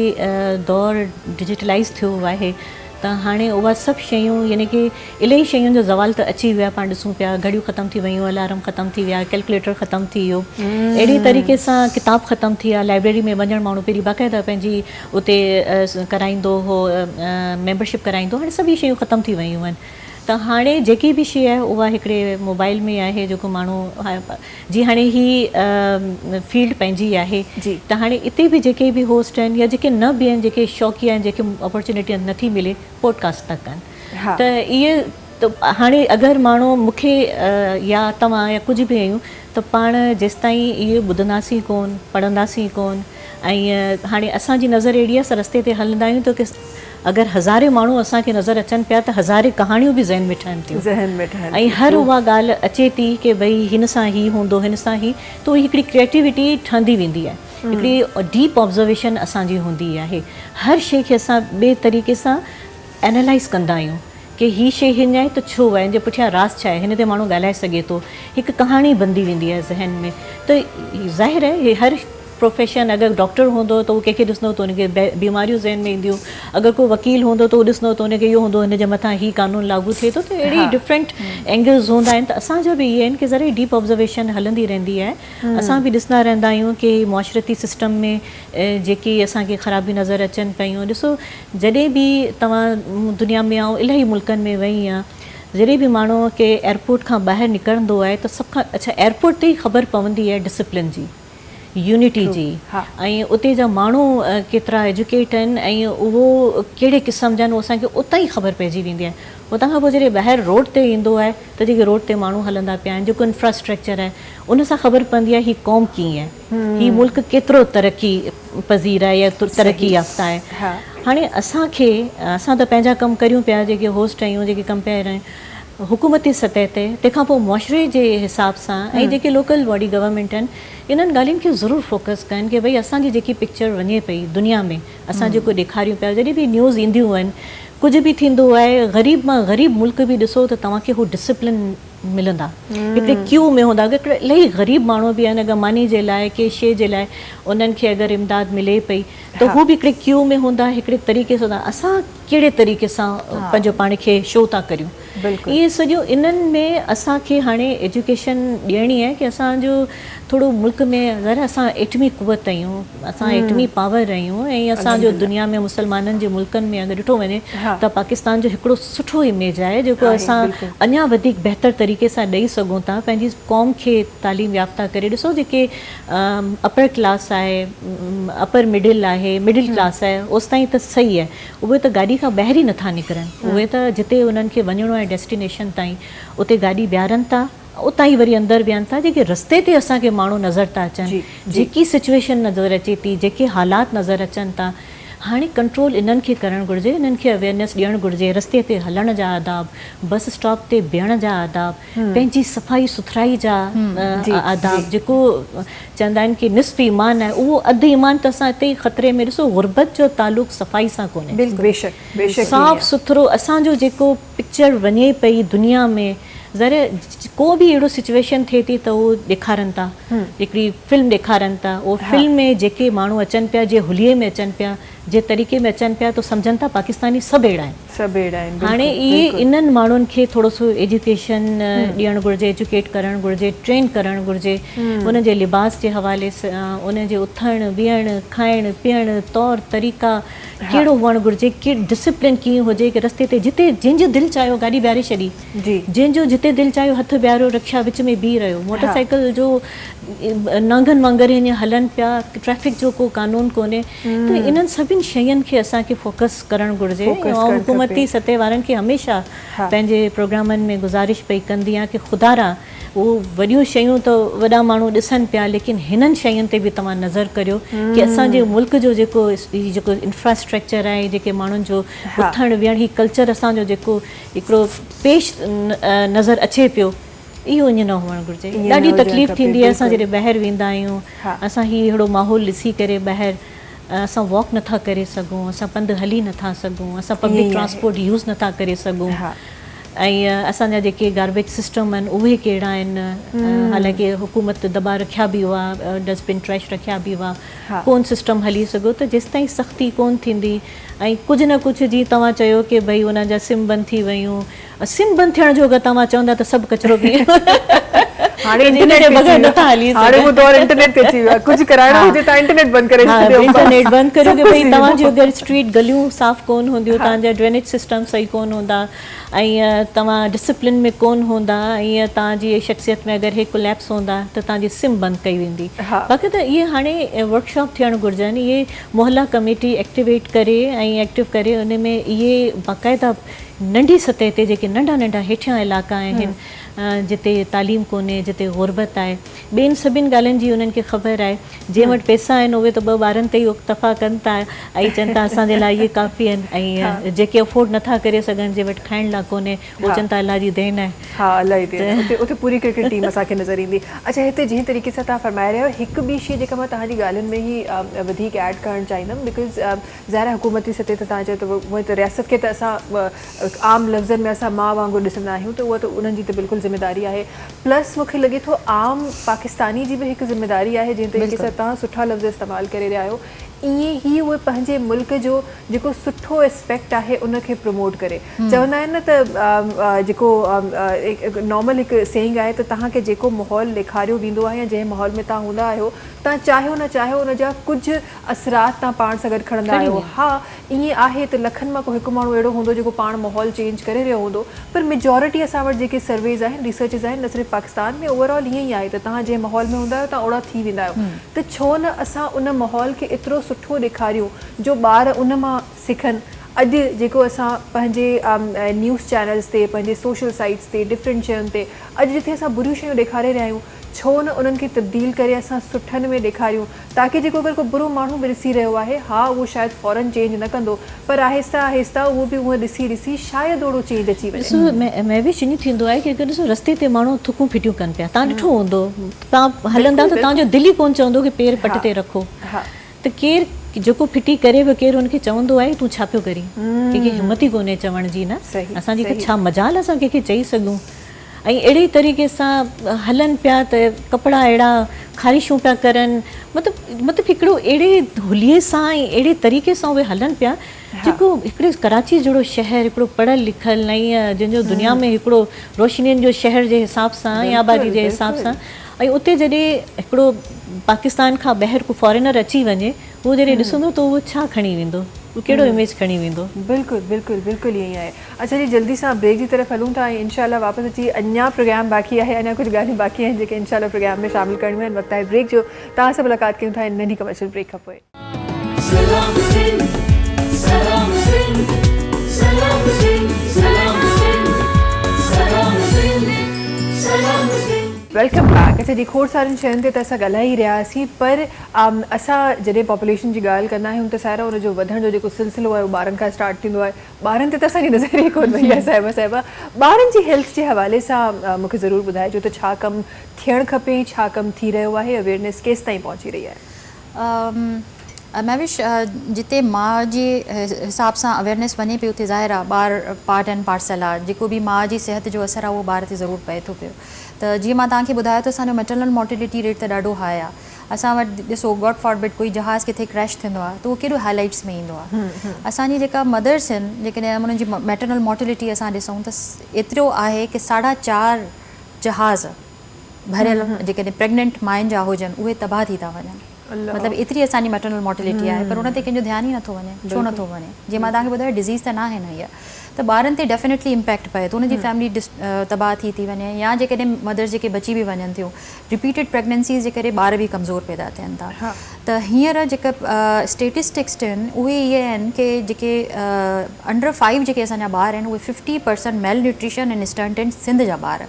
दौरु डिजिटलाइज़ थियो आहे त हाणे उहा सभु शयूं, यानी कि इलाही शयुनि जो ज़वाल त अची विया। पाण ॾिसूं पिया, घड़ियूं ख़तमु थी वियूं, अलार्म ख़तमु थी विया, कैलकुलेटर ख़तमु थी वियो, अहिड़ी तरीक़े सां किताबु ख़तमु थी विया। लाइब्रेरी में वञणु माण्हू पहिरीं बाक़ाइदा पंहिंजी उते कराईंदो हो, मेंबरशिप कराईंदो, हाणे सभई शयूं ख़तमु थी वियूं आहिनि। त हाणे जेकी बि शइ आहे उहा हिकिड़े मोबाइल में आहे, जेको माण्हू जी हाणे ही फील्ड पंहिंजी आहे, त हाणे इते बि जेके बि होस्ट आहिनि या जेके न बि आहिनि, जेके शौक़ी आहिनि, जेके अपॉर्चुनिटी नथी मिले, पॉडकास्ट था कनि। त इहे त हाणे अगरि माण्हू मूंखे या तव्हां या कुझु बि आहियूं त पाण जेसि ताईं इहे ॿुधंदासीं कोन, पढ़ंदासीं कोन, ऐं हाणे असांजी नज़र अहिड़ी आहे, असां रस्ते ते हलंदा आहियूं त की अगरि हज़ारे माण्हू असांखे नज़र अचनि पिया त हज़ारे कहाणियूं बि ज़हन में ठहनि थियूं, ऐं हर उहा ॻाल्हि अचे थी की भई हिन सां ही हूंदो, हिन सां ही, त उहा हिकिड़ी क्रिएटिविटी ठहंदी वेंदी आहे, हिकिड़ी डीप ऑब्ज़र्वेशन असांजी हूंदी आहे। हर शइ खे असां ॿिए तरीक़े सां एनालाइज़ कंदा आहियूं कि ही शइ हिन आहे त छो आहे, हिन जे पुठियां राज़ छा आहे, हिन ते माण्हू ॻाल्हाए सघे थो, हिकु कहाणी बंदी वेंदी आहे ज़हन में। त ज़ाहिर आहे हर प्रोफेशन, अगरि डॉक्टर हूंदो त उहो कंहिंखे ॾिसंदो त उनखे बीमारियूं ज़हन में ईंदियूं, अगरि को वकील हूंदो त उहो ॾिसंदो त उनखे इहो हूंदो हिन जे मथां ही कानून लागू थिए थो, त अहिड़ी डिफरेंट एंगल्स हूंदा आहिनि। त असांजा बि इहे आहिनि कि ज़रा डीप ऑब्जर्वेशन हलंदी रहंदी आहे। असां बि ॾिसंदा रहंदा आहियूं कि मुआशरती सिस्टम में जेकी असांखे ख़राबी नज़र अचनि पियूं। ॾिसो जॾहिं बि तव्हां दुनिया में ऐं इलाही मुल्कनि में वई आहियां, जॾहिं बि माण्हू खे एयरपोर्ट खां ॿाहिरि निकिरंदो आहे त सभ खां अच्छा एयरपोर्ट ते ई ख़बर पवंदी आहे डिसिप्लिन जी, यूनिटी जी, ऐं उते जा माण्हू केतिरा एजुकेट आहिनि ऐं उहो कहिड़े क़िस्म जा आहिनि उहो असांखे उतां ई ख़बर पइजी वेंदी आहे। उतां खां पोइ जॾहिं ॿाहिरि रोड ते ईंदो आहे त जेके रोड ते माण्हू हलंदा पिया आहिनि, जेको इंफ्रास्ट्रक्चर आहे उन सां ख़बर पवंदी आहे ही क़ौम कीअं आहे, ही मुल्क केतिरो तरक़ी पज़ीर आहे या तरक़ी याफ़्ता आहे। हाणे असांखे, असां त पंहिंजा कमु करियूं पिया, जेके होस्ट आहियूं, जेके कंपेयर आहियूं हुकूमती सतह ते, तंहिंखां पोइ मुआशरे जे हिसाब सां ऐं जेके लोकल बॉडी गवर्नमेंट आहिनि, इन्हनि ॻाल्हियुनि खे ज़रूरु फोकस कनि कि भई असांजी जेकी पिक्चर वञे पई दुनिया में, असां जेको ॾेखारियूं पिया, जॾहिं बि न्यूज़ ईंदियूं आहिनि, कुझु बि थींदो आहे, ग़रीब मां ग़रीब मुल्क बि ॾिसो त तव्हांखे हू डिसिप्लिन मिलंदा, हिकिड़े क्यू में हूंदा। हिकिड़े इलाही ग़रीब माण्हू बि आहिनि, अगरि मानी जे लाइ कंहिं शइ जे लाइ उन्हनि खे अगरि इमदाद मिले पई त हू बि हिकिड़े क्यू में हूंदा, हिकिड़े तरीक़े सां। असां कहिड़े तरीक़े सां पंहिंजो पाण खे शो था करियूं, इहे सॼो इन्हनि में असांखे हाणे एजुकेशन ॾियणी आहे कि असांजो थोरो मुल्क में ज़रा असां एटमी क़ुवत आहियूं, असां एटमी पावर आहियूं, ऐं असांजो दुनिया में मुसलमाननि जे मुल्कनि में अगरि ॾिठो वञे त पाकिस्तान जो हिकिड़ो सुठो इमेज आहे जेको असां अञा वधीक बहितर तरीक़े सां ॾेई सघूं था पंहिंजी क़ौम खे तालीम याफ़्ता करे। ॾिसो जेके अपर क्लास आहे, अपर मिडिल आहे, मिडिल क्लास आहे, ओसि ताईं त सही आहे, उहे त गाॾी खां ॿाहिरि ई नथा निकिरनि, उहे त जिते उन्हनि खे वञिणो आहे डेस्टिनेशन ताईं उते गाॾी ॿियारनि था, उतां ई वरी अंदरि विहनि था। जेके रस्ते ते असांखे माण्हू नज़र था अचनि, जेकी सिचुएशन नज़र अचे थी, जेके हालात नज़र अचनि था, हाणे कंट्रोल इन्हनि खे करणु घुरिजे, इन्हनि खे अवेयरनेस ॾियणु घुरिजे। रस्ते ते हलण जा आदाब, बस स्टॉप ते बीहण जा आदाब, पंहिंजी सफ़ाई सुथराई जा आदाब, जेको चवंदा आहिनि कि निस्फ़ ईमान आहे, उहो अधु ईमान त असां हिते ई ख़तरे में। ॾिसो गुरबत जो तालुक़ सफ़ाई सां कोन्हे, साफ़ सुथरो असांजो जेको पिक्चर वञे पई दुनिया में, ज़रा को बि अहिड़ो सिचुएशन थिए थी त उहो ॾेखारनि था, हिकिड़ी फिल्म ॾेखारनि था, उहो फिल्म में जेके माण्हू अचनि पिया, जे हुलिये में अचनि पिया, जे तरीक़े में अचनि पिया, त सम्झनि था पाकिस्तानी सभु अहिड़ा आहिनि। हाणे इहे इन्हनि माण्हुनि खे थोरो सो एजुकेशन ॾियणु घुरिजे, एजुकेट करणु घुरिजे, ट्रेन करणु घुरिजे, उन जे लिबास जे हवाले सां, उन जे उथणु विहणु खाइणु पीअणु तौर तरीक़ा कहिड़ो हुअणु घुरिजे, कि डिसिप्लिन कीअं हुजे, कि रस्ते ते जिते जंहिंजो दिलि चाहियो गाॾी ॿियारे छॾी, जंहिंजो जिते दिलि चाहियो हथु ॿियारो, रिक्शा विच में बीह रहियो, मोटरसाइकिल जो नांगनि वांगुरु हीअं हलनि पिया, ट्रैफिक जो को कानून कोन्हे। त इन्हनि सभिनी शयुनि खे असांखे फोकस करणु घुरिजे। ऐं हुकूमती सतह वारनि खे हमेशह पंहिंजे प्रोग्रामनि में गुज़ारिश पई कंदी आहियां कि ख़ुदारा उहो वॾियूं शयूं त वॾा माण्हू ॾिसनि पिया, लेकिन हिननि शयुनि ते बि तव्हां नज़र करियो कि असांजे मुल्क जो जेको इंफ्रास्ट्रक्चर आहे, जेके माण्हुनि जो उथणु विहणु, ही कल्चर असांजो जेको हिकिड़ो पेश नज़र अचे पियो, इहो ईअं न हुअणु घुरिजे। ॾाढी तकलीफ़ थींदी आहे असां जॾहिं ॿाहिरि वेंदा आहियूं, असां हीउ अहिड़ो माहौल ॾिसी करे ॿाहिरि असां वॉक नथा करे सघूं, असां पंधु हली नथा सघूं, असां पब्लिक ट्रांसपोर्ट यूज़ नथा करे सघूं, ऐं असांजा जेके गार्बेज सिस्टम आहिनि उहे कहिड़ा आहिनि। हालांकि हुकूमत दॿा रखिया बि हुआ, डस्टबिन ट्रैश रखिया बि हुआ, कोन सिस्टम हली सघो। त जेसि ताईं सख़्ती कोन थींदी, ऐं कुझु न कुझु जीअं तव्हां चयो कि भई उन्हनि जा सिम बंदि थी वियूं, सिम बंदि थियण जो अगरि तव्हां चवंदा त सभु कचिरो बि हाणे इंटरनेट नथा हली, हाणे वो दौर इंटरनेट ते अची वियो आहे, कुझु कराइणो हुजे त इंटरनेट बंदि करे छॾियो, इंटरनेट बंदि करियो कि भई तव्हांजी अगरि स्ट्रीट गलियूं साफ़ कोन हूंदियूं, तव्हांजा ड्रेनेज सिस्टम सही कोन हूंदा, ऐं तव्हां डिसिप्लिन में कोन हूंदा, ऐं तव्हांजी शख़्सियत में अगरि हे कोलैप्स हूंदा त तव्हांजी सिम बंदि कई वेंदी। बाक़ी त इहे हाणे वर्कशॉप थियणु घुरिजनि, इहे मोहल्ला कमेटी एक्टिवेट करे ऐं एक्टिव करे, उन में इहे बाक़ाइदा नंढी सतह ते जेके नंढा नंढा हेठियां इलाइक़ा आहिनि, जिते तालीम कोन्हे, जिते गुरबत आहे, ॿियनि सभिनि ॻाल्हियुनि जी उन्हनि खे ख़बर आहे। जंहिं वटि पैसा आहिनि उहे त ॿ ॿारनि ते ई इक्तफ़ा कनि था ऐं चवनि था असांजे लाइ इहे काफ़ी आहिनि, ऐं जेके अफोर्ड नथा करे सघनि, जे वटि खाइण लाइ कोन्हे, उहे चवनि था अलाह जी देन आहे। हा, अलाह जी देन। उते पूरी क्रिकेट टीम असांखे नज़र ईंदी। अच्छा, हिते जंहिं तरीक़े सां तव्हां फरमाए रहिया आहियो, हिकु ॿी शइ जेका मां तव्हांजी ॻाल्हियुनि में ई वधीक ऐड करणु चाहींदमि, बिकॉज़ ज़ाहिर हुकूमती सतह ते तव्हां चयो त उहे त रियासत खे त असां आम लफ़्ज़नि में असां माउ वांगुरु ॾिसंदा आहियूं, त उहा त उन्हनि जी त बिल्कुलु ज़िम्मेदारी आहे। प्लस मूंखे लॻे थो आम पाकिस्तानी जी बि हिकु ज़िम्मेदारी आहे, जंहिं तरीक़े सां तव्हां सुठा लफ़्ज़ इस्तेमालु करे रहिया आहियो, ईअं ई उहे पंहिंजे मुल्क जो जेको सुठो एस्पेक्ट आहे उनखे प्रमोट करे। चवंदा आहिनि न त जेको नॉर्मल हिकु सेइंग आहे त तव्हांखे जेको माहौल ॾेखारियो वेंदो आहे या जंहिं माहौल में तव्हां हूंदा आहियो, तव्हां चाहियो न चाहियो उनजा कुझु असरात तव्हां पाण सां गॾु खणंदा आहियो। हा, ईअं आहे त लखनि मां को हिकु माण्हू अहिड़ो हूंदो जेको पाण माहौल चेंज करे रहियो हूंदो, पर मेजॉरिटी असां वटि जेके सर्वेज़ आहिनि, रिसर्चिस आहिनि, न सिर्फ़ु पाकिस्तान में, ओवरऑल ईअं ई आहे त तव्हां जंहिं माहौल में हूंदा आहियो तव्हां ओड़ा थी वेंदा आहियो। त छो न असां उन माहौल खे एतिरो सुठो ॾेखारियूं जो ॿार उन मां सिखनि। अॼु जेको असां पंहिंजे न्यूज़ चैनल्स ते, पंहिंजे सोशल साइट्स ते, डिफरेंट शयुनि ते अॼु जिथे असां बुरियूं शयूं ॾेखारे रहिया आहियूं, छो न उन्हनि खे तब्दील करे असां सुठनि में ॾेखारियूं, ताकी जेको अगरि को बुरो माण्हू बि ॾिसी रहियो आहे, हा उहो शायदि फ़ौरन चेंज न कंदो, पर आहिस्ता आहिस्ता उहो बि उहो ॾिसी शायदि ओड़ो चेंज अची वञे। ॾिसो मैं बि ईअं थींदो आहे की अगरि ॾिसो रस्ते ते माण्हू थुकूं फिटियूं कनि पिया, तव्हां ॾिठो हूंदो, तव्हां हलंदा त तव्हांजो दिलि ई कोन चवंदो की पेर पट ते रखो। त केरु जेको फिटी करे बि केरु हुनखे चवंदो आहे तूं छा पियो करी, कंहिंखे हिमत ई कोन्हे चवण जी न, असांजी त छा मजाल असां कंहिंखे चई सघूं। ऐं अहिड़े तरीक़े सां हलनि पिया त कपिड़ा अहिड़ा ख़ारिशूं पिया करनि, मतिलबु हिकिड़ो अहिड़े हुलिये सां ऐं अहिड़े तरीक़े सां उहे हलनि पिया, जेको हिकिड़े कराची जहिड़ो शहर, हिकिड़ो पढ़ियलु लिखियलु ऐं जंहिंजो दुनिया में हिकिड़ो रोशनियुनि जो शहर जे हिसाब सां ऐं आबादी जे हिसाब सां, ऐं उते जॾहिं हिकिड़ो पाकिस्तान खां ॿाहिरि को फॉरेनर अची वञे, उहो जॾहिं ॾिसंदो त उहो छा खणी वेंदो, उहो कहिड़ो इमेज खणी वेंदो। बिल्कुलु बिल्कुलु बिल्कुलु ईअं ई आहे। अच्छा जी, जल्दी सां ब्रेक जी तरफ़ हलूं था ऐं इंशाल्लाह वापसि अची अञा प्रोग्राम बाक़ी आहे, अञा कुझु ॻाल्हियूं बाक़ी आहिनि जेके इंशाल्लाह प्रोग्राम में शामिल करणियूं आहिनि। वक़्तु आहे ब्रेक जो, तव्हां सां मुलाक़ात कयूं था इन नंढी कमर्शियल ब्रेक खां पोइ। सलाम सिंध सलाम सिंध सलाम सिंध सलाम सिंध सलाम सिंध सलाम सिंध। Welcome back. अच्छा जी, खोड़ सारियुनि शयुनि ते त असां ॻाल्हाए ई रहियासीं, पर असां जॾहिं पॉपुलेशन जी ॻाल्हि कंदा आहियूं त साहिरा हुनजो वधण जो जेको सिलसिलो आहे उहो ॿारनि खां स्टार्ट थींदो आहे। ॿारनि ते त असांजी नज़र ई कोन वई आहे साहिबा। ॿारनि जी हेल्थ जे हवाले सां मूंखे ज़रूरु ॿुधाइजो त छा कमु थियणु खपे, छा कमु थी रहियो आहे, अवेयरनेस केसि ताईं पहुची रही आहे? महविश, जिते माउ जे हिसाब सां अवेयरनेस वञे पई उते ज़ाहिर आहे ॿार पार्ट एंड पार्सल आहे, जेको बि माउ जी सिहत जो असरु आहे उहो ॿार ते ज़रूरु पए थो पियो। त जीअं मां तव्हांखे ॿुधायो त असांजो मैटरनल मोर्टिलिटी रेट त ॾाढो हाई आहे। असां वटि ॾिसो, गॉड फॉरबिड कोई जहाज़ किथे क्रैश थींदो आहे त उहो केॾो हाईलाइट्स में ईंदो आहे। असांजी जेका मदर्स आहिनि, जेकॾहिं उन्हनि जी मैटरनल मोर्टिलिटी असां ॾिसूं त एतिरो आहे की 4.5 जहाज़ भरियल जेकॾहिं प्रेगनेंट माइनि जा हुजनि उहे तबाह थी था वञनि। मतिलबु एतिरी असांजी मैटरनल मोर्टिलिटी आहे, पर उन ते कंहिंजो ध्यानु ई नथो वञे। छो नथो वञे? जीअं मां तव्हांखे ॿुधायो, डिज़ीज़ त न आहे न इहा, त ॿारनि ते डेफिनेटली इम्पैक्ट पए थो, उनजी फैमिली तबाह थी वञे, या जेकॾहिं मदर्स जेके बची बि वञनि थियूं, रिपीटेड प्रेगनेंसीज़ जे करे ॿार बि कमज़ोर पैदा थियनि था। त हींअर जेका स्टेटिस्टिक्स आहिनि उहे इहे आहिनि की जेके अंडर 5 जेके असांजा ॿार आहिनि उहे 50% malnutrition and stunted Sindh जा ॿार।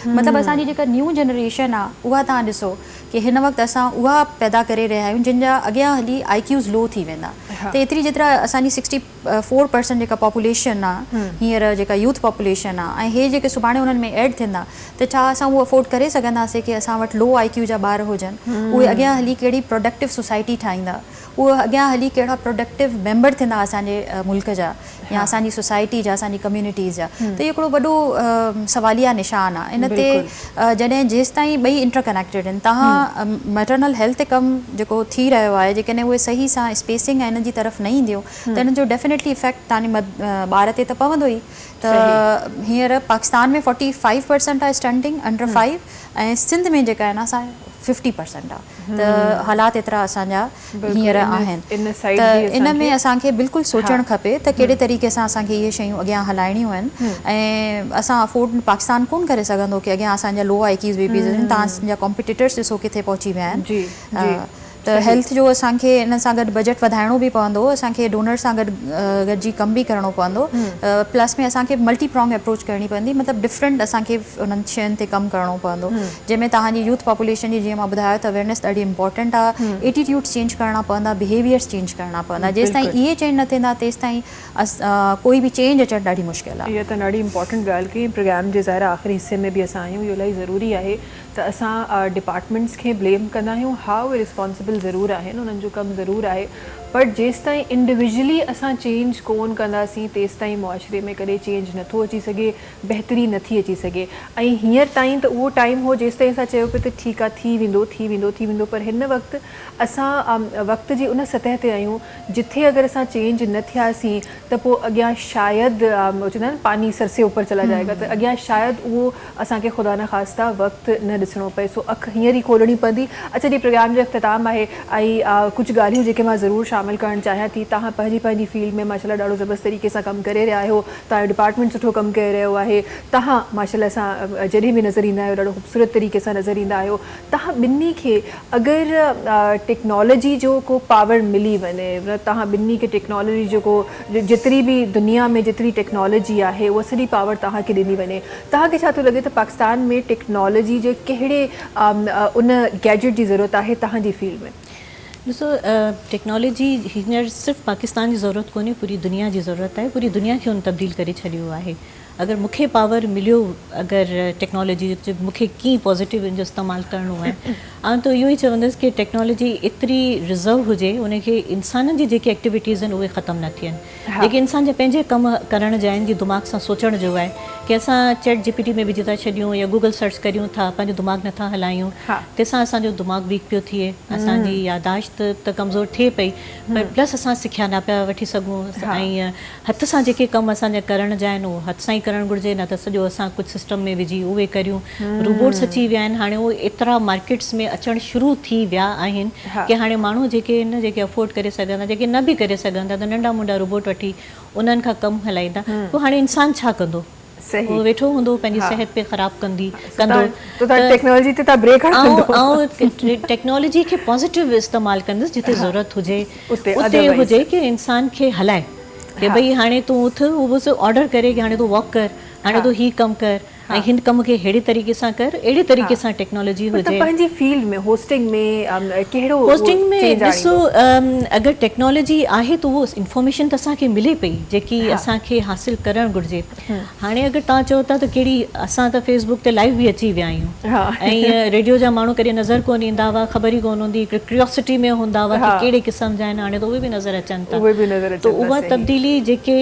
मतिलबु असांजी जेका न्यू जनरेशन आहे उहा तव्हां ॾिसो की हिन वक़्तु असां उहा पैदा करे रहिया आहियूं जिन जा अॻियां हली IQs लो थी वेंदा। त एतिरी जेतिरा असांजी 64% जेका पॉपुलेशन आहे हींअर, जेका यूथ पॉपुलेशन आहे, ऐं हे जेके सुभाणे उन्हनि में एड थींदा, त छा असां उहो अफोर्ड करे सघंदासीं की असां वटि लो IQ जा ॿार हुजनि? उहे अॻियां हली कहिड़ी प्रोडक्टिव सोसाइटी ठाहींदा, उहे अॻियां हली कहिड़ा प्रोडक्टिव मेंबर थींदा असांजे मुल्क जा या असांजी सोसाइटी जा, असांजी कम्यूनिटीज़ जा? त इहो हिकिड़ो वॾो सवालिया निशान आहे। इन ते जॾहिं जेसि ताईं ॿई इंटरकनेक्टेड आहिनि, तव्हां मैटरनल हेल्थ कमु जेको थी रहियो आहे, जेकॾहिं उहे सही सां स्पेसिंग ऐं इन जी तरफ़ न ईंदियूं त इन जो डेफिनेटली इफेक्ट तव्हांजे ॿार ते त पवंदो ई। त हींअर पाकिस्तान में 45% आहे स्टंटिंग अंडर 5, ऐं सिंध में जेका आहे न असां 50% आहे। त हालात एतिरा असांजा हींअर आहिनि, त इन में असांखे बिल्कुलु सोचणु खपे त कहिड़े तरीक़े सां असांखे इहे शयूं अॻियां हलाइणियूं आहिनि, ऐं असां अफोर्ड पाकिस्तान कोन करे सघंदो की अॻियां असांजा लो IQs बेबीज़ आहिनि। तव्हांजा कॉम्पिटिटर्स ॾिसो किथे पहुची विया आहिनि। त हेल्थ जो असांखे इन सां गॾु बजट वधाइणो बि पवंदो, असांखे डोनर सां गॾिजी कमु बि करिणो पवंदो, प्लस में असांखे मल्टी प्रॉन्ग अप्रोच करणी पवंदी, मतिलबु डिफरेंट असांखे उन्हनि शयुनि ते कमु करिणो पवंदो, जंहिंमें तव्हांजी यूथ पॉपुलेशन जी, जीअं मां ॿुधायो त अवेयरनेस ॾाढी इंपॉर्टेंट आहे। एटीट्यूड्स चेंज करणा पवंदा, बिहेवियर्स चेंज करणा पवंदा। जेसि ताईं इहे चेंज न थींदा तेसि ताईं कोई बि चेंज अचणु ॾाढी मुश्किल आहे। इहा त ॾाढी इंपॉर्टेंट ॻाल्हि कई। प्रोग्राम जे ज़ाहिर आख़िरी हिसे में बि असां आहियूं, इहो इलाही ज़रूरी आहे त असां डिपार्टमेंट्स खे ब्लेम कंदा आहियूं। हा, उहे रिस्पॉन्सिबल ज़रूरु आहिनि, उन्हनि जो कमु ज़रूरु आहे, पर जेसि ताईं इंडिविजुअली असां चेंज कोन कंदासीं तेसि ताईं मुआशरे में कॾहिं चेंज नथो अची सघे, बहितरी नथी अची सघे। ऐं हींअर ताईं त उहो टाइम हो जेसि ताईं असां चयो पिए त ठीकु आहे थी वेंदो, पर हिन वक़्तु असां वक़्त जी उन सतह ते आहियूं जिथे अगरि असां चेंज न थियासीं त पोइ अॻियां शायदि चवंदा आहिनि पानी सर से ऊपर चला जाएगा, त अॻियां शायदि उहो असांखे ख़ुदा न ख़ास्ता वक़्तु न ॾिसणो पए। सो अखि हींअर ई खोलणी पवंदी। अच्छा जी, प्रोग्राम जो इख़्तिताम आहे ऐं कुझु ॻाल्हियूं जेके मां ज़रूरु शामिलु करणु चाहियां थी। तव्हां पंहिंजी फील्ड में माशाल्लाह ॾाढो ज़बरदस्त तरीक़े सां कमु करे रहिया आहियो, तव्हांजो डिपार्टमेंट सुठो कमु करे रहियो आहे। तव्हां माशाल्लाह सां जॾहिं बि नज़र ईंदा आहियो ॾाढो ख़ूबसूरत तरीक़े सां नज़र ईंदा आहियो। तव्हां ॿिन्ही खे अगरि टेक्नोलॉजी जो को पावर मिली वञे, तव्हां ॿिन्ही खे टेक्नोलॉजी जो को जेतिरी बि दुनिया में जेतिरी टेक्नोलॉजी आहे उहा सॼी पावर तव्हांखे ॾिनी वञे, तव्हांखे छा थो लॻे त पाकिस्तान में टेक्नोलॉजी जे कहिड़े उन गैजेट जी ज़रूरत आहे तव्हांजी फील्ड में? ॾिसो, टेक्नोलॉजी हींअर सिर्फ़ु पाकिस्तान जी ज़रूरत कोन्हे, पूरी दुनिया जी ज़रूरत आहे। पूरी दुनिया खे हुन तब्दील करे छॾियो आहे। अगरि मूंखे पावर मिलियो अगरि टेक्नोलॉजी जो, मूंखे कीअं पॉज़िटिव इन जो इस्तेमालु करिणो आहे, ऐं त इहो ई चवंदसि कि टेक्नोलॉजी एतिरी रिज़र्व हुजे उनखे इंसाननि जी जेके एक्टिविटीज़ आहिनि उहे ख़तमु न थियनि। जेके इंसान जा पंहिंजे कमु करण जा आहिनि, जी दिमाग़ सां सोचण जो आहे कि असां चैट GPT में विझी था छॾियूं या गूगल सर्च करियूं था, पंहिंजो दिमाग़ नथा हलायूं, तंहिंसां असांजो दिमाग़ वीक पियो थिए, असांजी यादाश्त त कमज़ोर थिए पई, पर प्लस असां सिखिया न पिया वठी सघूं। ऐं हथ सां जेके कमु असांजा करण जा आहिनि उहे हथ सां ई करणु घुरिजे, न त सॼो असां कुझु सिस्टम में विझी उहे करियूं। रोबोट्स अची विया आहिनि, हाणे उहे एतिरा मार्केट्स में अचणु शुरू थी विया आहिनि कि हाणे माण्हू जेके आहिनि, जेके अफोर्ड करे सघंदा, जेके न बि करे सघंदा, त नंढा मुंडा रोबोट वठी उन्हनि खां कमु हलाईंदा। पोइ हाणे इंसानु छा कंदो? उहो वेठो हूंदो, पंहिंजी सिहत पे ख़राबु कंदो। टेक्नोलॉजी ते तव्हां ब्रेक ऐं टेक्नोलॉजी खे पॉज़िटिव इस्तेमालु कंदसि, जिते ज़रूरत हुजे उते हुजे कि इंसान खे हलाए कि भई हाणे तूं उथ, उहो बि ऑर्डर करे कि हाणे तूं वॉक कर, हाणे तूं हीउ कमु कर, ऐं हिन कम खे अहिड़े तरीक़े सां कर, अहिड़े तरीक़े सां टेक्नोलॉजी हुजे। पंहिंजी फील्ड में होस्टिंग में कहिड़ो होस्टिंग में ॾिसो, अगरि टेक्नोलॉजी आहे त उहो इंफॉर्मेशन त असांखे मिले पई जेकी असांखे हासिलु करणु घुरिजे। हाणे अगरि तव्हां चओ था त कहिड़ी, असां त फेसबुक ते लाइव बि अची विया आहियूं, ऐं रेडियो जा माण्हू कॾहिं नज़र कोन ईंदा हुआ, ख़बर ई कोन हूंदी, क्यूरियोसिटी में हूंदा हुआ कि कहिड़े क़िस्म जा आहिनि, हाणे त उहे बि नज़र अचनि था। त उहा तब्दीली जेके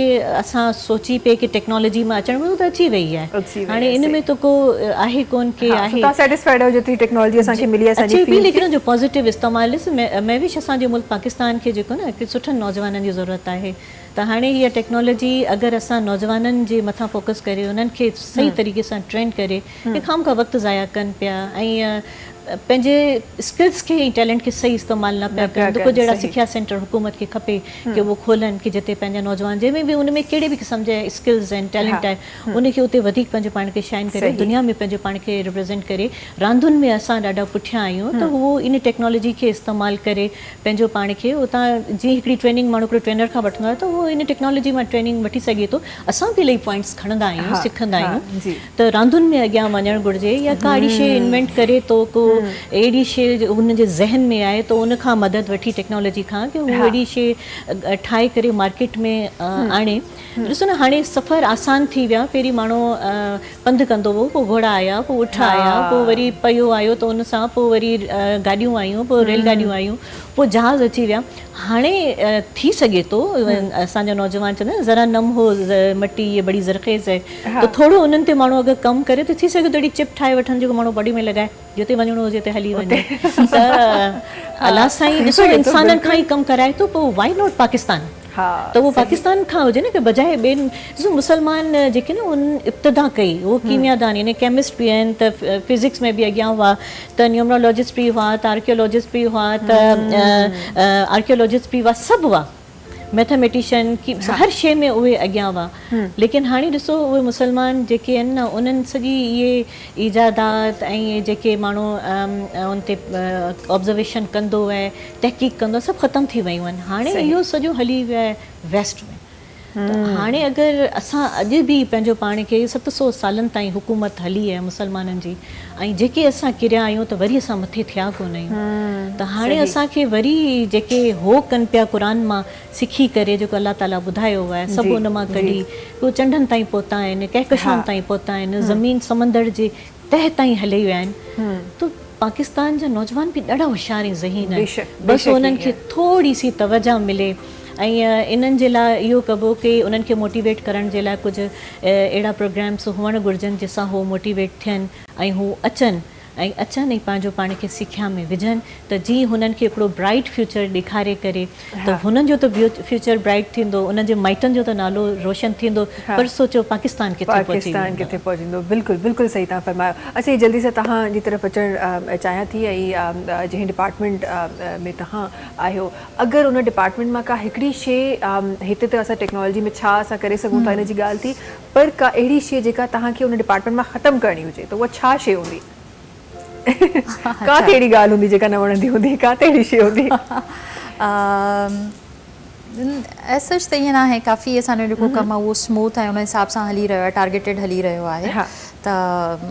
असां सोची पे कि टेक्नोलॉजी में अचण में, उहा त अची वई आहे। हाणे इन में त को आहे कोन के आहे, तव्हां सैटिस्फाइड आहियो जेतिरी टेक्नोलॉजी असांखे मिली आहे असांजी फील्ड, लेकिन जो पॉज़िटिव इस्तेमालु मैं विश असांजे मुल्क पाकिस्तान खे जेको न हिकु सुठनि नौजवाननि जी ज़रूरत आहे। त हाणे हीअ टेक्नोलॉजी अगरि असां नौजवाननि जे मथां फोकस करे उन्हनि खे सही तरीक़े सां ट्रेन करे, कि खाम खां वक़्तु ज़ाया कनि पिया ऐं पंहिंजे स्किल्स खे ऐं टैलेंट खे सही इस्तेमालु न पिया कनि। कुझु अहिड़ा सिखिया सेंटर हुकूमत खे खपे कि उहो खोलनि कि जिते पंहिंजा नौजवान, जंहिंमें बि उन में कहिड़े बि क़िस्म जा स्किल्स आहिनि, टैलेंट आहे, उनखे उते वधीक पंहिंजे पाण खे शाइन करे, दुनिया में पंहिंजे पाण खे रिप्रेज़ेंट करे। रांदुनि में असां ॾाढा पुठियां आहियूं, त उहो इन टेक्नोलॉजी खे इस्तेमालु करे पंहिंजो पाण खे उतां, जीअं हिकिड़ी ट्रेनिंग माण्हू हिकिड़े ट्रेनर खां वठंदो आहे, त उहो इन टेक्नोलॉजी मां ट्रेनिंग वठी सघे थो। असां बि इलाही पॉइंट्स खणंदा आहियूं, सिखंदा आहियूं, त रांदुनि में अॻियां वञणु घुरिजे। या का अहिड़ी शइ इन्वेंट करे थो, को अहिड़ी शइ हुनजे ज़हन में आहे त उन खां मदद वठी टेक्नोलॉजी खां कि उहो अहिड़ी शइ ठाहे करे मार्केट में आणे। ॾिसो न, हाणे सफ़र आसान थी विया। पहिरीं माण्हू पंधु कंदो हुओ, पोइ घोड़ा आया, पोइ ऊठ आया, पोइ वरी पयो आयो, त उन सां पोइ वरी गाॾियूं आयूं, पोइ रेलगाॾियूं आयूं, पोइ जहाज़ अची विया। हाणे थी सघे थो, असांजा नौजवान चवंदा आहिनि ज़रा नम हो मटी, ये बड़ी ज़रख़ेज़ है, त थोरो उन्हनि ते माण्हू अगरि कमु करे त थी सघे थो अहिड़ी चिप ठाहे वठनि जेको माण्हू बॉडी में लॻाए, जिते वञिणो हुजे ते हली वञे। त अलाह साईं, ॾिसो इंसाननि खां ई कमु कराए थो, पोइ वाई नॉट पाकिस्तान? त उहो पाकिस्तान खां हुजे न, की बजाए ॿियनि। ॾिसो मुस्लमान जेके न उन इब्तिदा कई, उहो कीमियादान यानी केमिस्ट बि आहिनि, त फिज़िक्स में बि अॻियां हुआ, त न्यूमरोलॉजिस्ट बि हुआ, त आर्कियोलॉजिस्ट बि हुआ, त आर्कियोलॉजिस्ट बि हुआ, सभु हुआ, मैथमेटिशियन की हर शइ में उहे अॻियां हुआ। लेकिन हाणे ॾिसो, उहे मुस्लमान जेके आहिनि न, उन्हनि सॼी इहे ईजादात ऐं जेके माण्हू उन ते ऑब्ज़र्वेशन कंदो आहे, तहक़ीक़ कंदो आहे, सभु ख़तमु थी वियूं आहिनि। हाणे इहो सॼो हली वियो आहे वेस्ट में। त हाणे अगरि असां अॼु बि पंहिंजो पाण खे 700 सालनि ताईं हुकूमत हली आहे मुस्लमाननि जी, ऐं जेके असां किरिया आहियूं त वरी असां मथे थिया कोन आहियूं। त हाणे असांखे वरी जेके हो कनि पिया क़ुर मां सिखी करे, जेको अलाह ताला ॿुधायो आहे, सभु उन मां कढी, उहे चंडनि ताईं पहुता आहिनि, कहकशाउनि ताईं पहुता आहिनि, ज़मीन समंदर जे तह ताईं हली विया आहिनि। त पाकिस्तान जा नौजवान बि ॾाढा होशियार ऐं ज़हीन आहिनि, बेशक, बसि बेशक उन्हनि खे ईअं। थोरी सी तवजह मिले। ऐं इन्हनि जे लाइ इहो कबो कि उन्हनि खे मोटिवेट करण जे लाइ कुझु अहिड़ा प्रोग्राम्स हुअणु घुरिजनि जंहिंसां हू मोटिवेट थियनि ऐं हू अचनि ऐं पंहिंजो पाण खे सिख्या में विझनि, त जीअं हुननि खे हिकिड़ो ब्राइट फ्यूचर ॾेखारे करे त हुननि जो त फ्यूचर ब्राइट थींदो, उन्हनि जे माइटनि जो त नालो रोशन थींदो, पर सोचो पाकिस्तान किथे पहुचींदो। बिल्कुलु बिल्कुलु सही तव्हां फरमायो। अच्छा, ही जल्दी सां तव्हांजी तरफ़ अचणु चाहियां थी, ऐं जंहिं डिपार्टमेंट में तव्हां आहियो, अगरि उन डिपार्टमेंट मां का हिकिड़ी शइ, हिते त असां टेक्नोलॉजी में छा असां करे सघूं था इन जी ॻाल्हि थी, पर का अहिड़ी शइ जेका तव्हांखे उन डिपार्टमेंट मां ख़तमु करणी हुजे, त उहा छा शइ हूंदी? का कहिड़ी ॻाल्हि हूंदी जेका न वणंदी हूंदी, का कहिड़ी शइ हूंदी? एज सच त ईअं न आहे, काफ़ी असांजो जेको कमु आहे उहो स्मूथ ऐं उन हिसाब सां हली रहियो आहे, टारगेटेड हली रहियो आहे। त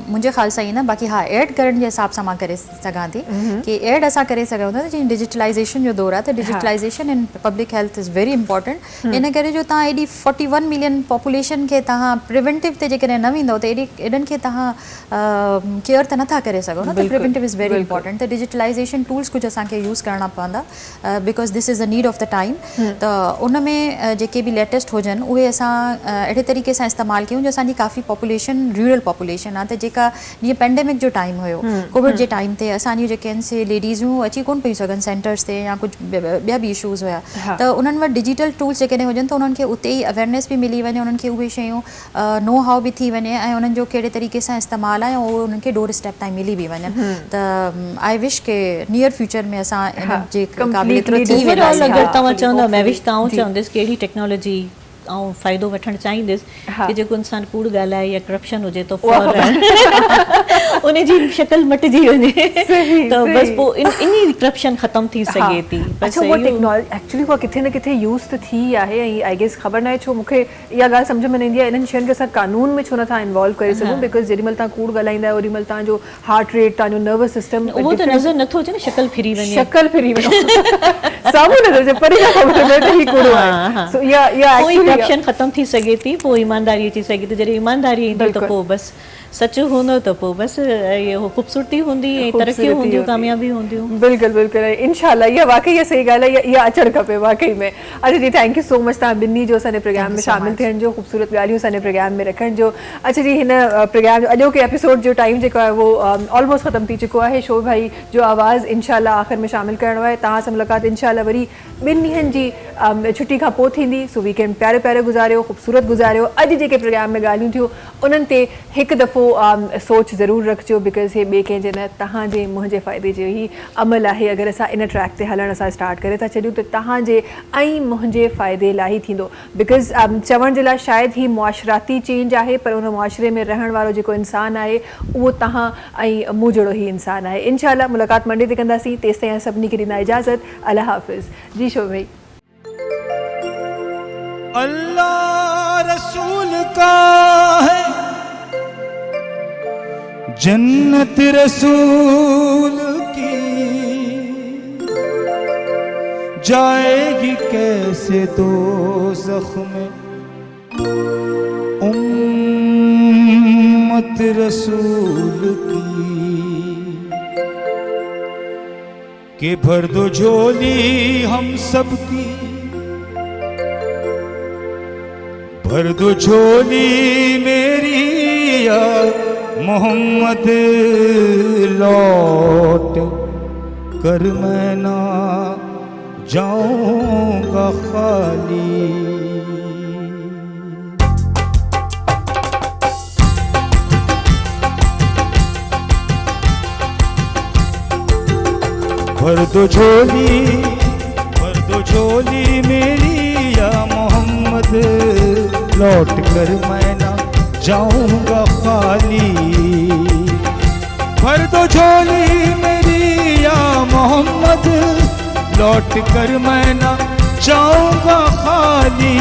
मुंहिंजे ख़्याल सां ईअं न, बाक़ी हा ऐड करण जे हिसाब सां मां करे सघां थी कि ऐड असां करे सघूं था। जीअं डिजिटलाइज़ेशन जो दौर आहे, त digitalization in public health is very important. इन करे जो तव्हां एॾी 41 मिलियन पॉपुलेशन खे तव्हां प्रिवेंटिव ते जेकॾहिं न वेंदव त एॾनि खे तव्हां केयर त नथा करे सघो न, त प्रिवेंटिव इज़ वेरी इंपॉर्टेंट। त डिजिटलाइज़ेशन टूल्स कुझु असांखे यूज़ करणा पवंदा, because this is the need of the time. त उन में जेके बि लेटेस्ट हुजनि उहे असां अहिड़े तरीक़े सां इस्तेमालु कयूं जो असांजी काफ़ी पॉपुलेशन रूरल पॉपुलेशन आहे, त जेका जीअं पेंडेमिक जो टाइम हुयो, कोविड जे टाइम ते असांजी जेके आहिनि से लेडीज़ूं अची कोन पेयूं सघनि सेंटर्स ते, या कुझु ॿिया बि इशूज़ हुया, त उन्हनि वटि डिजिटल टूल्स जेकॾहिं हुजनि त उन्हनि खे उते ई अवेयरनेस बि मिली वञे, उन्हनि खे उहे शयूं नो हाउ बि थी वञे, ऐं उन्हनि जो कहिड़े तरीक़े सां इस्तेमालु आहे उहो उन्हनि खे डोर स्टेप ताईं मिली बि वञनि। त आई विश के नियर फ्यूचर में असां इन जे क़ाबिल एतिरो थी वेंदासीं। अगरि तव्हां चवंदा, मैं विश तव्हां चवंदसि कहिड़ी टेक्नोलॉजी ऐं फ़ाइदो वठणु चाहींदसि कि जेको इंसान कूड़ ॻाल्हाए या करप्शन हुजे त उन जी शक्ल मटिजी वञे, त बसि पोइ इन करप्शन ख़तमु थी सघे थी। अच्छा, उहा टेक्नोलॉजी एक्चुअली उहा किथे न किथे यूज़ त थी आहे, ऐं आई गेस ख़बर न आहे छो मूंखे इहा ॻाल्हि सम्झ में न ईंदी आहे, इन्हनि शयुनि खे असां कानून में छो नथा इन्वॉल्व करे सघूं, बिकॉज जेॾीमहिल तव्हां कूड़ ॻाल्हाईंदा आहियो ओॾीमहिल तव्हांजो हार्ट रेट, तव्हांजो नर्वस सिस्टम उहो त नज़र नथो अचे न, शक्ल फिरी वञे, साम्हूं नज़र अचे, परे खां ख़बर पए त ही कूड़ो आहे। सो इहा करप्शन ख़तमु थी सघे थी, पोइ ईमानदारी अची सघे थी। जॾहिं ईमानदारी ईंदी त पोइ बसि सच हूंदो, त पोइ बसि इहो ख़ूबसूरती हूंदी ऐं तरक़ियूं हूंदियूं, कामयाबियूं हूंदियूं। बिल्कुलु बिल्कुलु, इंशाल्लाह इहा वाकई सही ॻाल्हि आहे, इहा अचणु खपे वाकई में। अच्छा जी, थैंक यू सो मच तव्हां ॿिन्ही जो असांजे प्रोग्राम में शामिल थियण जो, ख़ूबसूरत ॻाल्हियूं असांजे प्रोग्राम में रखण जो। अच्छा जी, हिन प्रोग्राम जो अॼोके एपिसोड जो टाइम जेको आहे उहो ऑलमोस्ट ख़तमु थी चुको आहे। शोभ भाई जो आवाज़ इंशाल्लाह आख़िर में शामिल करणो आहे। तव्हां सां मुलाक़ात इंशाल्लाह वरी 2 ॾींहंनि जी छुटी खां पोइ थींदी। सो वीकेंड प्यारे प्यारे गुज़ारियो, ख़ूबसूरत गुज़ारियो। अॼु जेके प्रोग्राम में ॻाल्हियूं थियूं उन्हनि ते हिकु दफ़ो सोच ज़रूरु रखिजो, बिकॉज़ हे ॿिए कंहिंजे न, तव्हांजे मुंहिंजे फ़ाइदे जो ई अमल आहे। अगरि असां इन ट्रैक ते हलणु असां स्टार्ट करे था छॾियूं त तव्हांजे ऐं मुंहिंजे फ़ाइदे लाइ ई थींदो, बिकॉज़ चवण जे लाइ शायदि ही मुआशराती चेंज आहे, पर उन मुआशरे में रहण वारो जेको इंसानु आहे उहो तव्हां ऐं मूं जहिड़ो ई इंसानु आहे। इंशाल्लाह मुलाक़ात मंडे ते कंदासीं। तेसि ताईं सभिनी खे ॾींदा इजाज़त। अल्लाह हाफ़िज़ जी। शो भाई, अल्लाह रसूल का है, जन्नत रसूल की जाएगी कैसे दोज़ख में उम्मत रसूल की, कि भर दो झोली हम सब की, भर दो झोली मेरी या मोहम्मद, लौट कर मैं ना जाऊंगा खाली। भर दो झोली मेरी या मोहम्मद, लौट कर मैं ना जाऊंगा खाली। भर दो झोली मेरी या मोहम्मद, लौट कर मैं ना जाऊंगा खाली।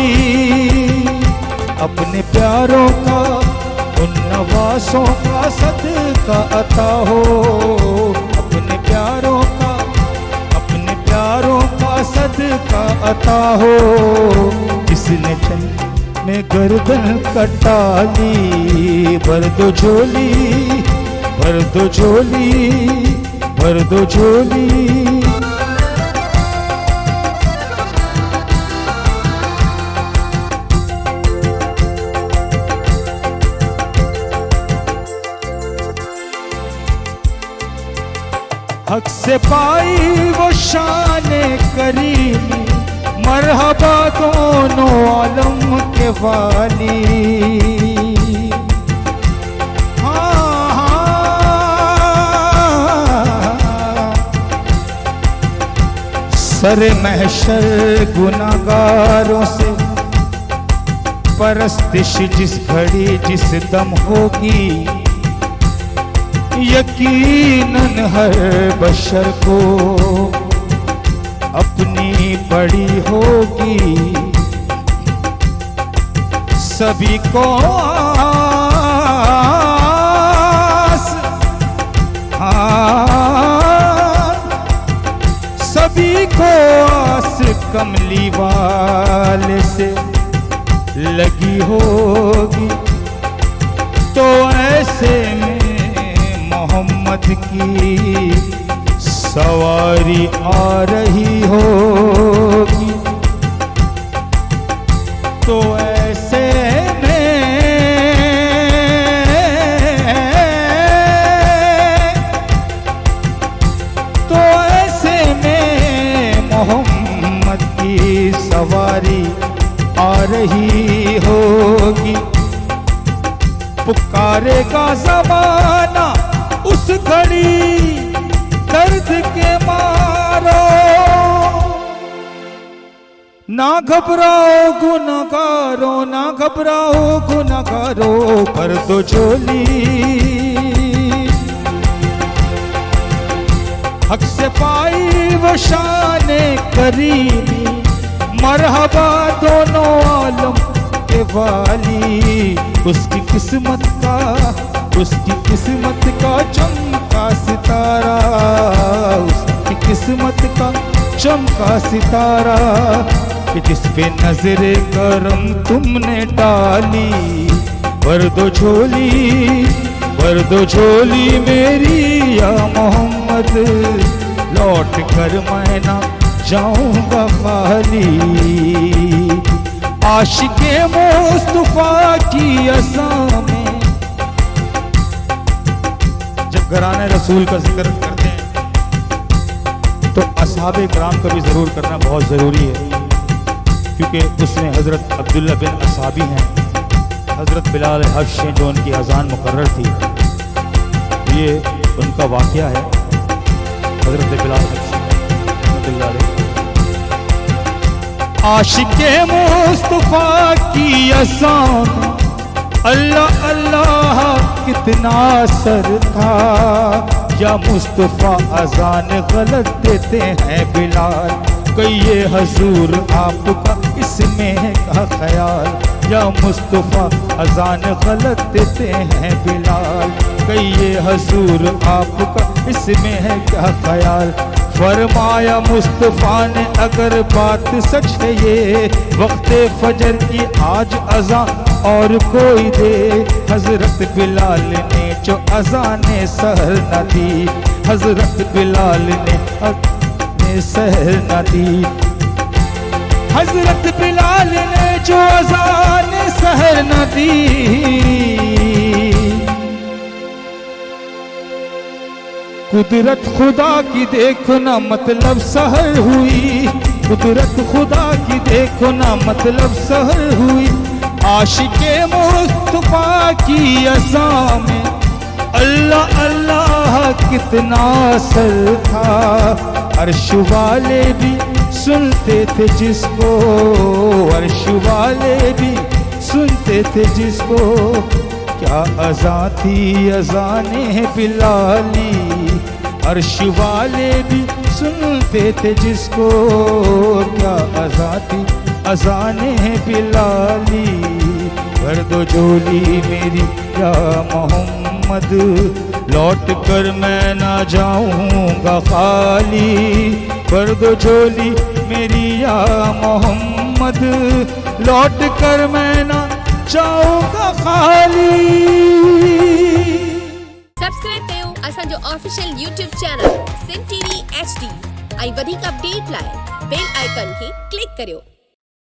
अपने प्यारों का उन नवासों का सदका अता हो, अपने प्यारों का सदका अता हो। किसने चल में गर्दन कटा ली, भर दो झोली भर दो झोली। हक से पाई वो शाने करीमी, मरहबा दोनों आलम के वाली। हाँ हाँ, सरे महशर गुनाहगारों से परस्तिश जिस घड़ी जिस दम होगी, यकीनन हर बशर को अपनी पड़ी होगी। सभी को आस, सभी को आस कमली वाले से लगी होगी। तो ऐसे में मोहम्मद की सवारी आ रही होगी। तो ऐसे में मोहम्मद की सवारी आ रही होगी। पुकारेगा ज़माना उस घड़ी दर्द के मारो, ना घबराओ गुनाहगारो, ना घबराओ गुनाहगारो, भर दो झोली। हक से पाई वो शाने करीमी, मरहबा दोनों आलम के वाली। उसकी किस्मत का चमका सितारा, उसकी किस्मत का चमका सितारा, कि जिस पे नजरे करम तुमने डाली। भर दो झोली, भर दो झोली मेरी या मोहम्मद, लौट कर मैं ना जाऊंगा खाली। आशिके मुस्तफा की अज़ा में, जब घराने रसूल का जिक्र करते हैं तो असहाबे किराम का भी ज़रूर करना बहुत ज़रूरी है, क्योंकि उसमें हज़रत अब्दुल्ला बिन असाबी हैं, हज़रत बिलाल हब्शी जो उनकी अज़ान मुकर्रर थी, ये उनका वाक़या है। हज़रत बिलाल हब्शी रहमतुल्लाह अलैह। आशिके मुस्तफा की अज़ा में अल्लाह अल्लाह कितना असर था, या मुस्तफा अज़ान गलत देते हैं बिलाल, कहिए हजूर आपका इसमें क्या ख्याल। या मुस्तफा अज़ान गलत देते हैं बिलाल, कहिए हजूर आपका इसमें है क्या ख्याल। फरमाया मुस्तफा ने अगर बात सच है ये, वक्ते फजर की आज अज़ान और कोई दे। हजरत बिलाल ने जो अज़ाने सहर न दी, हजरत बिलाल ने सहर न दी। हजरत बिलाल ने जो अज़ाने सहर न दी। कुदरत खुदा की देखो ना मतलब सहर हुई, कुदरत खुदा की देखो ना मतलब सहर हुई। आशिके मुस्तफा की अज़ा में अल्लाह अल्लाह कितना असर था। अर्श वाले भी सुनते थे जिसको, अर्श वाले भी सुनते थे जिसको। क्या अज़ा थी अज़ाने बिलाली, अर्श वाले भी सुनते थे जिसको। क्या अज़ा थी अज़ाने बिलाली। भर दो झोली मेरी या मोहम्मद, लौट कर मैं ना जाऊंगा खाली। भर दो झोली मेरी या मोहम्मद, लौट कर मैं ना जाऊंगा खाली। Subscribe tayo असांजो official YouTube channel Sindh TV HD ऐं वधीक अपडेट लाइ बेल आइकन खे क्लिक करियो।